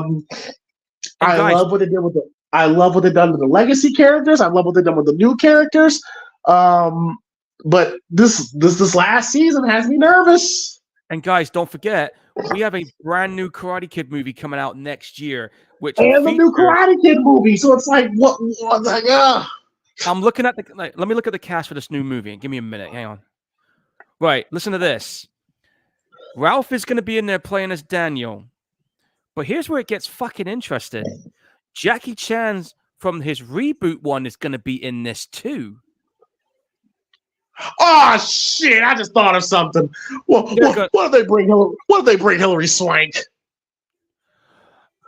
[SPEAKER 1] love what they did with I love what they've done with the legacy characters. I love what they've done with the new characters. But this last season has me nervous.
[SPEAKER 2] And guys, don't forget, we have a brand new Karate Kid movie coming out next year,
[SPEAKER 1] and the new Karate Kid movie. So it's like what like
[SPEAKER 2] I'm looking at let me look at the cast for this new movie. Give me a minute. Hang on. Right, listen to this. Ralph is going to be in there playing as Daniel. But here's where it gets fucking interesting. Jackie Chan's from his reboot one is going to be in this too.
[SPEAKER 1] Oh shit! I just thought of something. What do they bring? What do they bring Hillary Swank?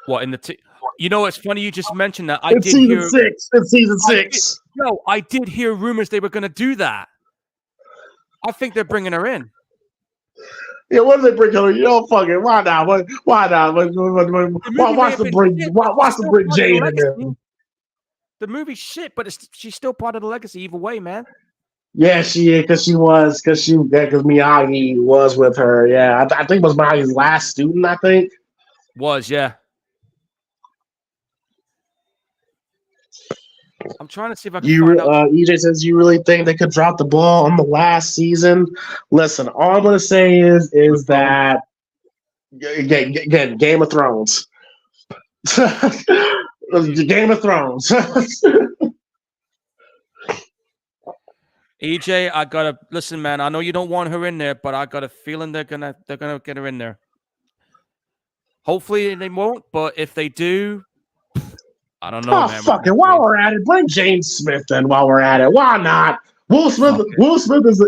[SPEAKER 2] What in the? You know, it's funny you just mentioned that.
[SPEAKER 1] It's season six.
[SPEAKER 2] I did hear rumors they were going to do that. I think they're bringing her in.
[SPEAKER 1] Yeah, what do they bring Hillary? You know, fuck it. Why not? Why not? Watch them bring Jade in there.
[SPEAKER 2] The movie's shit, but she's still part of the legacy either way, man.
[SPEAKER 1] Yeah, she is because Miyagi was with her. Yeah, I think it was Miyagi's last student. I think
[SPEAKER 2] yeah. I'm trying to see if I can find out.
[SPEAKER 1] EJ says you really think they could drop the ball on the last season? Listen, all I'm gonna say is that again, Game of Thrones. Game of Thrones.
[SPEAKER 2] EJ, I gotta listen, man. I know you don't want her in there, but I got a feeling they're gonna get her in there. Hopefully they won't, but if they do, I don't know, man.
[SPEAKER 1] Fuck it. While we're at it, bring James Smith in. While we're at it, why not? Will Smith is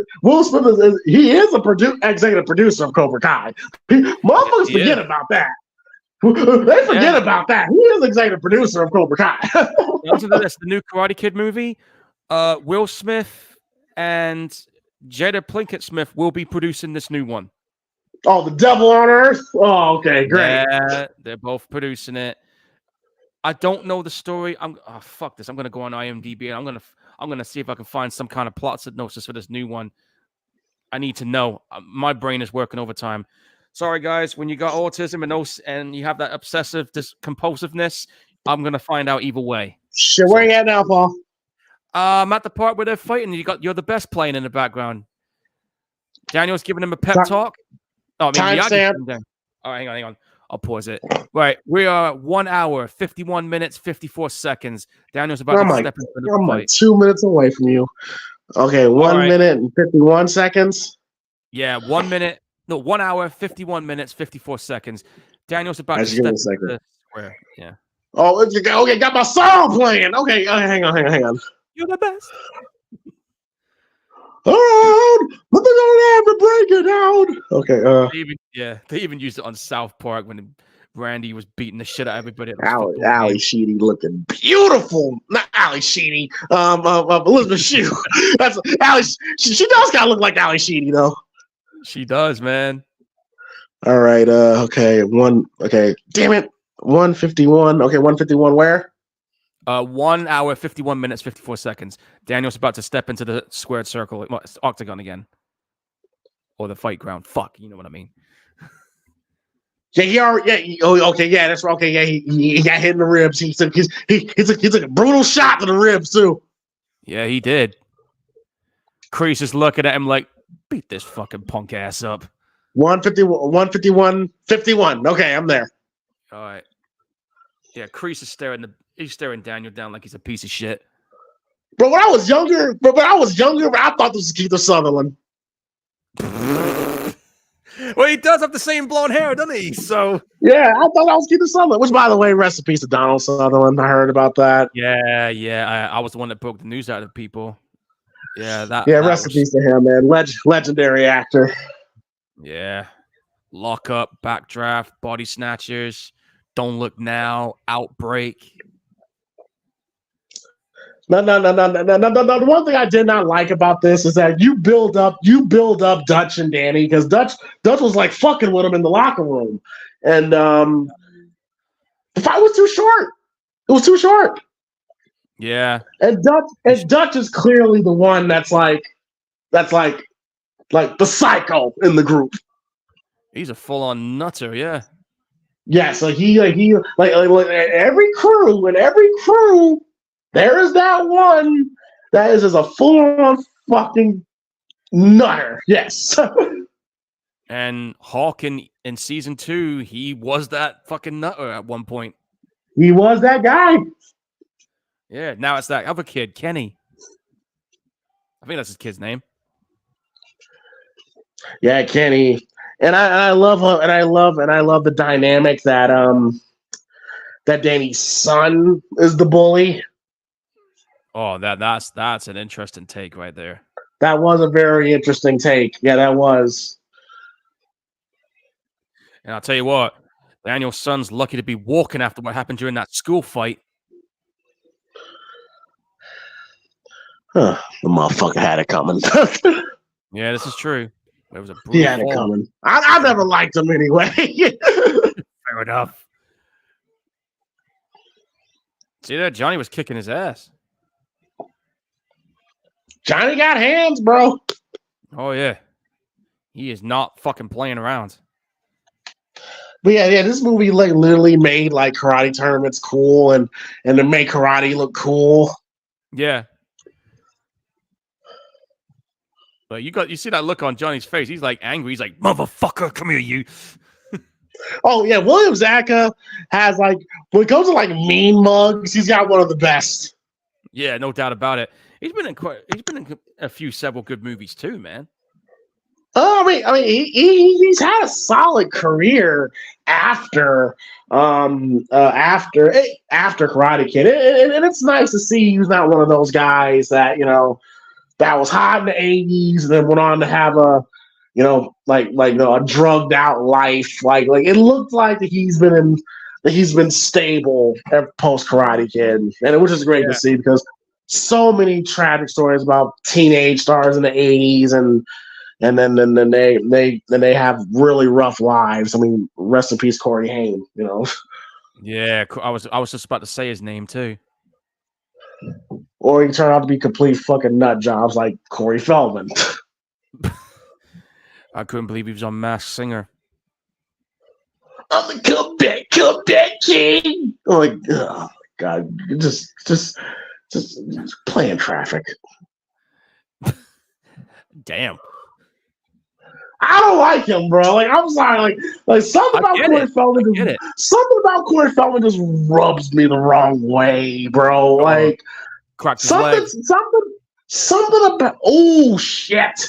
[SPEAKER 1] executive producer of Cobra Kai. Motherfuckers forget about that. They forget about that. He is executive producer of Cobra Kai.
[SPEAKER 2] Listen to this: the new Karate Kid movie. Will Smith and Jada Pinkett Smith will be producing this new one.
[SPEAKER 1] Oh, The Devil on Earth. Oh, okay, great.
[SPEAKER 2] Yeah, they're both producing it. I don't know the story. Fuck this. I'm gonna go on IMDb and I'm gonna see if I can find some kind of plot synopsis for this new one. I need to know. My brain is working overtime. Sorry, guys. When you got autism and you have that obsessive compulsiveness, I'm gonna find out either way.
[SPEAKER 1] Shit, where you at now, Paul?
[SPEAKER 2] I'm at the part where they're fighting. You're the best playing in the background. Daniel's giving him a pep talk. Oh, I mean,
[SPEAKER 1] timestamp.
[SPEAKER 2] Oh, hang on. I'll pause it. Right, we are 1 hour, 51 minutes, 54 seconds. Daniel's about to step into the fight.
[SPEAKER 1] 2 minutes away from you. Okay, 1 minute and 51 seconds.
[SPEAKER 2] Yeah, 1 minute. No, 1 hour, 51 minutes, 54 seconds. Daniel's about to step into the Where? Yeah.
[SPEAKER 1] Oh, okay, got my song playing. Okay, hang on.
[SPEAKER 2] You're the best.
[SPEAKER 1] But they're gonna have to break it down. Okay,
[SPEAKER 2] They even used it on South Park when Randy was beating the shit out of everybody at those
[SPEAKER 1] Ali
[SPEAKER 2] football games.
[SPEAKER 1] Sheedy looking beautiful. Not Ali Sheedy. Elizabeth Shue. That's Ali. She does kind of look like Ali Sheedy though.
[SPEAKER 2] She does, man.
[SPEAKER 1] All right. Okay. Okay. Damn it. 151. Okay. 151. Where?
[SPEAKER 2] 1 hour, 51 minutes, 54 seconds. Daniel's about to step into the squared circle, octagon again, or the fight ground. Fuck, you know what I mean.
[SPEAKER 1] Yeah, he already. Yeah. Okay. Yeah, that's right. Okay. Yeah, he got hit in the ribs. He took a brutal shot to the ribs too.
[SPEAKER 2] Yeah, he did. Kreese is looking at him like, beat this fucking punk ass up.
[SPEAKER 1] 151. 51. Okay, I'm there.
[SPEAKER 2] All right. Yeah, Kreese is staring Daniel down like he's a piece of shit.
[SPEAKER 1] Bro, when I was younger, I thought this was Keith Sutherland.
[SPEAKER 2] Well, he does have the same blonde hair, doesn't he? So
[SPEAKER 1] yeah, I thought that was Keith Sutherland. Which, by the way, rest in peace to Donald Sutherland. I heard about that.
[SPEAKER 2] Yeah. I was the one that broke the news out of people. Yeah,
[SPEAKER 1] rest in peace to him, man. Legendary actor.
[SPEAKER 2] Yeah, Lock Up, Backdraft, Body Snatchers, Don't Look Now, Outbreak.
[SPEAKER 1] No. The one thing I did not like about this is that you build up Dutch and Danny because Dutch was like fucking with him in the locker room, and the fight was too short. It was too short.
[SPEAKER 2] Yeah,
[SPEAKER 1] and Dutch is clearly the one that's like the psycho in the group.
[SPEAKER 2] He's a full-on nutter. Yeah.
[SPEAKER 1] Yeah, so he every crew. There is that one that is just a full-on fucking nutter. Yes.
[SPEAKER 2] And Hawk in season 2, he was that fucking nutter at one point.
[SPEAKER 1] He was that guy.
[SPEAKER 2] Yeah, now it's that other kid, Kenny. I think that's his kid's name.
[SPEAKER 1] Yeah, Kenny. And I love her, and I love the dynamic that Danny's son is the bully.
[SPEAKER 2] Oh, that's an interesting take right there.
[SPEAKER 1] That was a very interesting take. Yeah, that was.
[SPEAKER 2] And I'll tell you what, Daniel's son's lucky to be walking after what happened during that school fight.
[SPEAKER 1] The motherfucker had it coming.
[SPEAKER 2] Yeah, this is true. It was a brutal
[SPEAKER 1] he had it coming. I never liked him anyway.
[SPEAKER 2] Fair enough. See that? Johnny was kicking his ass.
[SPEAKER 1] Johnny got hands, bro.
[SPEAKER 2] Oh, yeah. He is not fucking playing around.
[SPEAKER 1] But yeah, this movie like literally made like karate tournaments cool and to make karate look cool.
[SPEAKER 2] Yeah. But you see that look on Johnny's face. He's like angry. He's like, motherfucker, come here, you.
[SPEAKER 1] Oh yeah, William Zabka has like when it comes to like mean mugs, he's got one of the best.
[SPEAKER 2] Yeah, no doubt about it. He's been in several good movies too, man.
[SPEAKER 1] I mean, he's had a solid career after Karate Kid, and it's nice to see he's not one of those guys that that was hot in the '80s and then went on to have a a drugged out life. Like it looked like that he's been stable post Karate Kid, and which is great to see because so many tragic stories about teenage stars in the '80s and then they have really rough lives. I mean, rest in peace, Corey Haim.
[SPEAKER 2] Yeah, I was just about to say his name too.
[SPEAKER 1] Or he turned out to be complete fucking nut jobs like Corey Feldman.
[SPEAKER 2] I couldn't believe he was on Masked Singer.
[SPEAKER 1] I'm the comeback king. I'm like, oh God, just playing traffic.
[SPEAKER 2] Damn.
[SPEAKER 1] I don't like him, bro. Like, I'm sorry. Like something about Corey Feldman. Something about Corey Feldman just rubs me the wrong way, bro. Like, something about. Oh shit.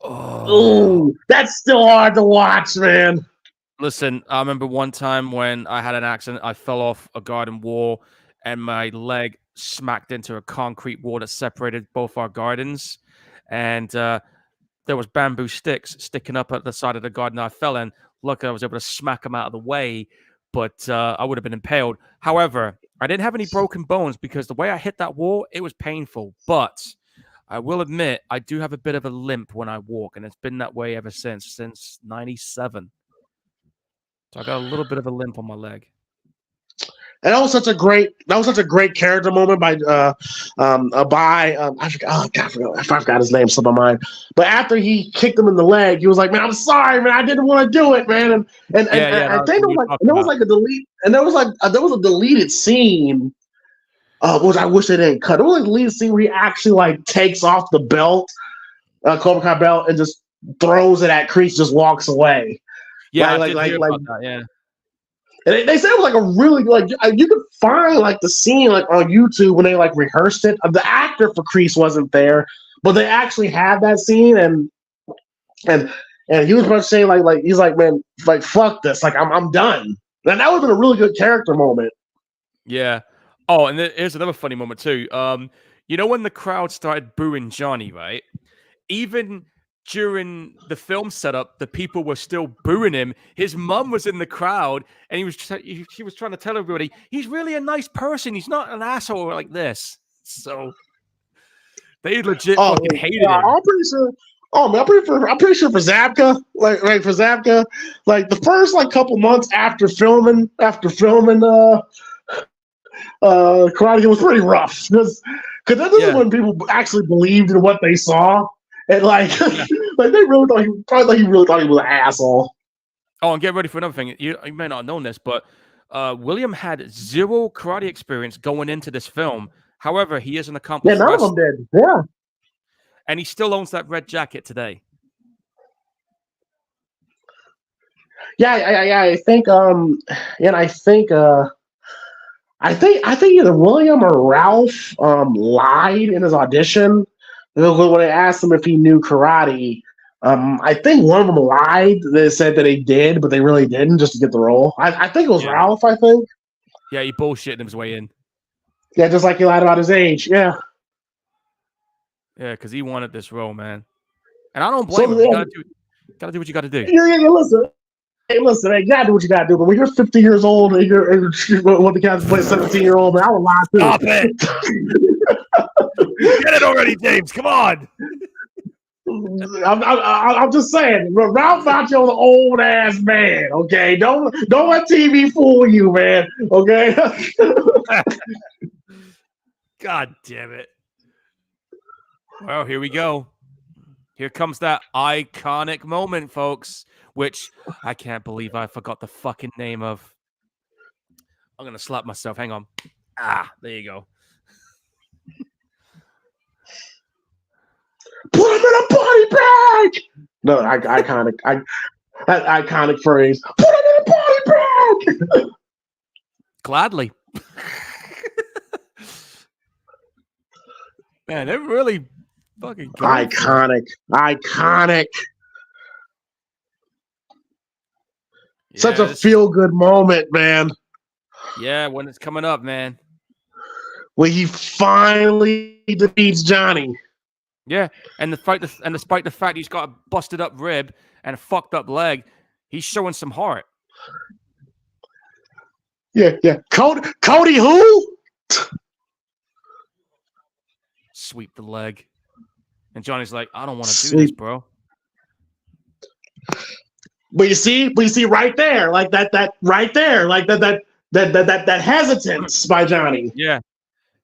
[SPEAKER 1] Oh, that's still hard to watch, man.
[SPEAKER 2] Listen, I remember one time when I had an accident. I fell off a garden wall, and my leg smacked into a concrete wall that separated both our gardens. And there was bamboo sticks sticking up at the side of the garden I fell in. Luckily, I was able to smack them out of the way, but I would have been impaled. However, I didn't have any broken bones because the way I hit that wall, it was painful. But I will admit, I do have a bit of a limp when I walk, and it's been that way ever since '97. So I got a little bit of a limp on my leg.
[SPEAKER 1] And that was such a great character moment by I forgot his name, slipped my mind. But after he kicked him in the leg, he was like, "Man, I'm sorry, man, I didn't want to do it, man." And I think there was a deleted scene, which I wish they didn't cut. It was like a deleted scene where he actually like takes off the belt, Cobra Kai belt, and just throws it at Kreese, just walks away.
[SPEAKER 2] Yeah, I did hear about that, yeah.
[SPEAKER 1] And they said it was like a really you could find like the scene like on YouTube when they like rehearsed it. The actor for Kreese wasn't there, but they actually had that scene and he was about to say like he's like, man, like fuck this, like I'm done. And that would have been a really good character moment.
[SPEAKER 2] Yeah. Oh, and here's another funny moment too. You know when the crowd started booing Johnny, right? Even during the film setup, the people were still booing him. His mum was in the crowd, and she was trying to tell everybody he's really a nice person. He's not an asshole like this. So they legit fucking hated him.
[SPEAKER 1] I'm pretty sure. Oh man, I'm pretty sure for Zabka, like for Zabka, like the first like couple months after filming Karate Kid was pretty rough because this is when people actually believed in what they saw. And like, like they really thought he was an asshole.
[SPEAKER 2] Oh, and get ready for another thing. You may not have known this, but William had zero karate experience going into this film. However, he is an accomplished
[SPEAKER 1] wrestler. Yeah, none of them did. Yeah,
[SPEAKER 2] and he still owns that red jacket today.
[SPEAKER 1] Yeah, I think either William or Ralph lied in his audition. When they asked him if he knew karate, I think one of them lied. They said that they did, but they really didn't, just to get the role. I think it was Ralph, I think.
[SPEAKER 2] Yeah, he bullshitted his way in.
[SPEAKER 1] Yeah, just like he lied about his age. Yeah.
[SPEAKER 2] Yeah, because he wanted this role, man. And I don't blame him. You gotta do what you gotta do.
[SPEAKER 1] Yeah, listen. Hey, listen, you gotta do what you gotta do. But when you're 50 years old and you're when the guys play 17-year-old, man, I would lie too.
[SPEAKER 2] Stop it. Get it already, James. Come on.
[SPEAKER 1] I'm just saying, Ralph Macchio's an old ass man. Okay, don't let TV fool you, man. Okay.
[SPEAKER 2] God damn it. Well, here we go. Here comes that iconic moment, folks, which I can't believe I forgot the fucking name of. I'm gonna slap myself. Hang on. There you go.
[SPEAKER 1] Put him in a body bag. No, iconic phrase. Put him in a body bag.
[SPEAKER 2] Gladly. Man, they're really fucking good.
[SPEAKER 1] Iconic. Yeah, such a feel-good moment, man.
[SPEAKER 2] Yeah, when it's coming up, man.
[SPEAKER 1] When he finally defeats Johnny.
[SPEAKER 2] Yeah, and despite the fact he's got a busted up rib and a fucked up leg, he's showing some heart.
[SPEAKER 1] Yeah. Cody who?
[SPEAKER 2] Sweep the leg. And Johnny's like, I don't want to do this, bro.
[SPEAKER 1] But you see right there, like that right there, like that hesitance by Johnny.
[SPEAKER 2] Yeah.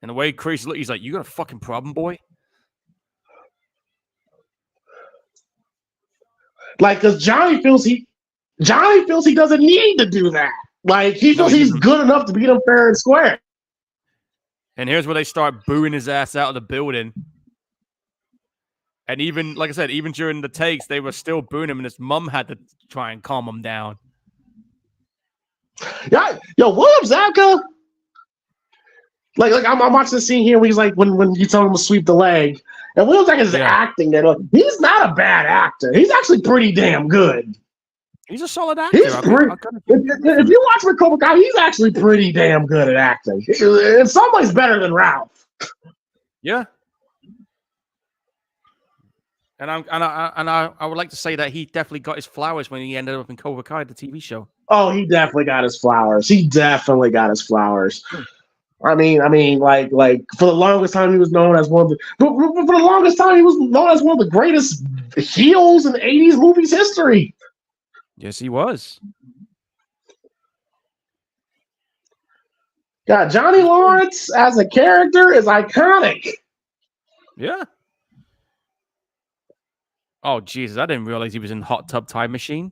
[SPEAKER 2] And the way Kreese look, he's like, you got a fucking problem, boy?
[SPEAKER 1] Like, because Johnny feels he doesn't need to do that. Like, he feels he's good enough to beat him fair and square.
[SPEAKER 2] And here's where they start booing his ass out of the building. And even, like I said, even during the takes, they were still booing him, and his mum had to try and calm him down.
[SPEAKER 1] Yeah, yo, William Zabka. Like I'm watching the scene here where he's like when you tell him to sweep the leg, and William Zabka is acting that he's not a bad actor. He's actually pretty damn good.
[SPEAKER 2] He's a solid actor.
[SPEAKER 1] He's pretty. If you watch with Cobra Kai, he's actually pretty damn good at acting. In some ways, better than Ralph.
[SPEAKER 2] Yeah. And I would like to say that he definitely got his flowers when he ended up in Cobra Kai, the TV show.
[SPEAKER 1] Oh, he definitely got his flowers. He definitely got his flowers. I mean, like for the longest time he was known as one of the. For the longest time he was known as one of the greatest heels in '80s movies history.
[SPEAKER 2] Yes, he was.
[SPEAKER 1] God, Johnny Lawrence as a character is iconic.
[SPEAKER 2] Yeah. Oh, Jesus, I didn't realize he was in Hot Tub Time Machine.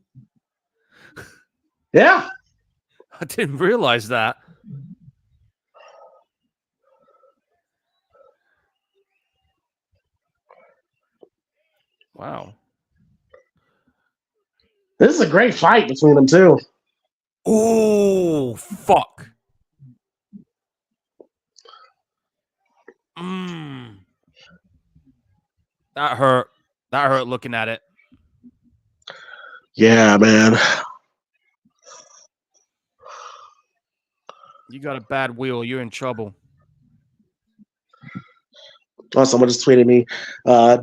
[SPEAKER 1] Yeah.
[SPEAKER 2] I didn't realize that. Wow.
[SPEAKER 1] This is a great fight between them two.
[SPEAKER 2] Oh, fuck. That hurt. That hurt looking at it.
[SPEAKER 1] Yeah, man.
[SPEAKER 2] You got a bad wheel. You're in trouble.
[SPEAKER 1] Oh, someone just tweeted me.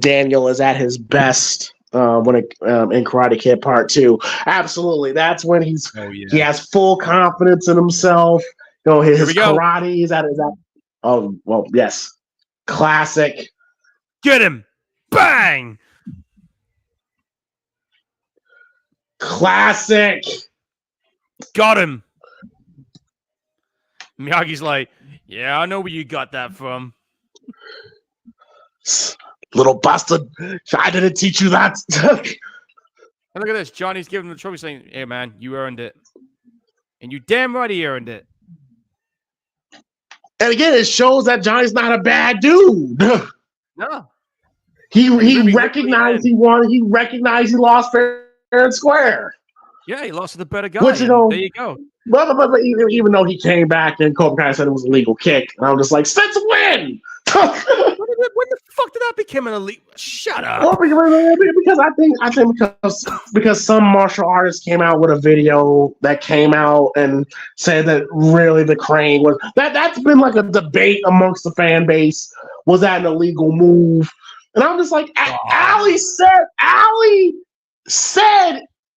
[SPEAKER 1] Daniel is at his best when it in Karate Kid Part 2. Absolutely, that's when he has full confidence in himself. You know, his karate is at his. Oh well, yes, classic.
[SPEAKER 2] Get him! Bang!
[SPEAKER 1] Classic.
[SPEAKER 2] Got him. Miyagi's like, yeah, I know where you got that from.
[SPEAKER 1] Little bastard. I didn't teach you that.
[SPEAKER 2] And look at this. Johnny's giving him the trophy saying, hey, man, you earned it. And you damn right he earned it.
[SPEAKER 1] And again, it shows that Johnny's not a bad dude.
[SPEAKER 2] No.
[SPEAKER 1] He recognized he won. He recognized he lost fair and square.
[SPEAKER 2] Yeah, he lost to the better guy.
[SPEAKER 1] Which, you know,
[SPEAKER 2] there you go.
[SPEAKER 1] But even though he came back and Cobra Kai said it was a legal kick, and I'm just like, since when?
[SPEAKER 2] When the fuck did that become an elite? Shut up.
[SPEAKER 1] Well, because I think because some martial artists came out with a video that came out and said that really the crane was that's been like a debate amongst the fan base. Was that an illegal move? And I'm just like, Ali said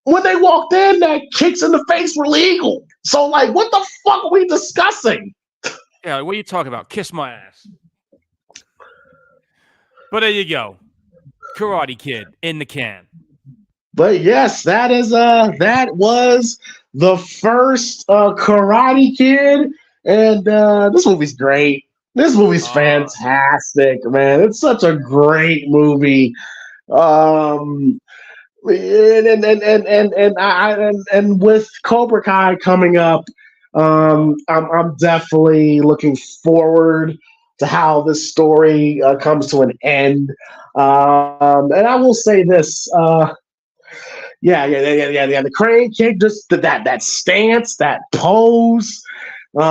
[SPEAKER 1] when they walked in that kicks in the face were legal. So like, what the fuck are we discussing?
[SPEAKER 2] Yeah, what are you talking about? Kiss my ass. But there you go. Karate Kid in the can.
[SPEAKER 1] But yes, that was the first Karate Kid. And this movie's great. This movie's fantastic, man. It's such a great movie. And with Cobra Kai coming up, I'm definitely looking forward to how this story comes to an end. And I will say this, the crane kick, just that stance, that pose, it's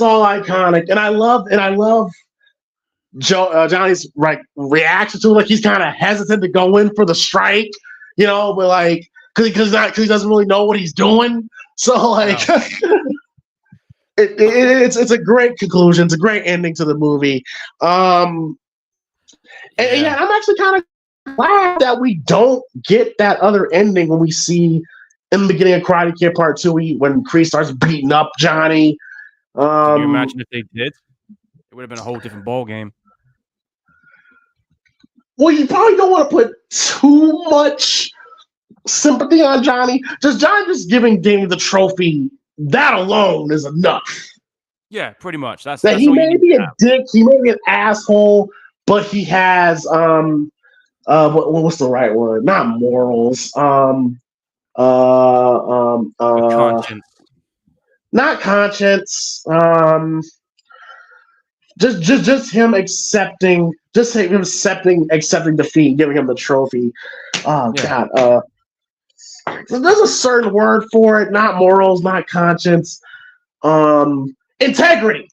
[SPEAKER 1] all iconic. And I love Johnny's reaction to it. Like he's kind of hesitant to go in for the strike, you know, but like because he doesn't really know what he's doing. So like. No. It's a great conclusion. It's a great ending to the movie. And I'm actually kind of glad that we don't get that other ending when we see in the beginning of Karate Kid Part 2 when Kreese starts beating up Johnny.
[SPEAKER 2] Can you imagine if they did? It would have been a whole different ball game.
[SPEAKER 1] Well, you probably don't want to put too much sympathy on Johnny. Johnny just giving Danny the trophy. That alone is enough.
[SPEAKER 2] Yeah, pretty much. That's
[SPEAKER 1] he may be a dick, he may be an asshole, but he has what's the right word? Not morals.
[SPEAKER 2] Conscience.
[SPEAKER 1] Not conscience. Just him accepting defeat, giving him the trophy. Oh yeah. God. There's a certain word for it, not morals, not conscience. Integrity.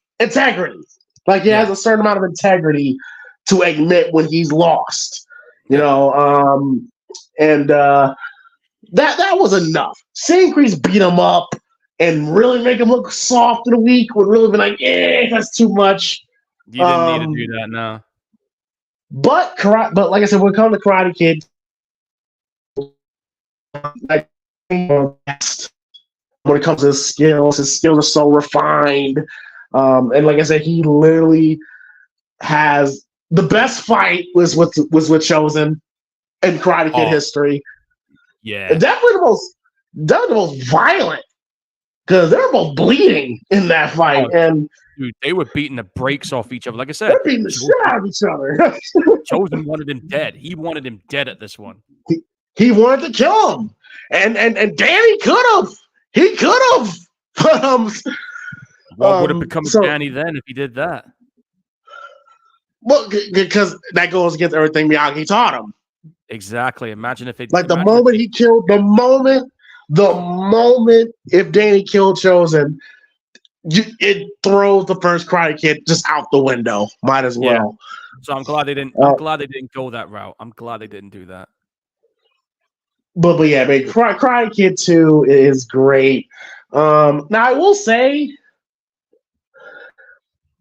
[SPEAKER 1] Like he has a certain amount of integrity to admit when he's lost. You know, and that was enough. Seeing Kreese beat him up and really make him look soft and weak would really be like, that's too much.
[SPEAKER 2] You didn't need to do that, no.
[SPEAKER 1] But like I said, when it comes to Karate Kid, like, when it comes to his skills are so refined. And like I said, he literally has the best fight was with Chosen in Karate Kid history.
[SPEAKER 2] Yeah,
[SPEAKER 1] And definitely the most violent because they were both bleeding in that fight, and
[SPEAKER 2] dude, they were beating the brakes off each other. Like I said,
[SPEAKER 1] they're beating the shit out of each other.
[SPEAKER 2] Chosen wanted him dead. He wanted him dead at this one.
[SPEAKER 1] He wanted to kill him, and Danny could have. He could have.
[SPEAKER 2] What would have become of Danny then if he did that?
[SPEAKER 1] Well, because that goes against everything Miyagi taught him.
[SPEAKER 2] Exactly. Imagine if it
[SPEAKER 1] like the moment he killed the moment if Danny killed Chosen, it throws the first Karate Kid just out the window. Might as well.
[SPEAKER 2] Yeah. So I'm glad they didn't. I'm glad they didn't go that route. I'm glad they didn't do that.
[SPEAKER 1] But yeah, man, Karate Kid 2 is great. Now I will say,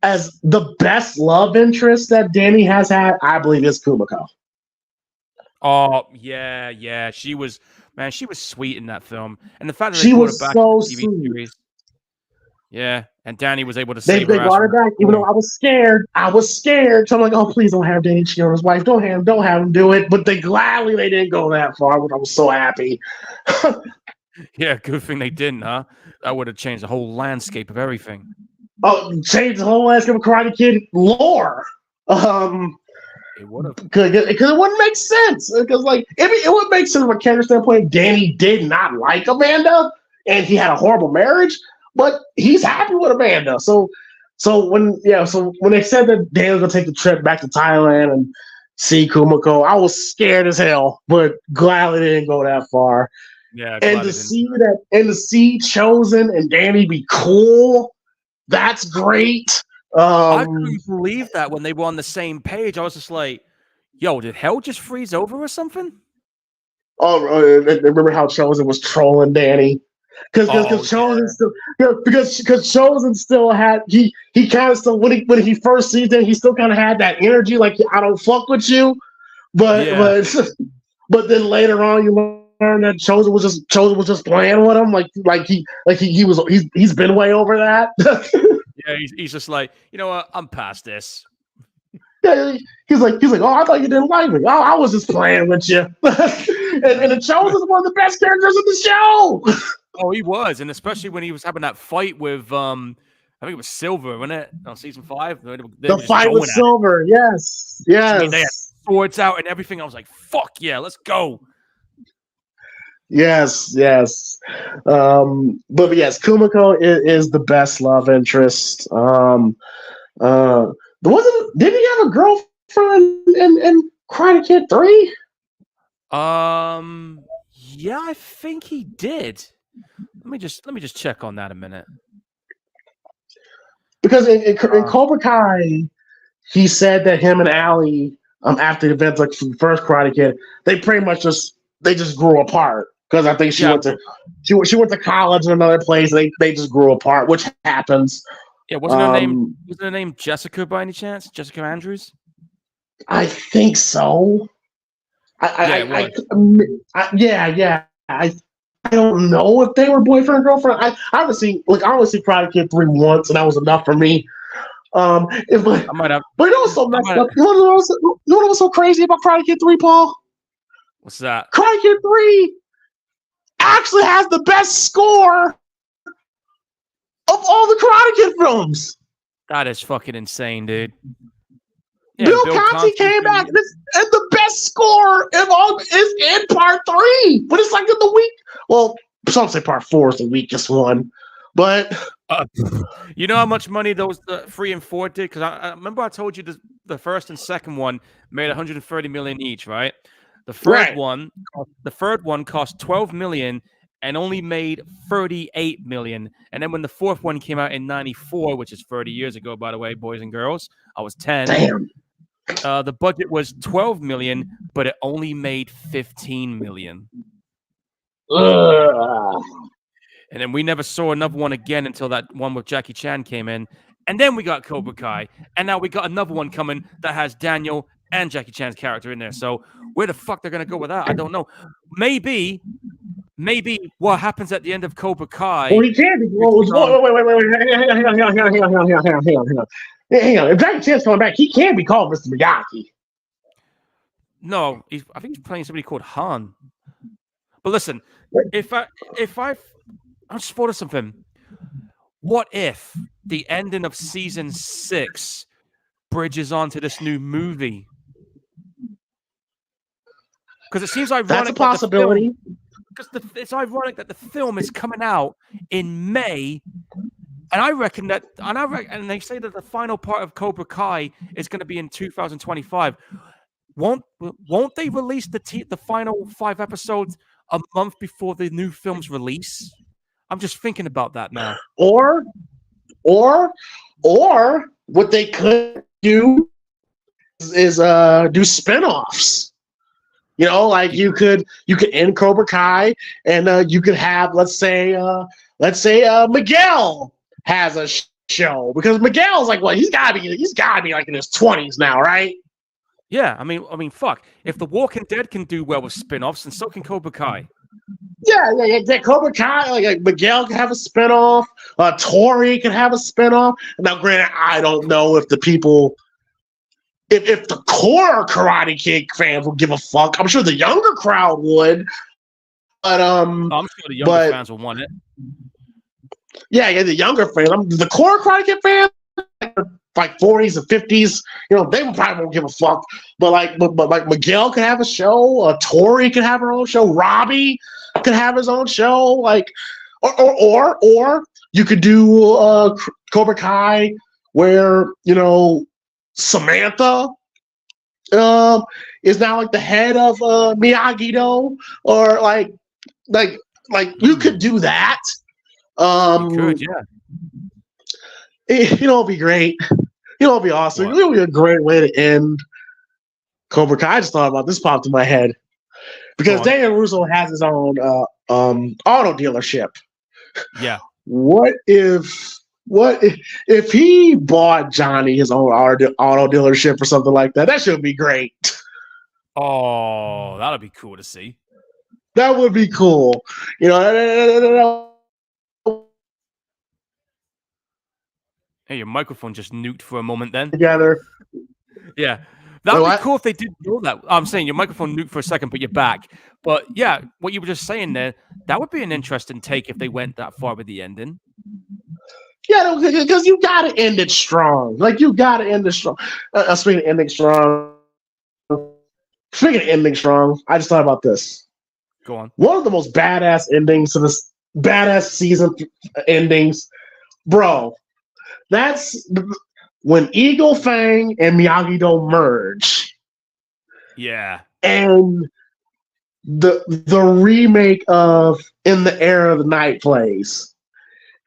[SPEAKER 1] as the best love interest that Danny has had, I believe is Kumiko.
[SPEAKER 2] Oh yeah, she was sweet in that film, and the fact that
[SPEAKER 1] she
[SPEAKER 2] they
[SPEAKER 1] was
[SPEAKER 2] brought her back
[SPEAKER 1] so
[SPEAKER 2] to the TV
[SPEAKER 1] sweet.
[SPEAKER 2] series, yeah, and Danny was able to
[SPEAKER 1] They
[SPEAKER 2] save her.
[SPEAKER 1] They brought her back, even though I was scared. So I'm like, oh, please don't have Danny cheat on his wife. Don't have him do it. But they didn't go that far. I was so happy.
[SPEAKER 2] Yeah, good thing they didn't, huh? That would have changed the whole landscape of everything.
[SPEAKER 1] Oh, changed the whole landscape of Karate Kid lore.
[SPEAKER 2] It would have,
[SPEAKER 1] because it wouldn't make sense. Because it would make sense from a character standpoint. Danny did not like Amanda, and he had a horrible marriage, but he's happy with Amanda. So when they said that Danny was gonna take the trip back to Thailand and see Kumiko, I was scared as hell, but glad they didn't go that far.
[SPEAKER 2] Yeah,
[SPEAKER 1] and to see Chosen and Danny be cool, that's great.
[SPEAKER 2] I couldn't believe that when they were on the same page. I was just like, yo, did hell just freeze over or something?
[SPEAKER 1] Oh, remember how Chosen was trolling Danny? Because Chosen still, because Chosen still had he kind of still when he first sees Danny, he still kind of had that energy like I don't fuck with you, but then later on you learn that Chosen was just playing with him he's been way over that.
[SPEAKER 2] Yeah, he's just like, you know what? I'm past this.
[SPEAKER 1] Yeah, he's like, oh, I thought you didn't like me. Oh, I was just playing with you. and the Chosen is one of the best characters in the show.
[SPEAKER 2] Oh, he was, and especially when he was having that fight with I think it was Silver, wasn't it? On season 5,
[SPEAKER 1] the fight with Silver, yes.
[SPEAKER 2] I mean, they had swords out and everything. I was like, fuck yeah, let's go.
[SPEAKER 1] Yes. But yes, Kumiko is the best love interest. Did he have a girlfriend in Karate Kid 3?
[SPEAKER 2] Yeah, I think he did. Let me just check on that a minute.
[SPEAKER 1] Because in Cobra Kai, he said that him and Allie, after the events like from the first Karate Kid, they pretty much just grew apart. Because I think she went to college in another place. They just grew apart, which happens.
[SPEAKER 2] Yeah, wasn't her name Jessica by any chance? Jessica Andrews?
[SPEAKER 1] I think so. I don't know if they were boyfriend and girlfriend. I only see Karate Kid 3 once, and that was enough for me. I might have. But you know what's so messed up? You know what was so crazy about Karate Kid 3, Paul?
[SPEAKER 2] What's that?
[SPEAKER 1] Karate Kid 3 actually has the best score of all the Karate Kid films.
[SPEAKER 2] That is fucking insane, dude. Yeah,
[SPEAKER 1] Bill Conti came back, and the best score is in part 3, but it's like in the week. Well, some say part 4 is the weakest one, but
[SPEAKER 2] you know how much money those 3 and 4 did? Because I remember I told you the first and second one made 130 million each, right? The third one cost 12 million and only made 38 million. And then when the fourth one came out in 94, which is 30 years ago, by the way, boys and girls, I was 10.
[SPEAKER 1] Damn.
[SPEAKER 2] The budget was 12 million, but it only made 15 million.
[SPEAKER 1] Ugh.
[SPEAKER 2] And then we never saw another one again until that one with Jackie Chan came in. And then we got Cobra Kai. And now we got another one coming that has Daniel and Jackie Chan's character in there. So where the fuck they're going to go with that? I don't know. Maybe what happens at the end of Cobra Kai.
[SPEAKER 1] Well, he can't be. Wait. Hang on. If Jackie Chan's coming back, he can't be called Mr. Miyagi.
[SPEAKER 2] No, I think he's playing somebody called Han. But listen, if I just thought of something. What if the ending of season 6 bridges onto this new movie? Because it seems ironic.
[SPEAKER 1] That's a possibility.
[SPEAKER 2] Because it's ironic that the film is coming out in May, and I reckon that, and they say that the final part of Cobra Kai is going to be in 2025. Won't they release the final 5 episodes a month before the new film's release? I'm just thinking about that now.
[SPEAKER 1] Or what they could do is do spinoffs. You know, like you could end Cobra Kai, and you could have let's say Miguel has a show, because Miguel's like, what, he's gotta be like in his 20s now, right?
[SPEAKER 2] Yeah, I mean, fuck. If The Walking Dead can do well with spinoffs, then so can Cobra Kai.
[SPEAKER 1] Yeah. Cobra Kai, like Miguel can have a spinoff. Tori can have a spinoff. Now, granted, I don't know if the people, if the core Karate Kid fans will give a fuck. I'm sure the younger crowd would, but I'm
[SPEAKER 2] sure the younger fans will want it.
[SPEAKER 1] Yeah, the younger fans. The core Karate Kid fans, like 40s and 50s, you know, they probably won't give a fuck. But like Miguel could have a show. Tori could have her own show. Robbie could have his own show. Like, or you could do Cobra Kai, where, you know, Samantha is now like the head of Miyagi-Do, or like you could do that. You
[SPEAKER 2] could, yeah.
[SPEAKER 1] It'll be great. It'll be awesome. What? It'll be a great way to end Cobra Kai. I just thought about this, popped in my head, because Daniel Russo has his own auto dealership.
[SPEAKER 2] Yeah.
[SPEAKER 1] What if he bought Johnny his own auto dealership or something like that? That should be great.
[SPEAKER 2] Oh, that'd be cool to see.
[SPEAKER 1] That would be cool. You know.
[SPEAKER 2] Hey, your microphone just nuked for a moment then.
[SPEAKER 1] Together.
[SPEAKER 2] Yeah. That would be cool if they did do that. I'm saying your microphone nuked for a second, but you're back. But yeah, what you were just saying there, that would be an interesting take if they went that far with the ending.
[SPEAKER 1] Yeah, because you got to end it strong. Like, you got to end it strong. Speaking of ending strong, I just thought about this.
[SPEAKER 2] Go on.
[SPEAKER 1] One of the most badass endings to this badass season endings, bro. That's when Eagle Fang and Miyagi-Do merge.
[SPEAKER 2] Yeah.
[SPEAKER 1] And the remake of In the Air of the Night plays.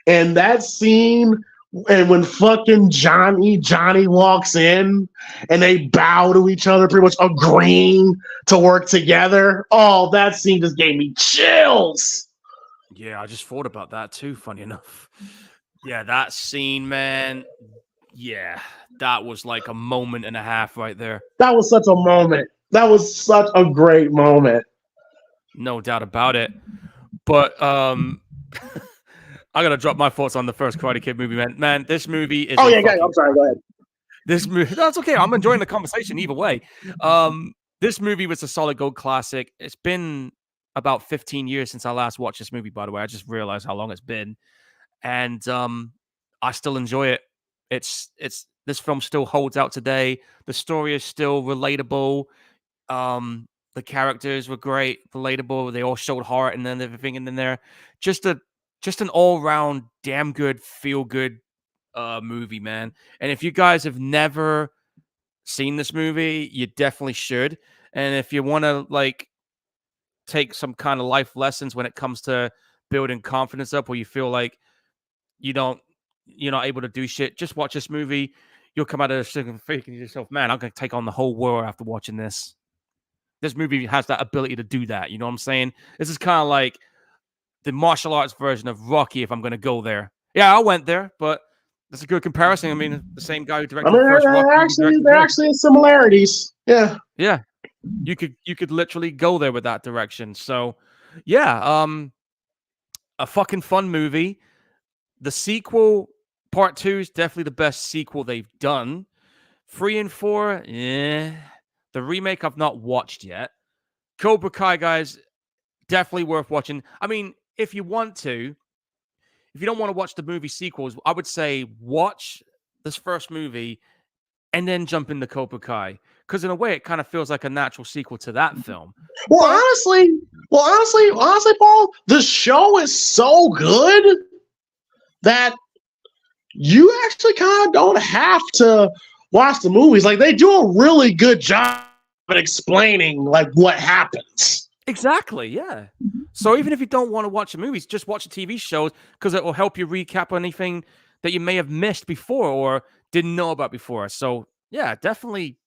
[SPEAKER 1] And that scene, and when fucking Johnny walks in and they bow to each other, pretty much agreeing to work together. Oh, that scene just gave me chills.
[SPEAKER 2] Yeah, I just thought about that too, funny enough. Yeah, that scene, man. Yeah, that was like a moment and a half right there.
[SPEAKER 1] That was such a moment. That was such a great moment.
[SPEAKER 2] No doubt about it. But I gotta drop my thoughts on the first Karate Kid movie, man. Man, this movie is.
[SPEAKER 1] Oh yeah, I'm sorry. Go ahead.
[SPEAKER 2] This movie. That's okay. I'm enjoying the conversation either way. This movie was a solid gold classic. It's been about 15 years since I last watched this movie. By the way, I just realized how long it's been. And I still enjoy it. It's this film still holds out today. The story is still relatable. The characters were great, relatable. They all showed heart and then everything in there. Just an all-round damn good, feel-good movie, man. And if you guys have never seen this movie, you definitely should. And if you want to like take some kind of life lessons when it comes to building confidence up, or you feel like you're not able to do shit, just watch this movie. you'll come out of this thinking to yourself, man, I'm going to take on the whole world after watching this. This movie has that ability to do that. You know what I'm saying? This is kind of like the martial arts version of Rocky, if I'm going to go there. Yeah, I went there, but that's a good comparison. I mean, the same guy who
[SPEAKER 1] I
[SPEAKER 2] directed
[SPEAKER 1] mean,
[SPEAKER 2] the first Rocky.
[SPEAKER 1] there actually is similarities. Yeah.
[SPEAKER 2] Yeah. You could literally go there with that direction. So, yeah, a fucking fun movie. The sequel, part 2, is definitely the best sequel they've done. 3 and 4, yeah. The remake I've not watched yet. Cobra Kai, guys, definitely worth watching. I mean, if you want to, if you don't want to watch the movie sequels, I would say watch this first movie and then jump into Cobra Kai. Because in a way, it kind of feels like a natural sequel to that film.
[SPEAKER 1] Well, honestly, Paul, the show is so good that you actually kind of don't have to watch the movies. Like, they do a really good job at explaining like what happens.
[SPEAKER 2] Exactly, yeah. So even if you don't want to watch the movies, just watch the TV shows because it will help you recap anything that you may have missed before or didn't know about before. So yeah, definitely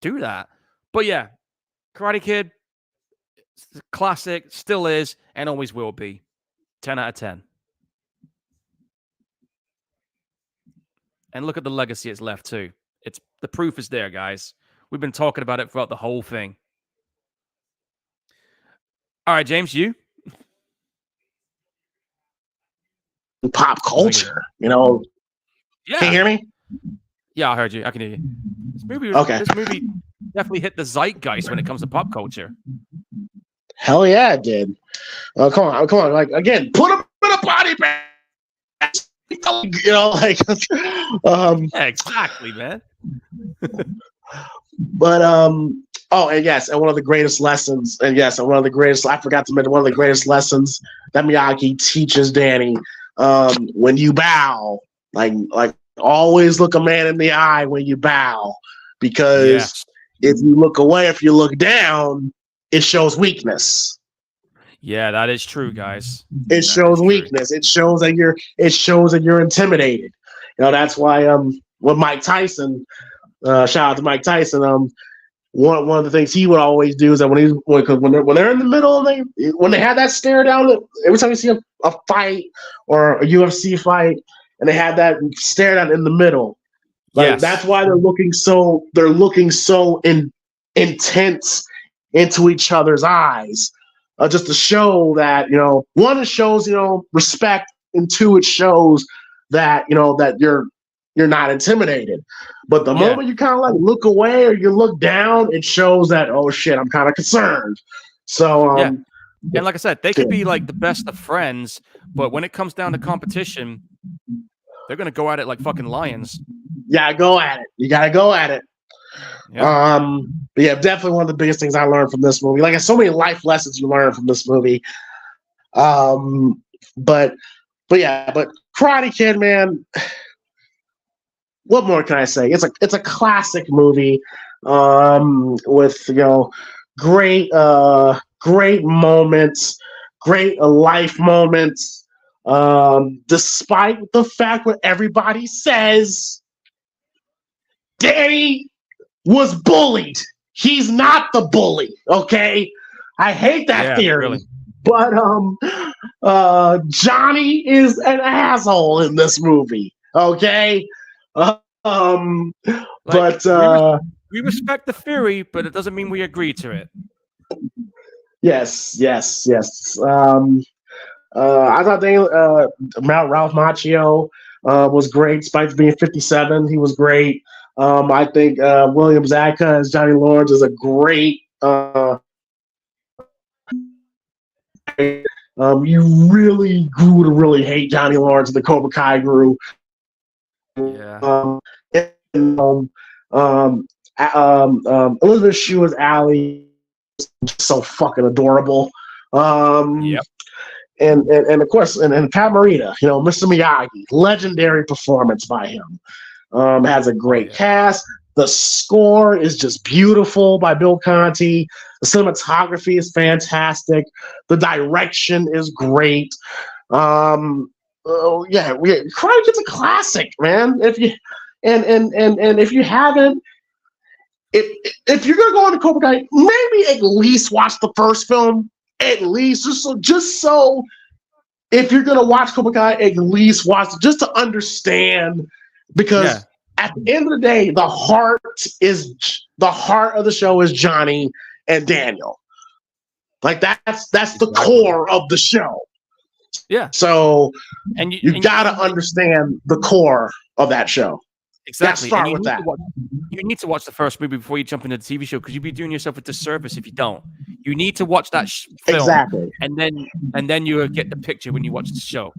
[SPEAKER 2] do that. But yeah, Karate Kid, classic, still is, and always will be. 10 out of 10. And look at the legacy it's left too. It's the proof is there, guys. We've been talking about it throughout the whole thing. All right, James, you?
[SPEAKER 1] Pop culture, you know.
[SPEAKER 2] Yeah.
[SPEAKER 1] Can you hear me?
[SPEAKER 2] Yeah, I heard you. I can hear you. This movie definitely hit the zeitgeist when it comes to pop culture.
[SPEAKER 1] Hell yeah, it did. Come on. Like, again, put him in a body bag. You know, like,
[SPEAKER 2] yeah, exactly, man.
[SPEAKER 1] But and one of the greatest lessons, I forgot to mention one of the greatest lessons that Miyagi teaches Danny, when you bow, like always look a man in the eye when you bow, because if you look away, if you look down, it shows weakness.
[SPEAKER 2] Yeah, that is true, guys.
[SPEAKER 1] It shows weakness. It shows that you're intimidated. You know, that's why when Mike Tyson, shout out to Mike Tyson, one of the things he would always do is that when they're in the middle, when they have that stare down, every time you see a fight or a UFC fight, and they have that stare down in the middle, like that's why they're looking so intense into each other's eyes, just to show that, you know, one, it shows, you know, respect, and two, it shows that, you know, that you're not intimidated. But the moment you kind of like look away or you look down, it shows that, oh shit, I'm kind of concerned. So
[SPEAKER 2] and like I said, they could be like the best of friends, but when it comes down to competition, they're gonna go at it like fucking lions.
[SPEAKER 1] Yeah, go at it. You gotta go at it. Yeah. But yeah, definitely one of the biggest things I learned from this movie. Like, so many life lessons you learn from this movie. But Karate Kid, man. What more can I say? It's a classic movie, with, you know, great moments, great life moments. Despite the fact what everybody says, Danny was bullied. He's not the bully. Okay, I hate that theory. Really. But Johnny is an asshole in this movie. Okay. We
[SPEAKER 2] respect the theory, but it doesn't mean we agree to it.
[SPEAKER 1] Yes. I thought Ralph Macchio was great, despite being 57. He was great. I think William Zabka as Johnny Lawrence is a great. You really grew to really hate Johnny Lawrence, and the Cobra Kai grew. Yeah. Elizabeth Shue as Allie, so fucking adorable.
[SPEAKER 2] Yep.
[SPEAKER 1] And of course, and Pat Morita, you know, Mr. Miyagi, legendary performance by him. Has a great cast. The score is just beautiful by Bill Conti. The cinematography is fantastic. The direction is great. Karate Kid's a classic, man. If And if you haven't, if you're gonna go into Cobra Kai, maybe at least watch the first film. At least just so if you're gonna watch Cobra Kai, at least watch it just to understand, because at the end of the day, the heart of the show is Johnny and Daniel. Like that's the core of the show.
[SPEAKER 2] Yeah.
[SPEAKER 1] So you gotta understand the core of that show.
[SPEAKER 2] Exactly.
[SPEAKER 1] Start with that.
[SPEAKER 2] You need to watch the first movie before you jump into the TV show, because you'd be doing yourself a disservice if you don't. You need to watch that film,
[SPEAKER 1] exactly,
[SPEAKER 2] and then you will get the picture when you watch the show.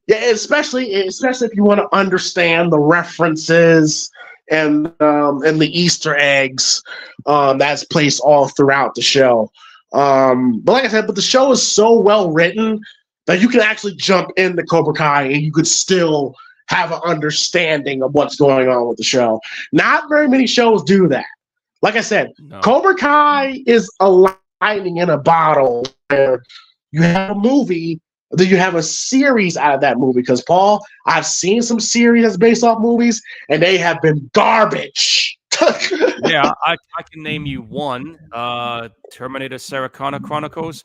[SPEAKER 1] Yeah, especially if you want to understand the references and the Easter eggs that's placed all throughout the show. But like I said, the show is so well written that you can actually jump into Cobra Kai and you could still have an understanding of what's going on with the show. Not very many shows do that. Like I said, Cobra Kai is a lightning in a bottle where you have a movie, then you have a series out of that movie. Because, Paul, I've seen some series that's based off movies, and they have been garbage.
[SPEAKER 2] Yeah, I can name you one. Terminator Sarah Connor Chronicles.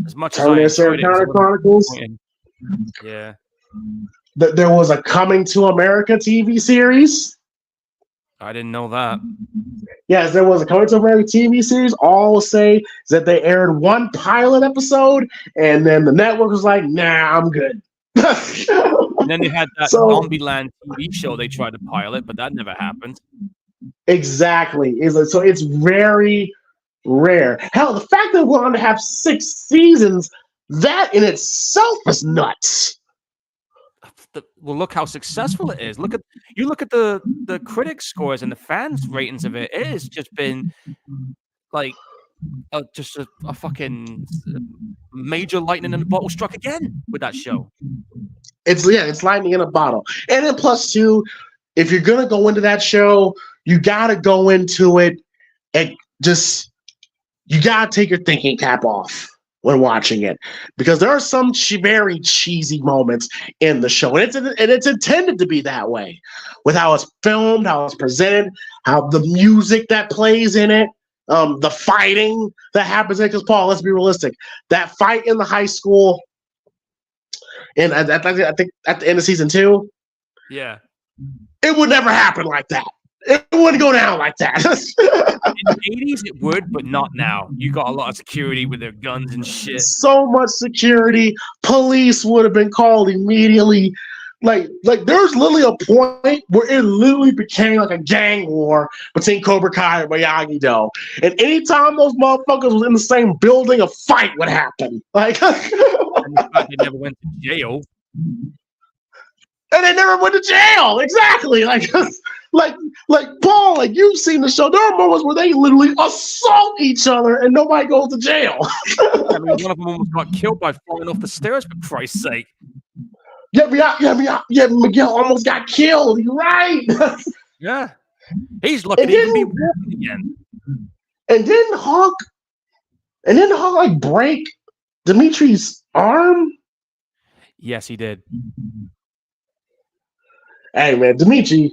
[SPEAKER 2] As much
[SPEAKER 1] Terminator
[SPEAKER 2] as I enjoyed
[SPEAKER 1] Sarah Connor Chronicles.
[SPEAKER 2] Yeah.
[SPEAKER 1] There was a Coming to America TV series.
[SPEAKER 2] I didn't know that.
[SPEAKER 1] Yes, there was a Coming to America TV series. All I will say is that they aired one pilot episode, and then the network was like, nah, I'm good.
[SPEAKER 2] And then they had that Zombieland TV show they tried to pilot, but that never happened.
[SPEAKER 1] Exactly. So it's very rare. Hell, the fact that we're going to have 6 seasons, that in itself is nuts.
[SPEAKER 2] Well, look how successful it is. Look at the critics scores and the fans ratings of it. It has just been like just a fucking major lightning in a bottle struck again with that show.
[SPEAKER 1] It's lightning in a bottle. And then plus two, if you're gonna go into that show, you gotta go into it and you gotta take your thinking cap off when watching it, because there are some very cheesy moments in the show, and it's intended to be that way, with how it's filmed, how it's presented, how the music that plays in it, the fighting that happens in it. Because, Paul, let's be realistic, that fight in the high school, and I think at the end of season 2,
[SPEAKER 2] yeah,
[SPEAKER 1] it would never happen like that. It wouldn't go down like that.
[SPEAKER 2] In the 80s, it would, but not now. You got a lot of security with their guns and shit.
[SPEAKER 1] So much security. Police would have been called immediately. Like there's literally a point where it literally became like a gang war between Cobra Kai and Miyagi-Do. And anytime those motherfuckers was in the same building, a fight would happen. Like, and
[SPEAKER 2] the fact they never went to jail.
[SPEAKER 1] And they never went to jail. Exactly. Like Paul, like you've seen the show. There are moments where they literally assault each other and nobody goes to jail.
[SPEAKER 2] I mean, one of them almost got killed by falling off the stairs, for Christ's sake.
[SPEAKER 1] Yeah, Miguel almost got killed. You're right.
[SPEAKER 2] Yeah. He's lucky to even be walking again.
[SPEAKER 1] And didn't Hawk like break Dimitri's arm?
[SPEAKER 2] Yes, he did.
[SPEAKER 1] Hey man, Dimitri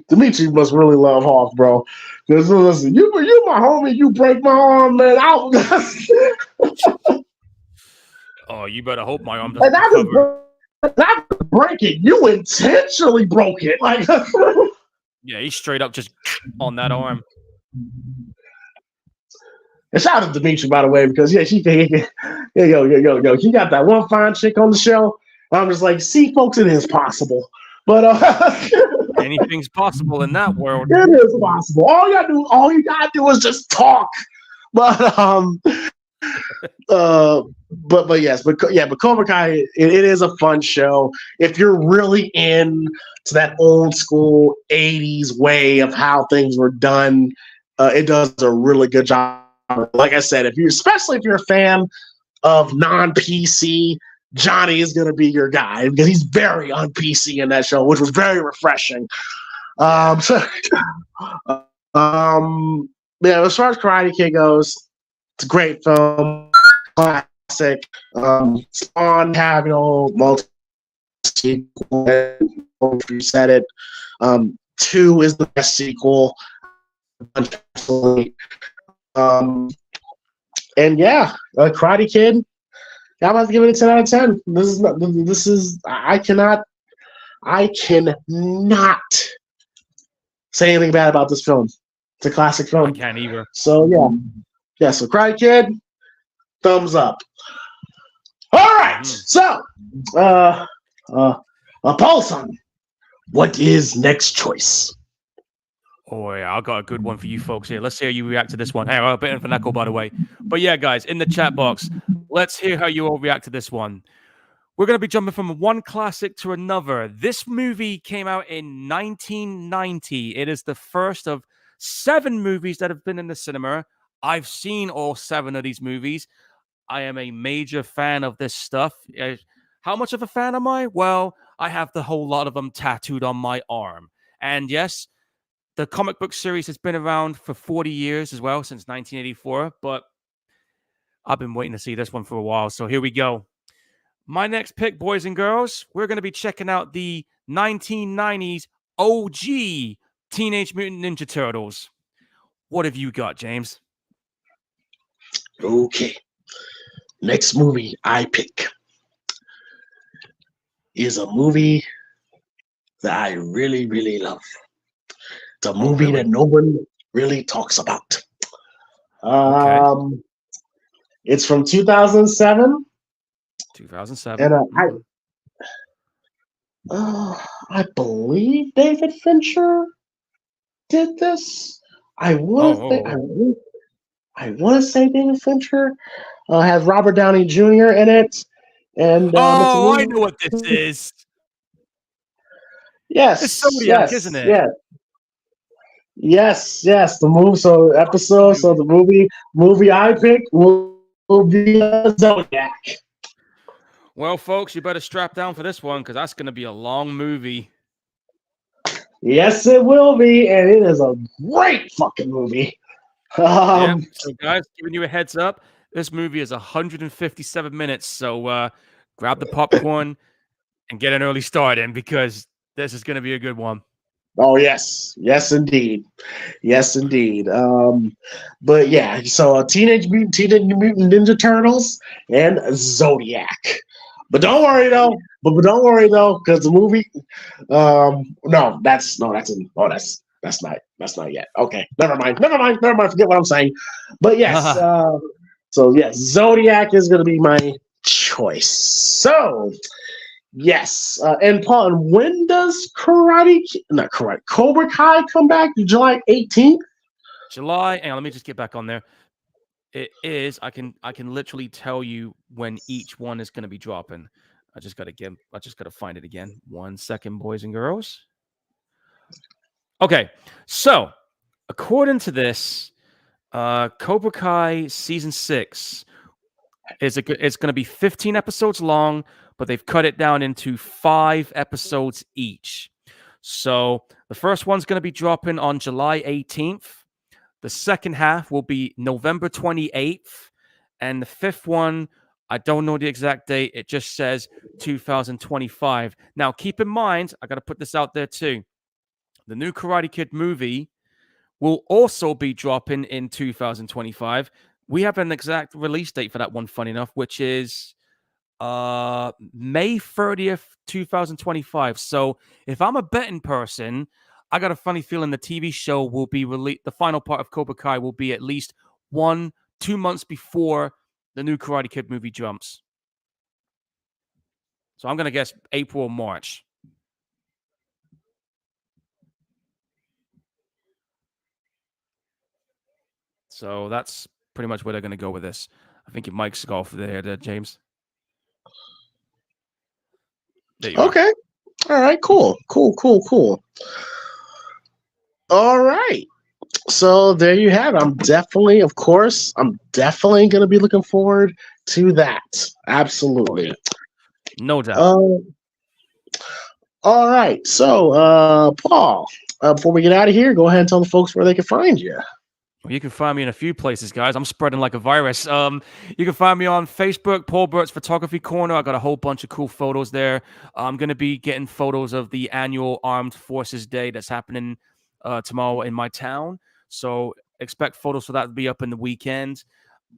[SPEAKER 1] must really love Hawk, bro. Because listen, you my homie, you break my arm, man.
[SPEAKER 2] Oh, you better hope my arm doesn't recover.
[SPEAKER 1] Not break it. You intentionally broke it. Like,
[SPEAKER 2] yeah, he's straight up just on that arm.
[SPEAKER 1] And shout out to Dimitri, by the way, because yo, she got that one fine chick on the show. I'm just like, see, folks, it is possible. But
[SPEAKER 2] anything's possible in that world.
[SPEAKER 1] It is possible. All you gotta do is just talk. But Cobra Kai, it is a fun show. If you're really into that old school 80s way of how things were done, it does a really good job. Like I said, especially if you're a fan of non-PC, Johnny is going to be your guy because he's very un-PC in that show, which was very refreshing. Yeah, as far as Karate Kid goes, it's a great film, classic. Spawn, multi-sequel, you said it. 2 is the best sequel. And yeah, Karate Kid. I'm about to give it a 10 out of 10. I cannot say anything bad about this film. It's a classic film.
[SPEAKER 2] I can't either.
[SPEAKER 1] So yeah. So Karate Kid, thumbs up. All right. So, Paulson, what is next choice?
[SPEAKER 2] Oh, yeah, I got a good one for you folks here. Let's see how you react to this one. Hey, I'm a bit of an echo, by the way. But yeah, guys, in the chat box, let's hear how you all react to this one. We're going to be jumping from one classic to another. This movie came out in 1990. It is the first of 7 movies that have been in the cinema. I've seen all 7 of these movies. I am a major fan of this stuff. How much of a fan am I? Well, I have the whole lot of them tattooed on my arm. And yes, the comic book series has been around for 40 years as well, since 1984. But I've been waiting to see this one for a while. So here we go. My next pick, boys and girls, we're going to be checking out the 1990s OG Teenage Mutant Ninja Turtles. What have you got, James?
[SPEAKER 1] Okay. Next movie I pick is a movie that I really, really love. It's a movie that no one really talks about. It's from 2007.
[SPEAKER 2] 2007.
[SPEAKER 1] And I believe David Fincher did this. I want to say David Fincher has Robert Downey Jr. in it. And
[SPEAKER 2] I know what this is.
[SPEAKER 1] Yes,
[SPEAKER 2] it's Zodiac, isn't it?
[SPEAKER 1] Yes. The movie. So the movie I pick will be Zodiac.
[SPEAKER 2] Well, folks, you better strap down for this one because that's going to be a long movie.
[SPEAKER 1] Yes, it will be, and it is a great fucking movie.
[SPEAKER 2] So, guys, giving you a heads up, this movie is 157 minutes. So, grab the popcorn and get an early start in because this is going to be a good one.
[SPEAKER 1] Oh, yes, indeed. But yeah, so Teenage Mutant Ninja Turtles and Zodiac. But don't worry though. Because the movie. That's not yet. Okay, never mind. Forget what I'm saying. But yes, Zodiac is going to be my choice. So. Yes, and Paul, and when does Cobra Kai come back? July 18th?
[SPEAKER 2] July, and let me just get back on there. It is, I can literally tell you when each one is going to be dropping. I just got to find it again. 1 second, boys and girls. Okay, so according to this, Cobra Kai season 6 it's going to be 15 episodes long, but they've cut it down into 5 episodes each. So the first one's going to be dropping on July 18th. The second half will be November 28th. And the 5th one, I don't know the exact date. It just says 2025. Now, keep in mind, I got to put this out there too. The new Karate Kid movie will also be dropping in 2025. We have an exact release date for that one, funny enough, which is May 30th, 2025. So if I'm a betting person, I got a funny feeling the TV show will be released. The final part of Cobra Kai will be at least 1-2 months before the new Karate Kid movie jumps. So I'm going to guess April or March. So that's pretty much where they're going to go with this. I think your mic's off there, James. There you
[SPEAKER 1] okay. Are. All right. Cool. All right. So there you have it. I'm definitely going to be looking forward to that. Absolutely.
[SPEAKER 2] No doubt.
[SPEAKER 1] All right. So, Paul, before we get out of here, go ahead and tell the folks where they can find you.
[SPEAKER 2] Well, you can find me in a few places, guys. I'm spreading like a virus. You can find me on Facebook, Paul Burt's Photography Corner. I got a whole bunch of cool photos there. I'm gonna be getting photos of the annual Armed Forces Day that's happening tomorrow in my town. So expect photos for that to be up in the weekend.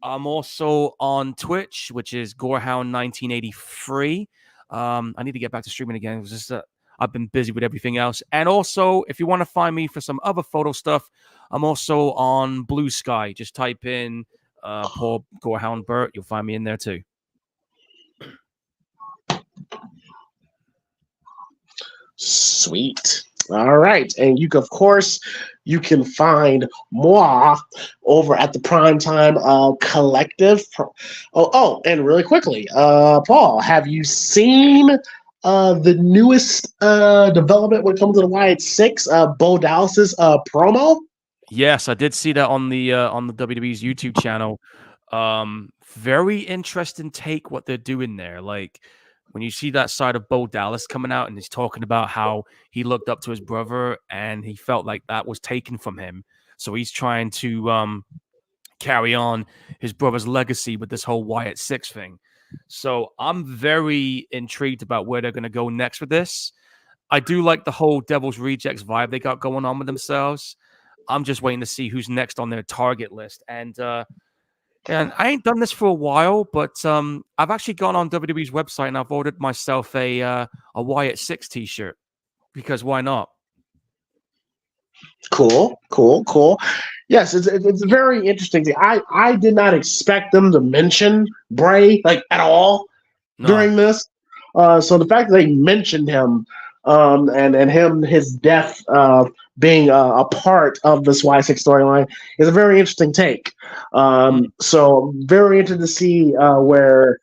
[SPEAKER 2] I'm also on Twitch, which is Gorehound 1983. I need to get back to streaming again. It was just I've been busy with everything else. And also, if you want to find me for some other photo stuff, I'm also on Blue Sky. Just type in Paul Gorehound Burt. You'll find me in there too.
[SPEAKER 1] Sweet. All right. And of course, you can find moi over at the Primetime Collective. And really quickly, Paul, have you seen the newest development when it comes to the Wyatt 6, Bo Dallas's promo?
[SPEAKER 2] Yes, I did see that on the WWE's YouTube channel. Very interesting take what they're doing there. Like when you see that side of Bo Dallas coming out and he's talking about how he looked up to his brother and he felt like that was taken from him. So he's trying to carry on his brother's legacy with this whole Wyatt 6 thing. So I'm very intrigued about where they're going to go next with this. I do like the whole Devil's Rejects vibe they got going on with themselves. I'm just waiting to see who's next on their target list. And I ain't done this for a while, but I've actually gone on WWE's website and I've ordered myself a Wyatt 6 t-shirt because why not?
[SPEAKER 1] Cool. Yes, it's very interesting. I did not expect them to mention Bray like at all during this. So the fact that they mentioned him and his death being a part of this Y6 storyline is a very interesting take. So very interested to see where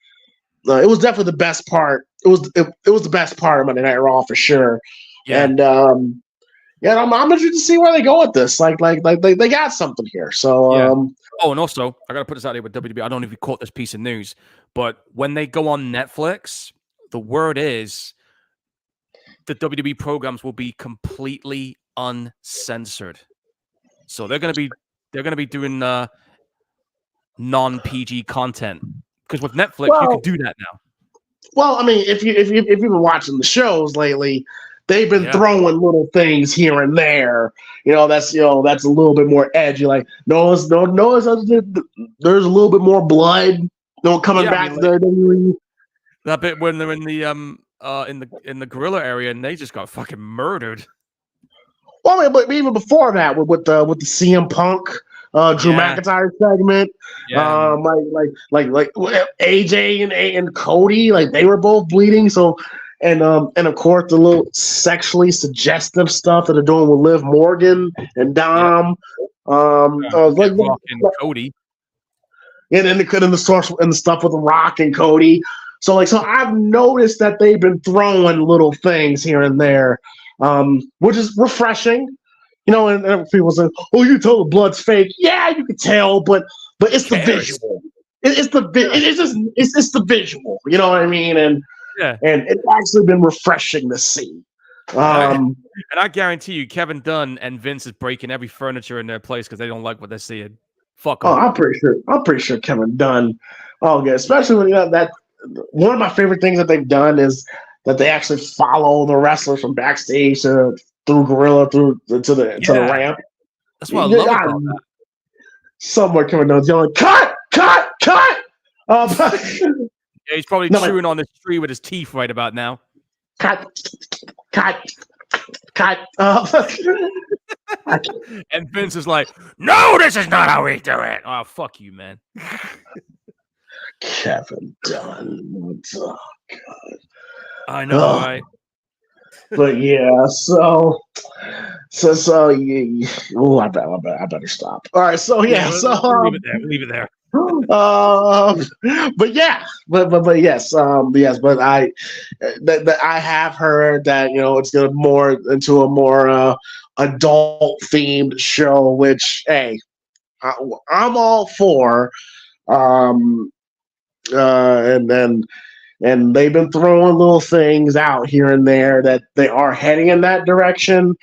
[SPEAKER 1] it was definitely the best part. It was the best part of Monday Night Raw for sure. Yeah. And I'm interested to see where they go with this. Like they got something here. So
[SPEAKER 2] and also I gotta put this out here with WWE. I don't know if you caught this piece of news, but when they go on Netflix, the word is the WWE programs will be completely uncensored. So they're gonna be doing non-PG content because with Netflix you can do that now.
[SPEAKER 1] Well, I mean, if you've been watching the shows lately, they've been throwing little things here and there. That's a little bit more edgy. Like there's a little bit more blood. Coming back to WWE.
[SPEAKER 2] That bit when they're in the gorilla area and they just got fucking murdered.
[SPEAKER 1] Well, I mean, but even before that, with the CM Punk, Drew McIntyre segment, like AJ and Cody, like they were both bleeding. So, and of course the little sexually suggestive stuff that they're doing with Liv Morgan and Dom,
[SPEAKER 2] Cody,
[SPEAKER 1] and the stuff with the Rock and Cody. So I've noticed that they've been throwing little things here and there, which is refreshing. And people say, "Oh, you tell the blood's fake." Yeah, you can tell, but it's the visual. It's the visual. You know what I mean? And it's actually been refreshing to see.
[SPEAKER 2] And I guarantee you, Kevin Dunn and Vince is breaking every furniture in their place because they don't like what they're seeing. Fuck 'em.
[SPEAKER 1] I'm pretty sure Kevin Dunn. Oh, yeah, especially when that. One of my favorite things that they've done is that they actually follow the wrestlers from backstage through Gorilla to the ramp.
[SPEAKER 2] That's what I love about that.
[SPEAKER 1] Somewhere Kevin Dunn's yelling, "Cut! Cut! Cut!"
[SPEAKER 2] He's probably chewing on this tree with his teeth right about now.
[SPEAKER 1] Cut! Cut! Cut!
[SPEAKER 2] And Vince is like, "No, this is not how we do it." Oh, fuck you, man.
[SPEAKER 1] Kevin Dunn. Oh, God.
[SPEAKER 2] I know, right?
[SPEAKER 1] But yeah, so yeah. Oh, I better stop. All right, so leave
[SPEAKER 2] it there.
[SPEAKER 1] But yes, but I have heard that it's gonna more into a more adult themed show, which hey, I'm all for. And they've been throwing little things out here and there that they are heading in that direction.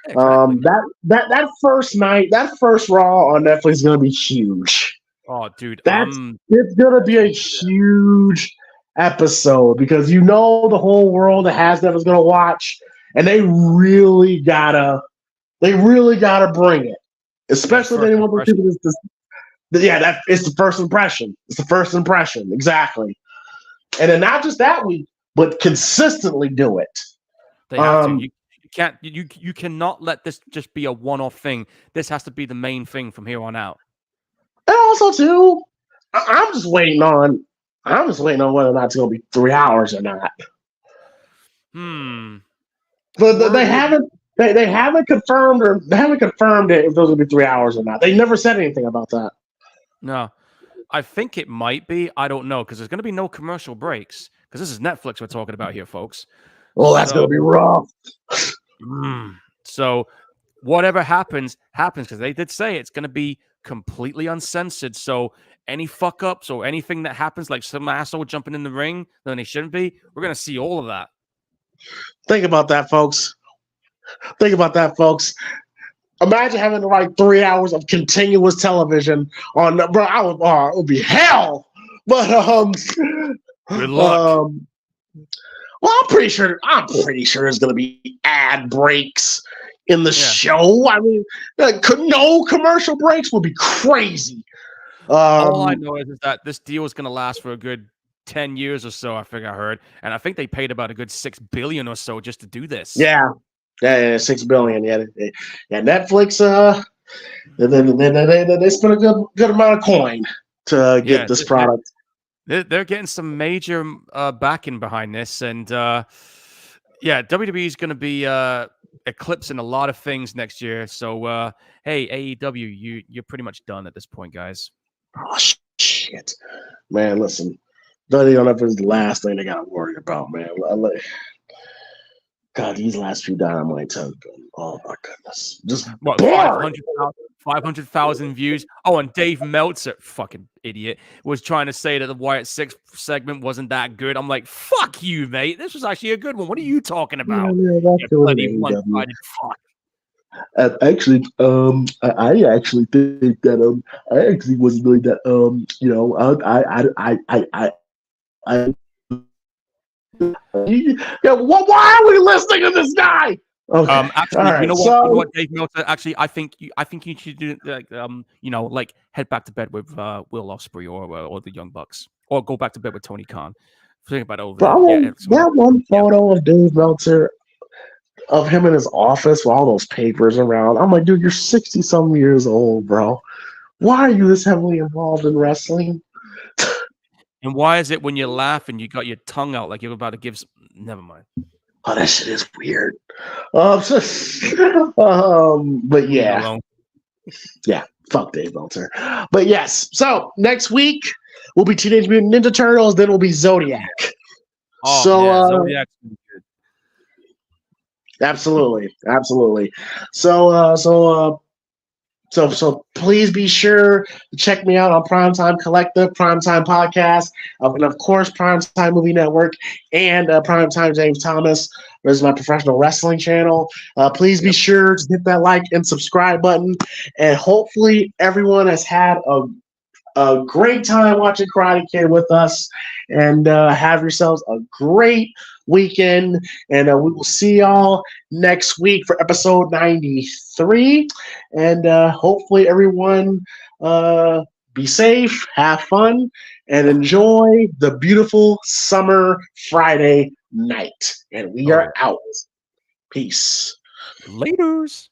[SPEAKER 2] Exactly.
[SPEAKER 1] That first night, that first Raw on Netflix is gonna be huge.
[SPEAKER 2] Oh, dude,
[SPEAKER 1] It's gonna be a huge episode because you know the whole world that has them is gonna watch, and they really gotta bring it, especially if anyone of those people that it's the first impression. It's the first impression, exactly. And then not just that week, but consistently do it.
[SPEAKER 2] They have to. You can't. You cannot let this just be a one-off thing. This has to be the main thing from here on out.
[SPEAKER 1] And also, too, I'm just waiting on whether or not it's going to be 3 hours or not. But they haven't. They haven't confirmed it if those will be 3 hours or not. They never said anything about that.
[SPEAKER 2] No, I think it might be. I don't know because there's going to be no commercial breaks because this is Netflix we're talking about here, folks.
[SPEAKER 1] Well, that's going to be rough.
[SPEAKER 2] So whatever happens because they did say it's going to be completely uncensored. So any fuck ups or anything that happens, like some asshole jumping in the ring then they shouldn't be, we're going to see all of that.
[SPEAKER 1] Think about that, folks. Imagine having to write 3 hours of continuous television on, bro. It would be hell. But
[SPEAKER 2] good luck.
[SPEAKER 1] Well, I'm pretty sure there's going to be ad breaks in the show. I mean, no commercial breaks would be crazy.
[SPEAKER 2] All I know is that this deal is going to last for a good 10 years or so. I heard, and I think they paid about a good $6 billion or so just to do this.
[SPEAKER 1] Yeah, $6 billion. Yeah. Netflix. They spent a good amount of coin to get this product.
[SPEAKER 2] They're getting some major backing behind this, and WWE is going to be eclipsing a lot of things next year. So, hey, AEW, you're pretty much done at this point, guys.
[SPEAKER 1] Oh shit, man! Listen, WWE is the last thing they got to worry about, man. God, these last few Dynamites have been, oh my goodness, just
[SPEAKER 2] what, 500,000 views. Oh, and Dave Meltzer, fucking idiot, was trying to say that the Wyatt 6 segment wasn't that good. I'm like, fuck you, mate. This was actually a good one. What are you talking about?
[SPEAKER 1] One-sided fuck. Actually, I actually think that I actually wasn't really that why are we listening to this guy? Okay.
[SPEAKER 2] Actually, right. You know what, Dave Meltzer? Actually, I think you should do like head back to bed with Will Ospreay or the Young Bucks, or go back to bed with Tony Khan. Think about it over there.
[SPEAKER 1] That one photo of Dave Meltzer, of him in his office with all those papers around. I'm like, dude, you're 60-some years old, bro. Why are you this heavily involved in wrestling?
[SPEAKER 2] And why is it when you laugh and you got your tongue out like you're about to give? Never mind.
[SPEAKER 1] Oh, that shit is weird. But yeah, fuck Dave Meltzer. But yes, so next week will be Teenage Mutant Ninja Turtles. Then will be Zodiac.
[SPEAKER 2] Oh, so Zodiac's good.
[SPEAKER 1] Absolutely. So please be sure to check me out on Primetime Collective, Primetime Podcast, and of course Primetime Movie Network and Primetime James Thomas. This is my professional wrestling channel. Please be sure to hit that like and subscribe button, and hopefully everyone has had a great time watching Karate Kid with us, and have yourselves a great weekend, and we will see y'all next week for episode 93, and hopefully everyone be safe, have fun, and enjoy the beautiful summer Friday night, and we are out. Peace.
[SPEAKER 2] Laters.